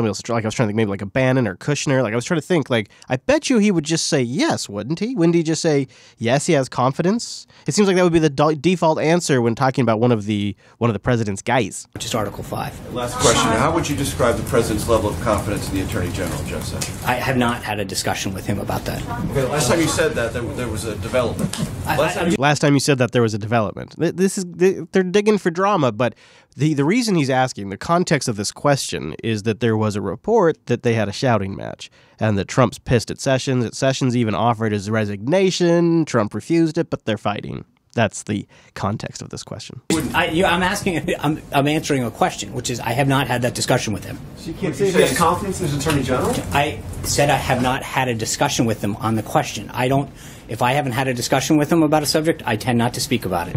I was trying to think maybe like a Bannon or Kushner, like I was trying to think, like, I bet you he would just say yes, wouldn't he? Wouldn't he just say, yes, he has confidence? It seems like that would be the default answer when talking about one of the president's guys. Which is Article 5. Last question. How would you describe the president's level of confidence in the Attorney General, Jeff Sessions? I have not had a discussion with him about that. Okay, last time you said that, there was a development. Last time you said that there was a development. They're digging for drama, but the reason he's asking, the context of this question, is that there was a report that they had a shouting match and that Trump's pissed at Sessions. That Sessions even offered his resignation. Trump refused it, but they're fighting. That's the context of this question. I'm answering a question, which is I have not had that discussion with him. So you can't say he has confidence in his Attorney General? I said I have not had a discussion with him on the question. If I haven't had a discussion with him about a subject, I tend not to speak about it.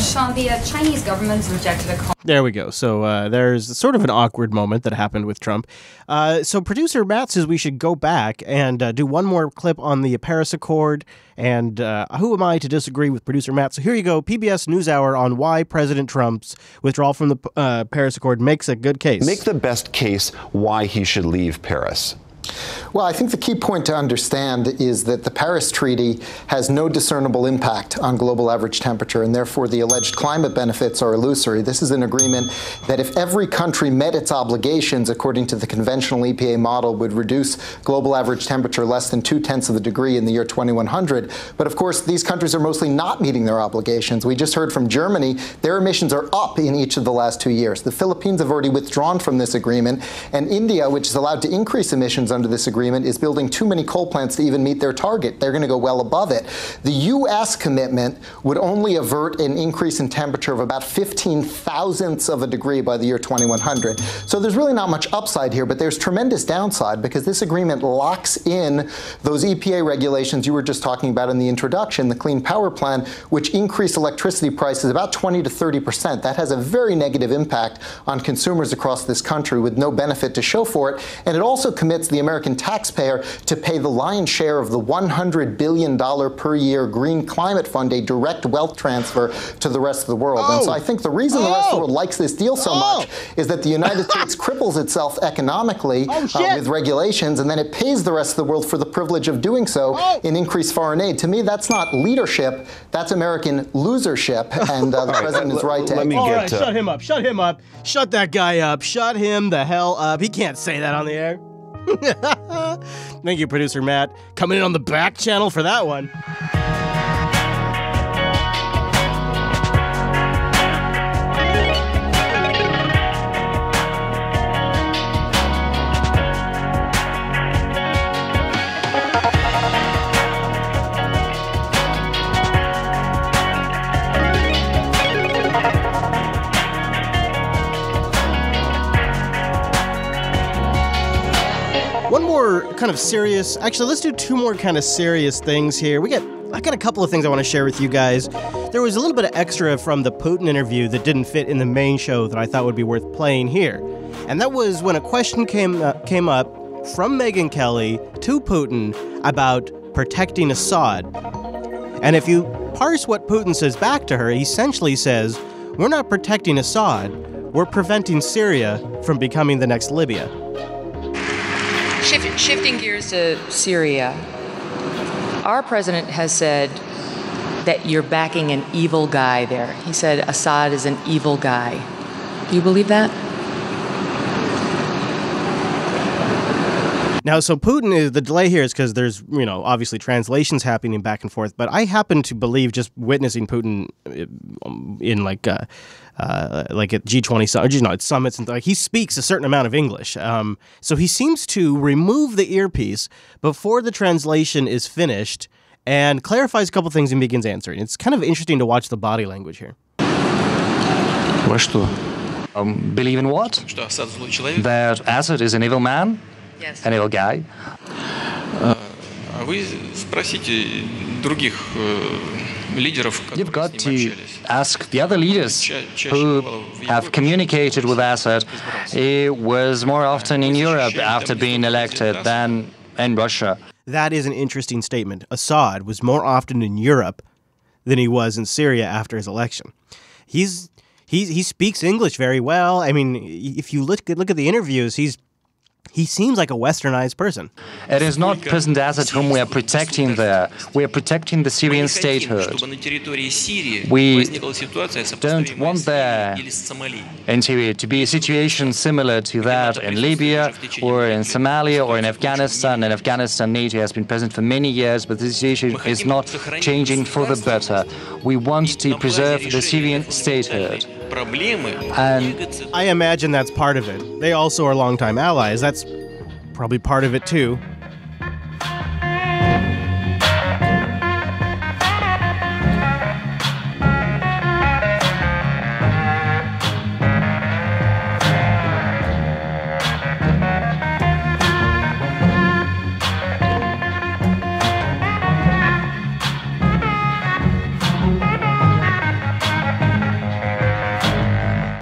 Sean, the Chinese government's rejected a call. There we go. So there's sort of an awkward moment that happened with Trump. So producer Matt says we should go back and do one more clip on the Paris Accord. And who am I to disagree with producer Matt? So here you go, PBS NewsHour on why President Trump's withdrawal from the Paris Accord makes a good case. Make the best case why he should leave Paris. Well, I think the key point to understand is that the Paris Treaty has no discernible impact on global average temperature, and therefore the alleged climate benefits are illusory. This is an agreement that if every country met its obligations according to the conventional EPA model would reduce global average temperature less than 0.2 of a degree in the year 2100. But of course, these countries are mostly not meeting their obligations. We just heard from Germany, their emissions are up in each of the last 2 years. The Philippines have already withdrawn from this agreement, and India, which is allowed to increase emissions under this agreement, is building too many coal plants to even meet their target. They're going to go well above it. The U.S. commitment would only avert an increase in temperature of about 15 thousandths of a degree by the year 2100. So there's really not much upside here, but there's tremendous downside because this agreement locks in those EPA regulations you were just talking about in the introduction, the Clean Power Plan, which increase electricity prices about 20 to 30%. That has a very negative impact on consumers across this country with no benefit to show for it. And it also commits the American taxpayer to pay the lion's share of the $100 billion per year Green Climate Fund, a direct wealth transfer to the rest of the world. And so I think the reason the rest of the world likes this deal so much is that the United States cripples itself economically with regulations, and then it pays the rest of the world for the privilege of doing so in increased foreign aid. To me, that's not leadership, that's American losership, and the president is right to shut him up, shut him up, shut that guy up, shut him the hell up. He can't say that on the air. Thank you, producer Matt. Coming in on the back channel for that one. more kind of serious... Actually, let's do two more kind of serious things here. I got a couple of things I want to share with you guys. There was a little bit of extra from the Putin interview that didn't fit in the main show that I thought would be worth playing here. And that was when a question came up from Megyn Kelly to Putin about protecting Assad. And if you parse what Putin says back to her, he essentially says, we're not protecting Assad, we're preventing Syria from becoming the next Libya. Shifting gears to Syria, our president has said that you're backing an evil guy there. He said Assad is an evil guy. Do you believe that? Now, so Putin is, the delay here is because there's, obviously translations happening back and forth, but I happen to believe just witnessing Putin in like at G20, at summits and he speaks a certain amount of English. So he seems to remove the earpiece before the translation is finished and clarifies a couple things and begins answering. It's kind of interesting to watch the body language here. Believe in what? That Assad is an evil man? Yes. An evil guy? You've got to ask the other leaders who have communicated with Assad. He was more often in Europe after being elected than in Russia. That is an interesting statement. Assad was more often in Europe than he was in Syria after his election. He speaks English very well. I mean, if you look at the interviews, he seems like a westernized person. It is not President Assad whom we are protecting there. We are protecting the Syrian statehood. We don't want there in Syria to be a situation similar to that in Libya or in Somalia or in Afghanistan. In Afghanistan, NATO has been present for many years, but the situation is not changing for the better. We want to preserve the Syrian statehood. And I imagine that's part of it. They also are longtime allies. That's probably part of it, too.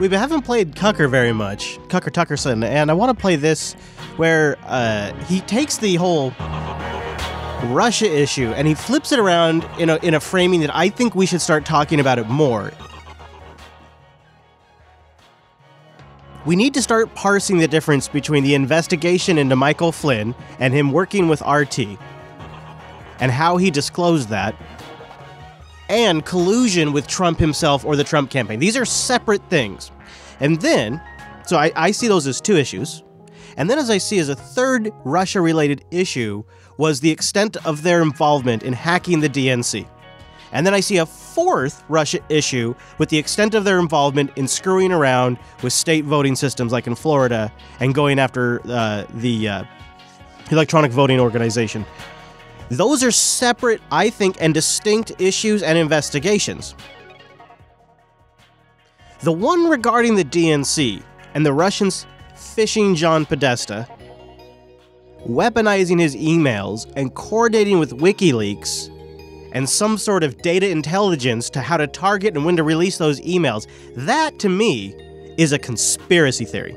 We haven't played Cucker very much, Cucker Tuckerson, and I want to play this where he takes the whole Russia issue and he flips it around in a framing that I think we should start talking about it more. We need to start parsing the difference between the investigation into Michael Flynn and him working with RT and how he disclosed that, and collusion with Trump himself or the Trump campaign. These are separate things. And then, so I see those as two issues. And then as I see as a third Russia-related issue was the extent of their involvement in hacking the DNC. And then I see a fourth Russia issue with the extent of their involvement in screwing around with state voting systems like in Florida and going after the electronic voting organization. Those are separate, I think, and distinct issues and investigations. The one regarding the DNC and the Russians phishing John Podesta, weaponizing his emails and coordinating with WikiLeaks and some sort of data intelligence to how to target and when to release those emails, that to me is a conspiracy theory.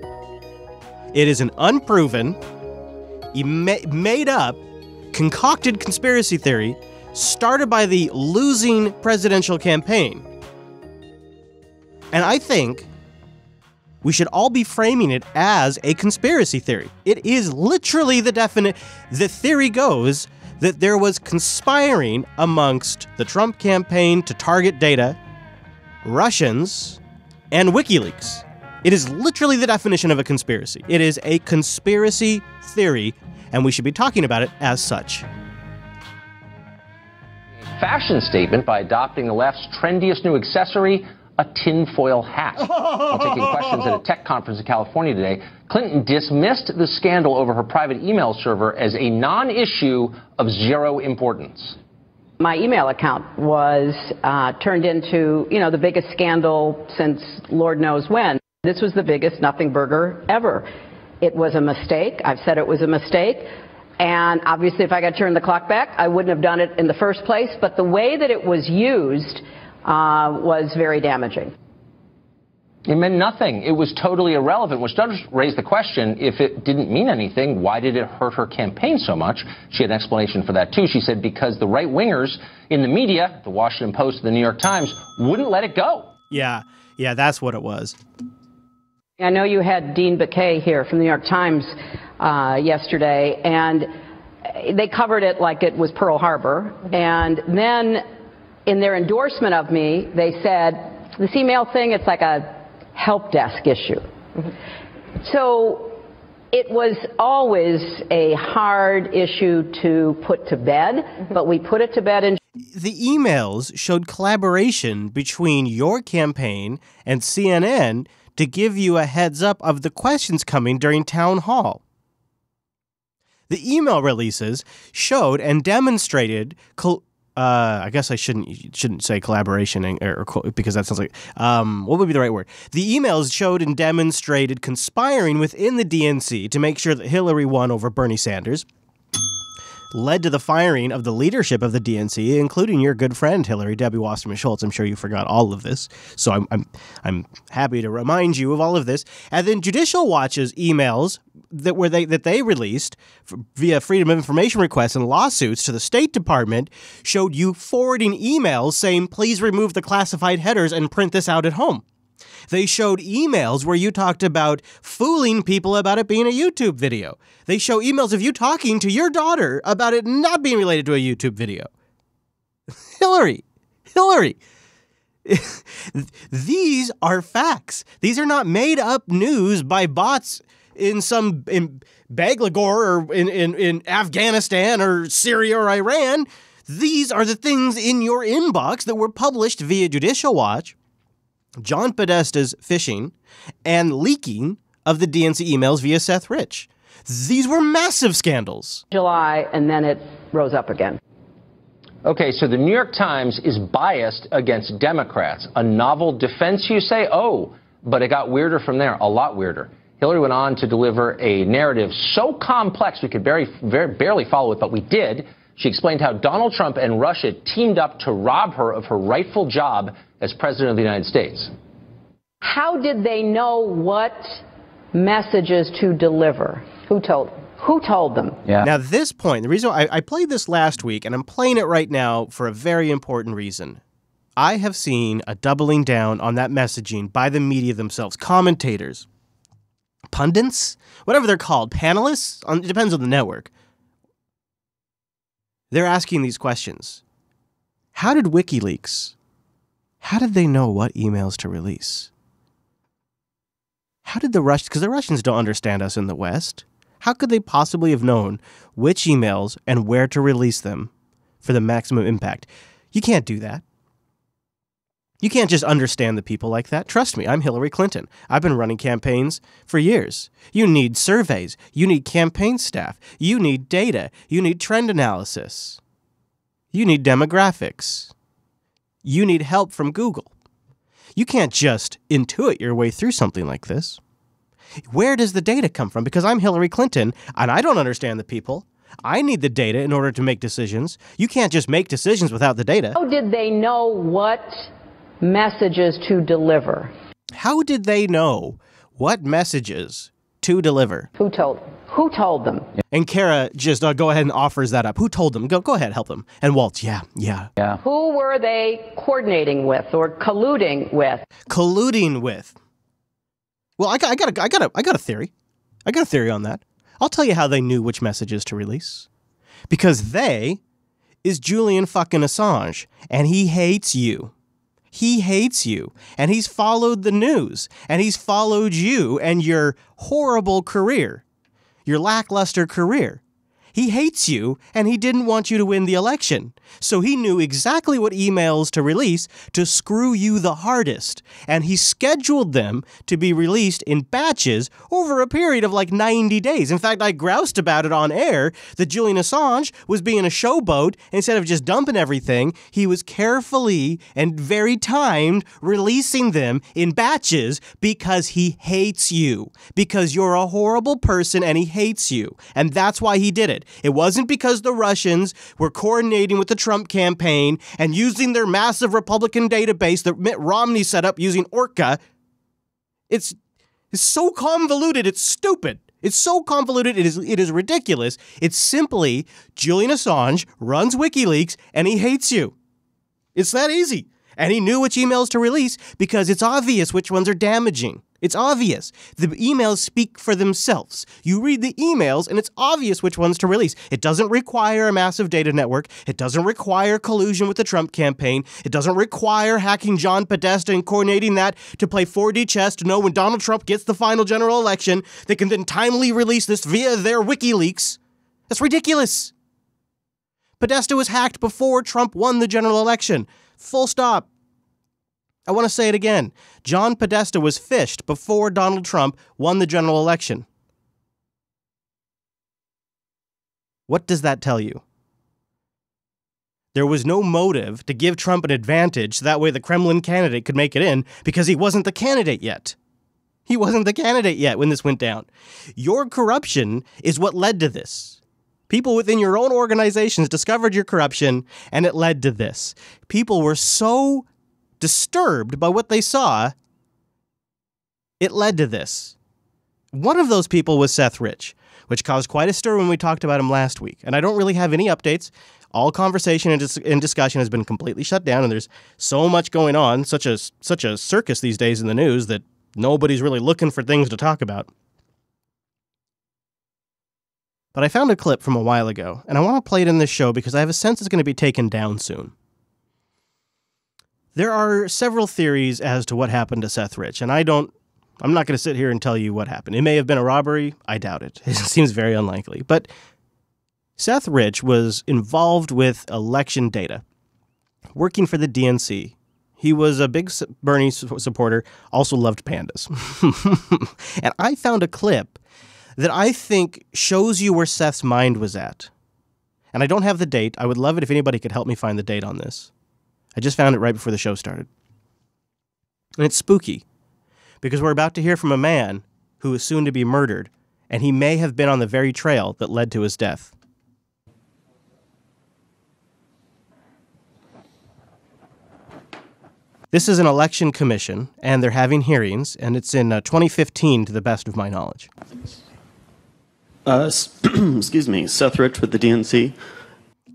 It is an unproven, made up, concocted conspiracy theory started by the losing presidential campaign. And I think we should all be framing it as a conspiracy theory. It is literally the theory goes that there was conspiring amongst the Trump campaign to target data, Russians, and WikiLeaks. It is literally the definition of a conspiracy. It is a conspiracy theory, and we should be talking about it as such. Fashion statement by adopting the left's trendiest new accessory, a tinfoil hat. While taking questions at a tech conference in California today, Clinton dismissed the scandal over her private email server as a non-issue of zero importance. My email account was turned into, the biggest scandal since Lord knows when. This was the biggest nothing burger ever. It was a mistake. I've said it was a mistake. And obviously, if I got to turn the clock back, I wouldn't have done it in the first place. But the way that it was used was very damaging. It meant nothing. It was totally irrelevant, which does raise the question, if it didn't mean anything, why did it hurt her campaign so much? She had an explanation for that, too. She said because the right-wingers in the media, the Washington Post, the New York Times, wouldn't let it go. Yeah, that's what it was. I know you had Dean Baquet here from the New York Times yesterday, and they covered it like it was Pearl Harbor. And then in their endorsement of me, they said, this email thing, it's like a help desk issue. So it was always a hard issue to put to bed, but we put it to bed in. The emails showed collaboration between your campaign and CNN to give you a heads up of the questions coming during town hall. The email releases showed and demonstrated I guess I shouldn't say collaboration or because that sounds like what would be the right word? The emails showed and demonstrated conspiring within the DNC to make sure that Hillary won over Bernie Sanders, led to the firing of the leadership of the DNC, including your good friend Hillary, Debbie Wasserman Schultz. I'm sure you forgot all of this, so I'm happy to remind you of all of this. And then Judicial Watch's emails that they released via Freedom of Information requests and lawsuits to the State Department showed you forwarding emails saying, please remove the classified headers and print this out at home. They showed emails where you talked about fooling people about it being a YouTube video. They show emails of you talking to your daughter about it not being related to a YouTube video. Hillary. These are facts. These are not made up news by bots in Bangladesh or in Afghanistan or Syria or Iran. These are the things in your inbox that were published via Judicial Watch, John Podesta's phishing, and leaking of the DNC emails via Seth Rich. These were massive scandals. July, and then it rose up again. Okay, so the New York Times is biased against Democrats. A novel defense, you say? Oh, but it got weirder from there, a lot weirder. Hillary went on to deliver a narrative so complex we could barely follow it, but we did. She explained how Donald Trump and Russia teamed up to rob her of her rightful job as president of the United States. How did they know what messages to deliver? Who told them? Yeah. Now, this point, the reason I played this last week, and I'm playing it right now for a very important reason. I have seen a doubling down on that messaging by the media themselves, commentators, pundits, whatever they're called, panelists, it depends on the network. They're asking these questions. How did WikiLeaks, how did they know what emails to release? How did the Russians, because the Russians don't understand us in the West, how could they possibly have known which emails and where to release them for the maximum impact? You can't do that. You can't just understand the people like that. Trust me, I'm Hillary Clinton. I've been running campaigns for years. You need surveys. You need campaign staff. You need data. You need trend analysis. You need demographics. You need help from Google. You can't just intuit your way through something like this. Where does the data come from? Because I'm Hillary Clinton, and I don't understand the people. I need the data in order to make decisions. You can't just make decisions without the data. How did they know what messages to deliver? How did they know what messages to deliver? Who told them? And Kara just go ahead and offers that up. Who told them? Go ahead, help them. And Walt, yeah. Who were they coordinating with or colluding with? Colluding with. Well, I got a theory. I got a theory on that. I'll tell you how they knew which messages to release. Because they is Julian fucking Assange, and he hates you. He hates you, and he's followed the news, and he's followed you and your horrible career, your lackluster career. He hates you, and he didn't want you to win the election. So he knew exactly what emails to release to screw you the hardest. And he scheduled them to be released in batches over a period of like 90 days. In fact, I groused about it on air that Julian Assange was being a showboat. Instead of just dumping everything, he was carefully and very timed releasing them in batches because he hates you. Because you're a horrible person and he hates you. And that's why he did it. it. It wasn't because the Russians were coordinating with the Trump campaign and using their massive Republican database that Mitt Romney set up using Orca. It's so convoluted, it's stupid. It's so convoluted, it is ridiculous. It's simply Julian Assange runs WikiLeaks and he hates you. It's that easy. And he knew which emails to release because it's obvious which ones are damaging. It's obvious. The emails speak for themselves. You read the emails and it's obvious which ones to release. It doesn't require a massive data network. It doesn't require collusion with the Trump campaign. It doesn't require hacking John Podesta and coordinating that to play 4D chess to know when Donald Trump gets the final general election. They can then timely release this via their WikiLeaks. That's ridiculous. Podesta was hacked before Trump won the general election. Full stop. I want to say it again. John Podesta was phished before Donald Trump won the general election. What does that tell you? There was no motive to give Trump an advantage so that way the Kremlin candidate could make it in because he wasn't the candidate yet. He wasn't the candidate yet when this went down. Your corruption is what led to this. People within your own organizations discovered your corruption, and it led to this. People were so disturbed by what they saw, it led to this. One of those people was Seth Rich, which caused quite a stir when we talked about him last week. And I don't really have any updates. All conversation and discussion has been completely shut down, and there's so much going on, such a circus these days in the news that nobody's really looking for things to talk about. But I found a clip from a while ago, and I want to play it in this show because I have a sense it's going to be taken down soon. There are several theories as to what happened to Seth Rich, and I'm not going to sit here and tell you what happened. It may have been a robbery. I doubt it. It seems very unlikely. But Seth Rich was involved with election data, working for the DNC. He was a big Bernie supporter, also loved pandas. And I found a clip that I think shows you where Seth's mind was at. And I don't have the date. I would love it if anybody could help me find the date on this. I just found it right before the show started. And it's spooky, because we're about to hear from a man who is soon to be murdered, and he may have been on the very trail that led to his death. This is an election commission, and they're having hearings, and it's in 2015 to the best of my knowledge. Excuse me, Seth Rich with the DNC.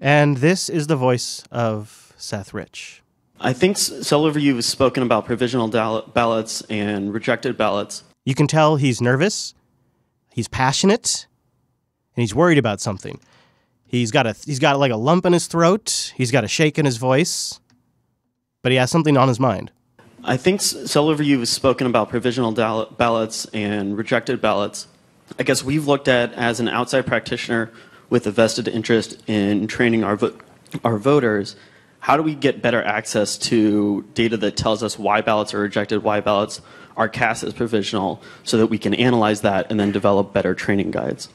And this is the voice of Seth Rich. I think several of you have spoken about provisional ballots and rejected ballots. You can tell he's nervous, he's passionate, and he's worried about something. He's got like a lump in his throat, he's got a shake in his voice, but he has something on his mind. I think several of you have spoken about provisional ballots and rejected ballots. I guess we've looked at, as an outside practitioner with a vested interest in training our voters, how do we get better access to data that tells us why ballots are rejected, why ballots are cast as provisional, so that we can analyze that and then develop better training guides?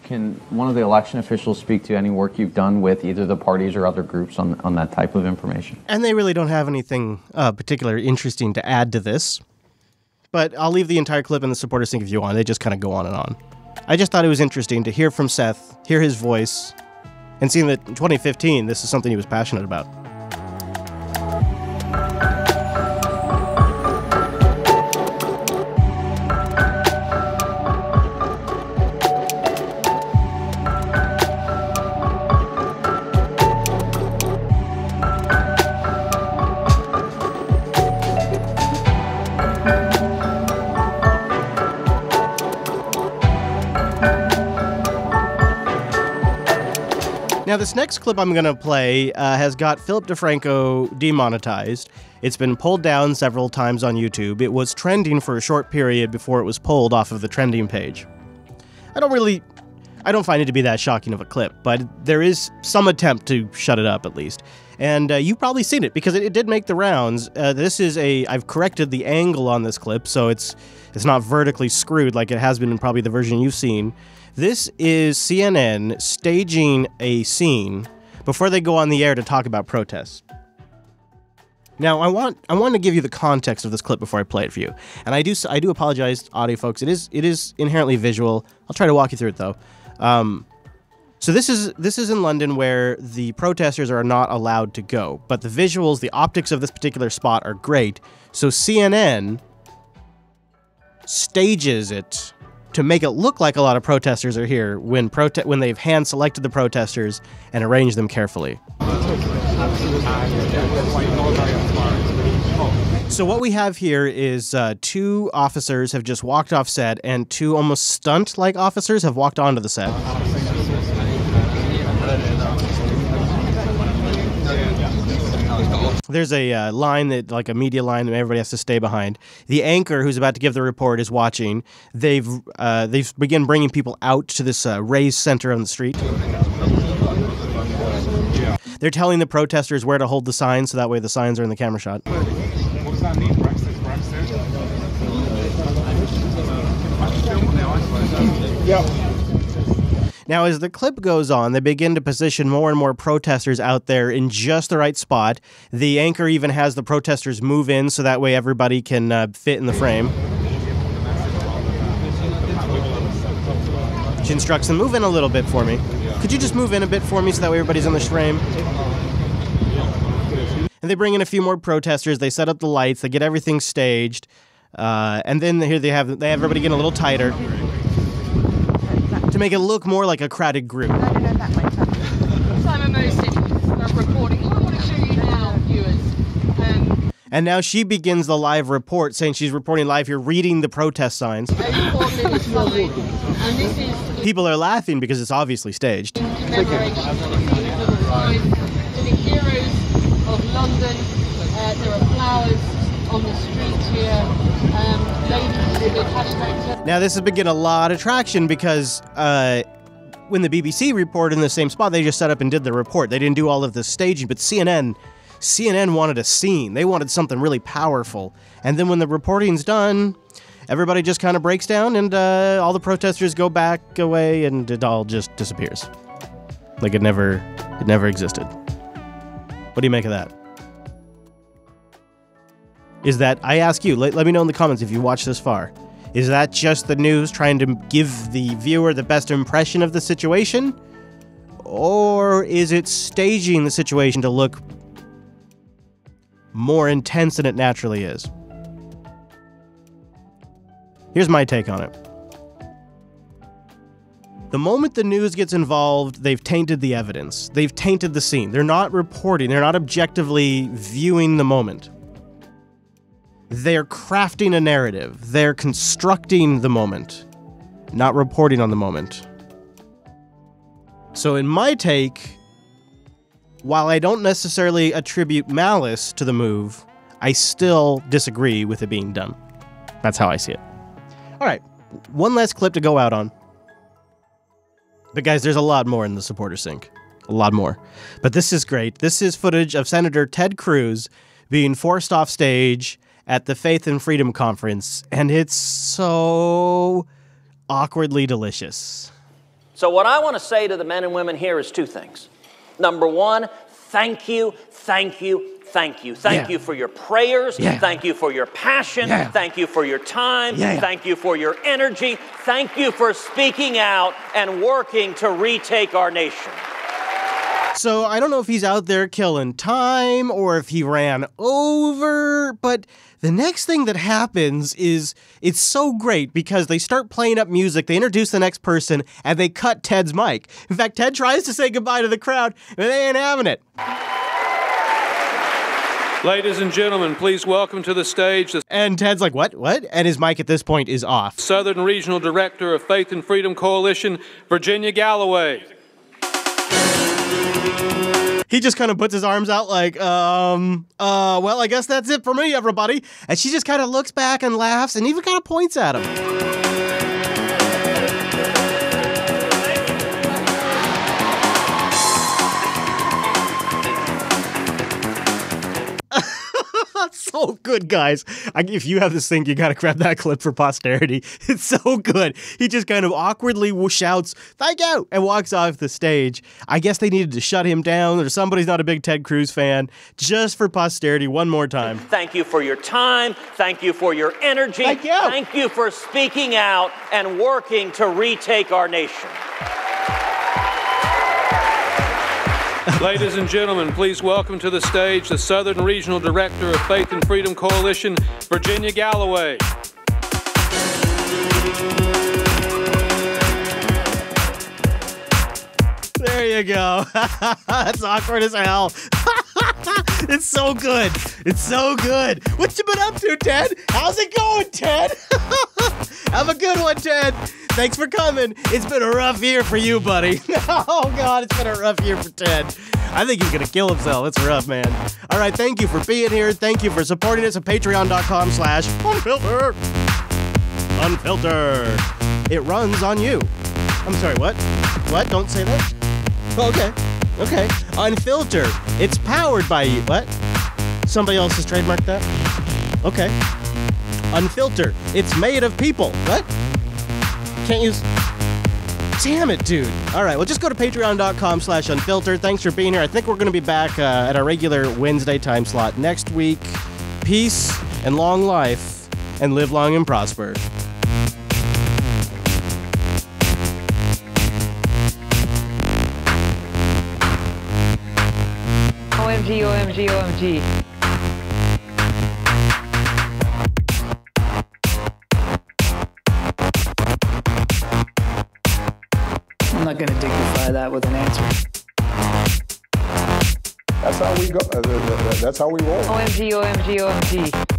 Can one of the election officials speak to any work you've done with either the parties or other groups on that type of information? And they really don't have anything particularly interesting to add to this. But I'll leave the entire clip in the supporters think if you want. They just kind of go on and on. I just thought it was interesting to hear from Seth, hear his voice, and seeing that in 2015, this is something he was passionate about. Now, this next clip I'm going to play has got Philip DeFranco demonetized. It's been pulled down several times on YouTube. It was trending for a short period before it was pulled off of the trending page. I don't find it to be that shocking of a clip, but there is some attempt to shut it up at least. And you've probably seen it because it did make the rounds. I've corrected the angle on this clip, so it's not vertically screwed like it has been in probably the version you've seen. This is CNN staging a scene before they go on the air to talk about protests. Now, I want to give you the context of this clip before I play it for you. And I do apologize, audio folks. It is inherently visual. I'll try to walk you through it, though. So this is in London where the protesters are not allowed to go, but the visuals, the optics of this particular spot are great. So CNN stages it to make it look like a lot of protesters are here when they've hand-selected the protesters and arranged them carefully. So what we have here is 2 officers have just walked off set, and 2 almost stunt-like officers have walked onto the set. There's a line that, like a media line, that everybody has to stay behind. The anchor, who's about to give the report, is watching. They've begun bringing people out to this raised center on the street. They're telling the protesters where to hold the signs, so that way the signs are in the camera shot. Now, as the clip goes on, they begin to position more and more protesters out there in just the right spot. The anchor even has the protesters move in, so that way everybody can fit in the frame. She instructs them, move in a little bit for me. Could you just move in a bit for me so that way everybody's in the frame? And they bring in a few more protesters. They set up the lights. They get everything staged. And then here they have everybody get a little tighter to make it look more like a crowded group. Simon Mosick, recording. I want to show you now, viewers. And now she begins the live report, saying she's reporting live here, reading the protest signs. People are laughing because it's obviously staged. To the heroes of London, there are flowers on the street here. Now, this has been getting a lot of traction because when the BBC reported in the same spot, they just set up and did the report. They didn't do all of the staging, but CNN wanted a scene. They wanted something really powerful. And then when the reporting's done, everybody just kind of breaks down, and all the protesters go back away, and it all just disappears. Like it never existed. What do you make of that? Is that, I ask you, let me know in the comments if you watched this far. Is that just the news trying to give the viewer the best impression of the situation? Or is it staging the situation to look more intense than it naturally is? Here's my take on it. The moment the news gets involved, they've tainted the evidence. They've tainted the scene. They're not reporting. They're not objectively viewing the moment. They're crafting a narrative. They're constructing the moment, not reporting on the moment. So in my take, while I don't necessarily attribute malice to the move, I still disagree with it being done. That's how I see it. All right, one last clip to go out on. But guys, there's a lot more in the supporter sync. A lot more. But this is great. This is footage of Senator Ted Cruz being forced off stage at the Faith and Freedom Conference, and it's so awkwardly delicious. So what I want to say to the men and women here is 2 things. Number 1, thank you, thank you, thank you. Thank you for your prayers. Thank you for your passion. Thank you for your time. Thank you for your energy. Thank you for speaking out and working to retake our nation. So I don't know if he's out there killing time or if he ran over, but the next thing that happens is it's so great because they start playing up music, they introduce the next person, and they cut Ted's mic. In fact, Ted tries to say goodbye to the crowd, but they ain't having it. Ladies and gentlemen, please welcome to the stage the... And Ted's like, what? And his mic at this point is off. Southern Regional Director of Faith and Freedom Coalition, Virginia Galloway. He just kind of puts his arms out like, well, I guess that's it for me, everybody. And she just kind of looks back and laughs and even kind of points at him. So good, guys. If you have this thing, you gotta grab that clip for posterity. It's so good. He just kind of awkwardly shouts, "Thank you," and walks off the stage. I guess they needed to shut him down, or somebody's not a big Ted Cruz fan. Just for posterity, one more time. Thank you for your time. Thank you for your energy. Thank you. Thank you for speaking out and working to retake our nation. Ladies and gentlemen, please welcome to the stage the Southern Regional Director of Faith and Freedom Coalition, Virginia Galloway. There you go. That's awkward as hell. It's so good. It's so good. What you been up to, Ted? How's it going, Ted? Have a good one, Ted. Thanks for coming. It's been a rough year for you, buddy. Oh, God, it's been a rough year for Ted. I think he's going to kill himself. It's rough, man. All right, thank you for being here. Thank you for supporting us at patreon.com/Unfilter. Unfilter. It runs on you. I'm sorry, what? What? Don't say that? Oh, okay. Okay. Unfilter. It's powered by you. What? Somebody else has trademarked that? Okay. Unfilter. It's made of people. What? Can't use... Damn it, dude. All right, well, just go to patreon.com/Unfilter. Thanks for being here. I think we're going to be back at our regular Wednesday time slot next week. Peace and long life, and live long and prosper. OMG, OMG, OMG. I'm not going to dignify that with an answer. That's how we go. That's how we roll. OMG, OMG, OMG.